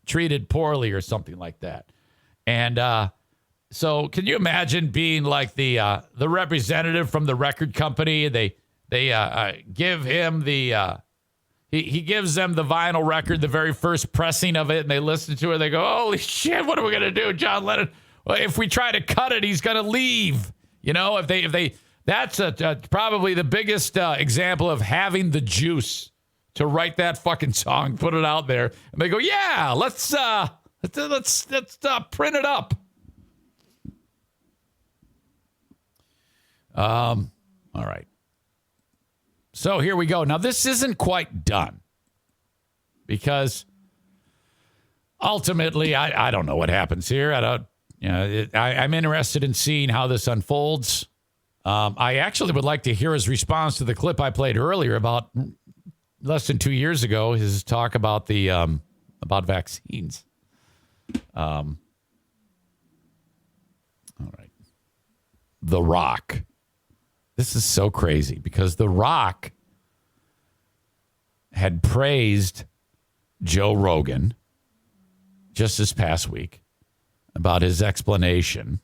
treated poorly or something like that. And so can you imagine being like the representative from the record company? They give him he gives them the vinyl record, the very first pressing of it, and they listen to it. They go, holy shit, what are we going to do, John Lennon? Well, if we try to cut it, he's going to leave. You know, if they that's probably the biggest example of having the juice to write that fucking song, put it out there, and they go, yeah, let's print it up. All right. So here we go. Now this isn't quite done because ultimately, I don't know what happens here. I'm interested in seeing how this unfolds. I actually would like to hear his response to the clip I played earlier about less than 2 years ago. His talk about the about vaccines. All right. The Rock. This is so crazy because The Rock had praised Joe Rogan just this past week about his explanation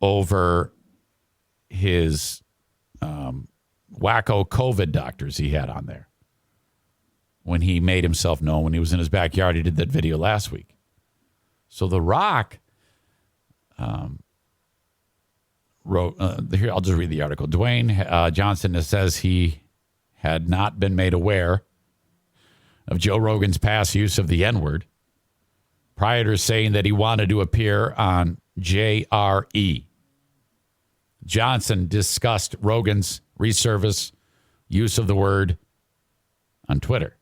over his wacko COVID doctors he had on there when he made himself known when he was in his backyard. He did that video last week. So The Rock wrote, here, I'll just read the article. Dwayne Johnson says he had not been made aware of Joe Rogan's past use of the N-word prior to saying that he wanted to appear on JRE. Johnson discussed Rogan's resurface use of the word on Twitter.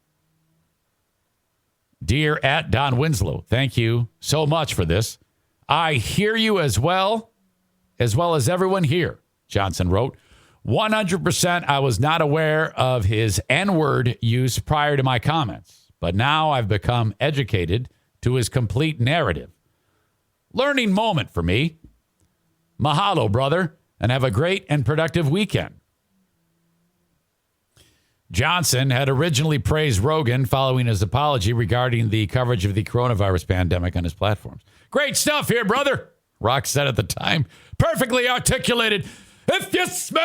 Dear at Don Winslow, thank you so much for this. I hear you as well as everyone here, Johnson wrote. 100% I was not aware of his N-word use prior to my comments, but now I've become educated to his complete narrative. Learning moment for me. Mahalo, brother, and have a great and productive weekend. Johnson had originally praised Rogan following his apology regarding the coverage of the coronavirus pandemic on his platforms. Great stuff here, brother, Rock said at the time. Perfectly articulated. If you smell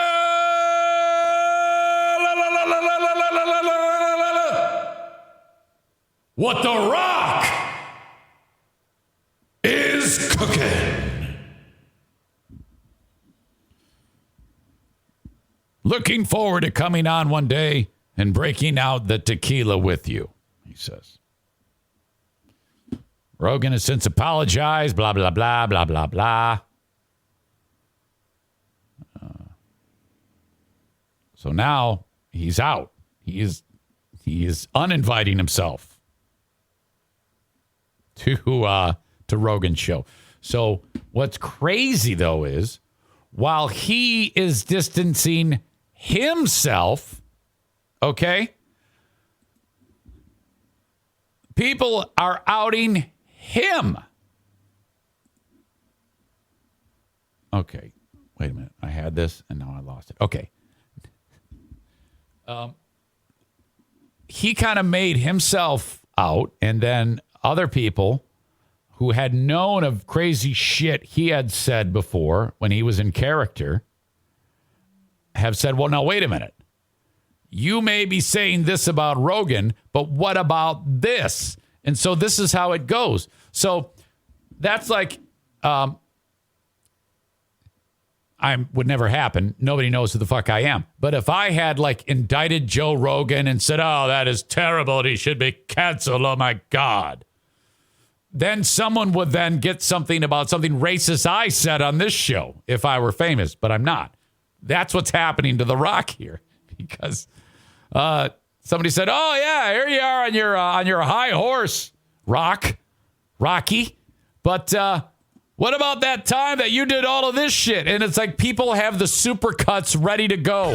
what The Rock is cooking. Looking forward to coming on one day and breaking out the tequila with you, he says. Rogan has since apologized, blah, blah, blah, blah, blah, blah. So now he's out. He is uninviting himself to Rogan's show. So what's crazy, though, is while he is distancing himself, okay, people are outing him. Okay, wait a minute. I had this, and now I lost it. Okay. He kind of made himself out, and then other people who had known of crazy shit he had said before when he was in character have said, well, now, wait a minute. You may be saying this about Rogan, but what about this? And so this is how it goes. So that's like, would never happen. Nobody knows who the fuck I am. But if I had like indicted Joe Rogan and said, oh, that is terrible, and he should be canceled, oh my God, then someone would then get something about something racist I said on this show if I were famous, but I'm not. That's what's happening to The Rock here, because somebody said, oh yeah, here you are on your high horse, Rocky. But what about that time that you did all of this shit? And it's like people have the supercuts ready to go.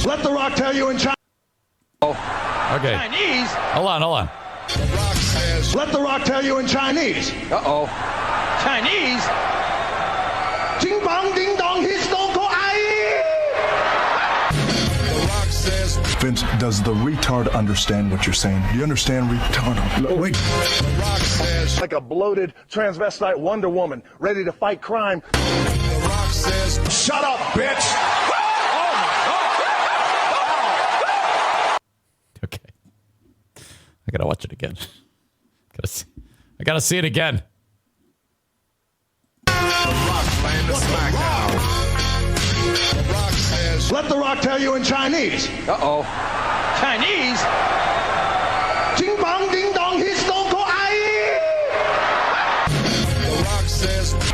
Let The Rock tell you in China. Okay. Chinese. Hold on. Let The Rock tell you in Chinese. Uh-oh. Chinese. Ding bong ding dong his don't go Vince, does the retard understand what you're saying? Do you understand retard? No, wait. The Rock says, like a bloated transvestite Wonder Woman, ready to fight crime. The Rock says, shut up, bitch. Okay. I gotta watch it again. I gotta see it again. Let The Rock tell you in Chinese. Uh-oh. Chinese? Ding bong ding dong his don't go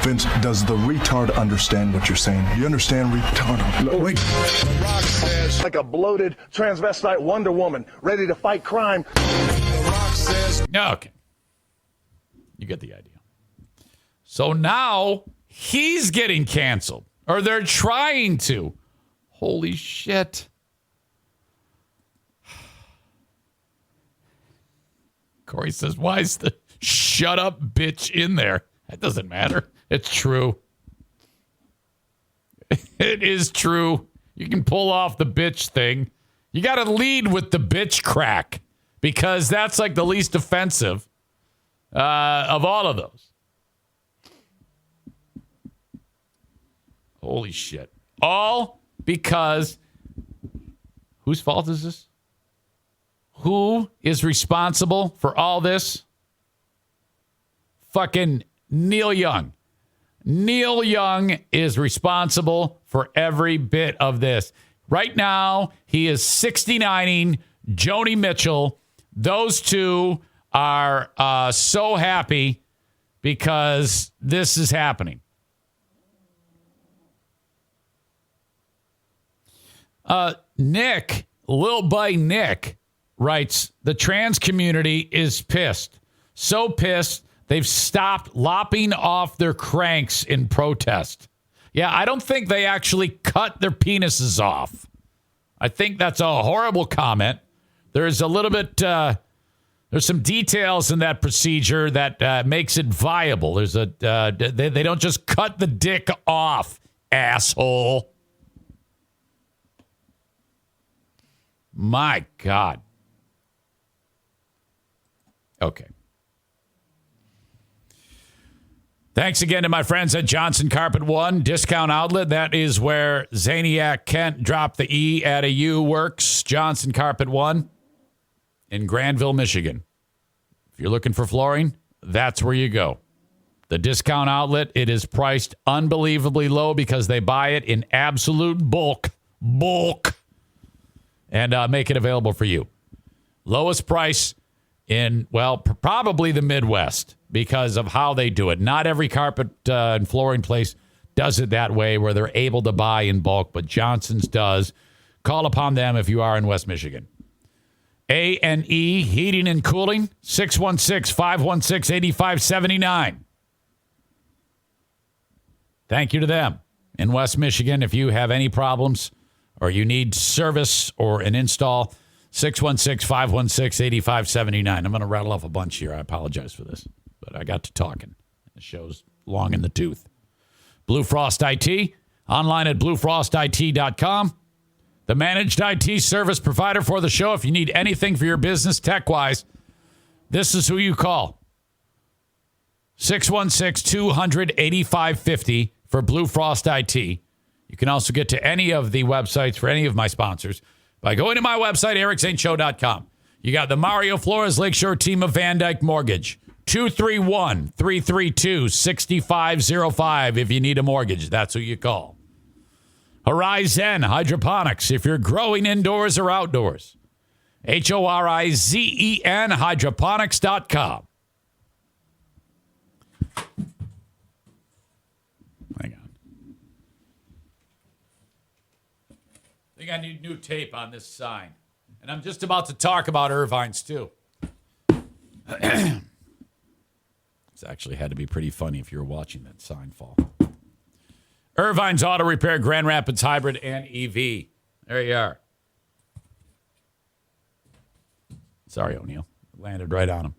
Vince, does the retard understand what you're saying? Do you understand retard? Wait. The Rock says, like a bloated transvestite Wonder Woman, ready to fight crime. The Rock says. Okay. You get the idea. So now he's getting canceled, or they're trying to. Holy shit. Corey says, why is the shut up bitch in there? That doesn't matter. It's true. It is true. You can pull off the bitch thing. You got to lead with the bitch crack because that's like the least offensive of all of those. Holy shit. All because whose fault is this? Who is responsible for all this? Fucking Neil Young. Neil Young is responsible for every bit of this. Right now, he is 69ing Joni Mitchell. Those two are so happy because this is happening. Nick, Lil Buddy Nick, writes, the trans community is pissed. So pissed, they've stopped lopping off their cranks in protest. Yeah, I don't think they actually cut their penises off. I think that's a horrible comment. There's a little bit, there's some details in that procedure that makes it viable. There's they don't just cut the dick off, asshole. My God. Okay. Thanks again to my friends at Johnson Carpet One Discount Outlet. That is where Zaniac Kent dropped the E at a U works. Johnson Carpet One in Granville, Michigan. If you're looking for flooring, that's where you go. The discount outlet, it is priced unbelievably low because they buy it in absolute bulk, and make it available for you. Lowest price in, well, probably the Midwest because of how they do it. Not every carpet and flooring place does it that way where they're able to buy in bulk, but Johnson's does. Call upon them if you are in West Michigan. A&E Heating and Cooling, 616-516-8579. Thank you to them. In West Michigan, if you have any problems or you need service or an install, 616-516-8579. I'm going to rattle off a bunch here. I apologize for this, but I got to talking. The show's long in the tooth. Blue Frost IT, online at bluefrostit.com. The managed IT service provider for the show. If you need anything for your business tech-wise, this is who you call. 616-200-8550 for Blue Frost IT. You can also get to any of the websites for any of my sponsors by going to my website, ericzaneshow.com. You got the Mario Flores Lakeshore team of Van Dyke Mortgage. 231-332-6505 if you need a mortgage. That's who you call. Horizon Hydroponics if you're growing indoors or outdoors. HORIZEN hydroponics.com. Hang on. I think I need new tape on this sign. And I'm just about to talk about Irvine's too. This actually had to be pretty funny if you were watching that sign fall. Irvine's Auto Repair, Grand Rapids Hybrid, and EV. There you are. Sorry, O'Neill. Landed right on him.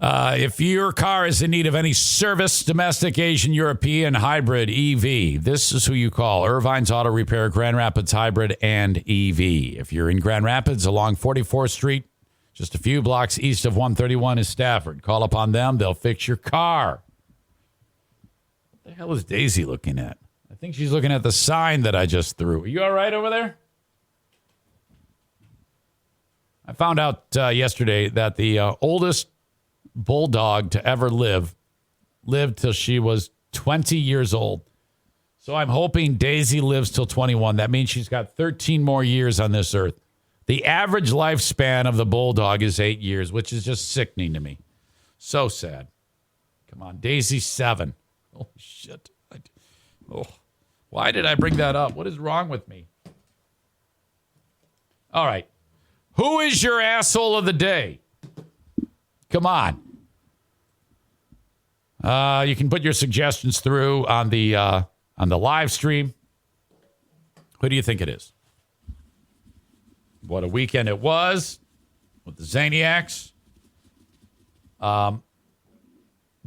If your car is in need of any service, domestic, Asian, European, hybrid, EV, this is who you call. Irvine's Auto Repair, Grand Rapids Hybrid, and EV. If you're in Grand Rapids along 44th Street, just a few blocks east of 131 is Stafford. Call upon them. They'll fix your car. What the hell is Daisy looking at? I think she's looking at the sign that I just threw. Are you all right over there? I found out yesterday that the oldest bulldog to ever lived till she was 20 years old. So I'm hoping Daisy lives till 21. That means she's got 13 more years on this earth. The average lifespan of the bulldog is 8 years, which is just sickening to me. So sad. Come on, Daisy's 7. Holy shit. Why did I bring that up? What is wrong with me? All right. Who is your asshole of the day? Come on. You can put your suggestions through on the live stream. Who do you think it is? What a weekend it was with the Zaniacs.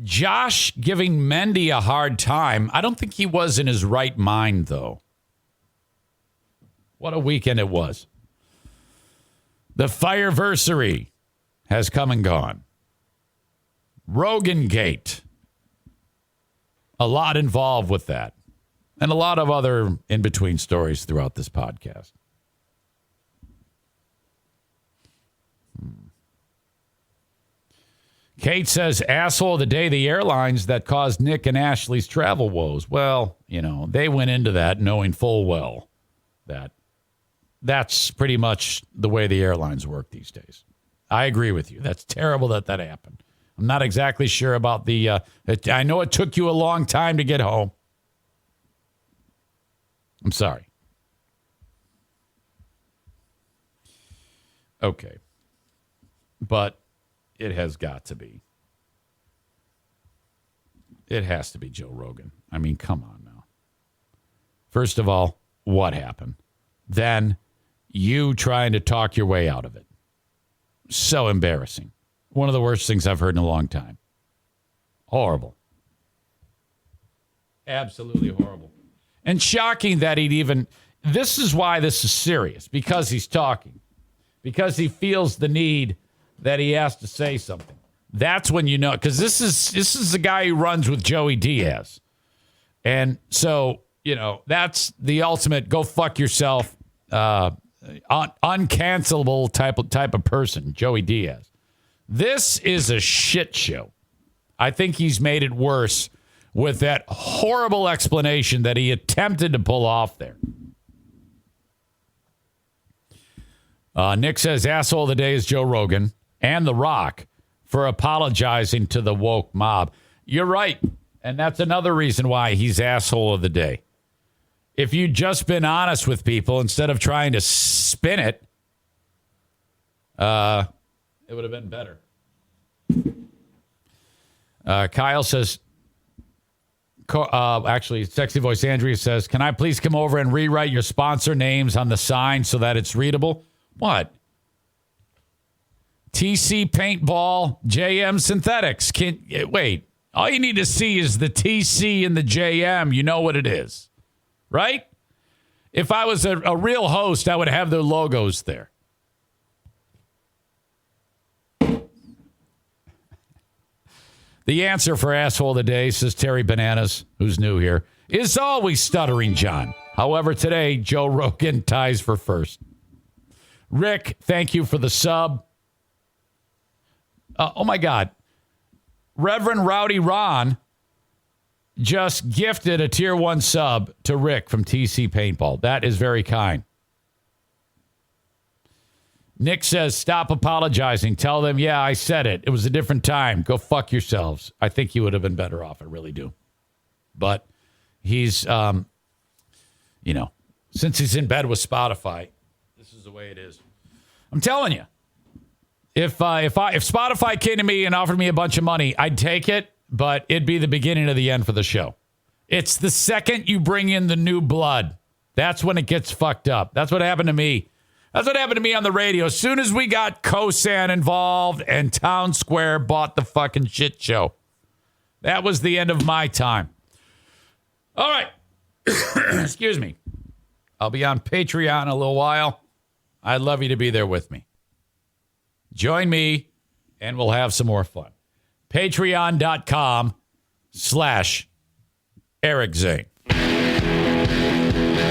Josh giving Mendy a hard time. I don't think he was in his right mind, though. What a weekend it was. The Fire-versary has come and gone. Rogan Gate. A lot involved with that. And a lot of other in-between stories throughout this podcast. Kate says, asshole of the day, the airlines that caused Nick and Ashley's travel woes. Well, they went into that knowing full well that that's pretty much the way the airlines work these days. I agree with you. That's terrible that happened. I'm not exactly sure about I know it took you a long time to get home. I'm sorry. Okay. But it has got to be. It has to be Joe Rogan. I mean, come on now. First of all, what happened? Then you trying to talk your way out of it. So embarrassing. One of the worst things I've heard in a long time. Horrible. Absolutely horrible. And shocking that he'd even... This is why this is serious. Because he's talking. Because he feels the need that he has to say something. That's when you know, because this is the guy who runs with Joey Diaz. And so, that's the ultimate go fuck yourself, uncancelable type of person, Joey Diaz. This is a shit show. I think he's made it worse with that horrible explanation that he attempted to pull off there. Nick says, asshole of the day is Joe Rogan and The Rock for apologizing to the woke mob. You're right. And that's another reason why he's asshole of the day. If you'd just been honest with people instead of trying to spin it, it would have been better. Kyle says, actually, Sexy Voice Andrea says, can I please come over and rewrite your sponsor names on the sign so that it's readable? What? TC Paintball, JM Synthetics. Wait, all you need to see is the TC and the JM. You know what it is, right? If I was a real host, I would have their logos there. The answer for asshole of the day, says Terry Bananas, who's new here, is always Stuttering John. However, today, Joe Rogan ties for first. Rick, thank you for the sub. Oh, my God. Reverend Rowdy Ron just gifted a Tier 1 sub to Rick from TC Paintball. That is very kind. Nick says, stop apologizing. Tell them, yeah, I said it. It was a different time. Go fuck yourselves. I think you would have been better off. I really do. But he's, since he's in bed with Spotify, this is the way it is. I'm telling you, if Spotify came to me and offered me a bunch of money, I'd take it, but it'd be the beginning of the end for the show. It's the second you bring in the new blood. That's when it gets fucked up. That's what happened to me. That's what happened to me on the radio. As soon as we got Kosan involved and Town Square bought the fucking shit show. That was the end of my time. All right. Excuse me. I'll be on Patreon in a little while. I'd love you to be there with me. Join me, and we'll have some more fun. Patreon.com/Eric Zane.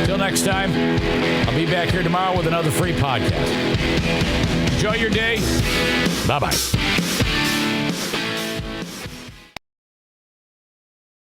Until next time, I'll be back here tomorrow with another free podcast. Enjoy your day. Bye-bye.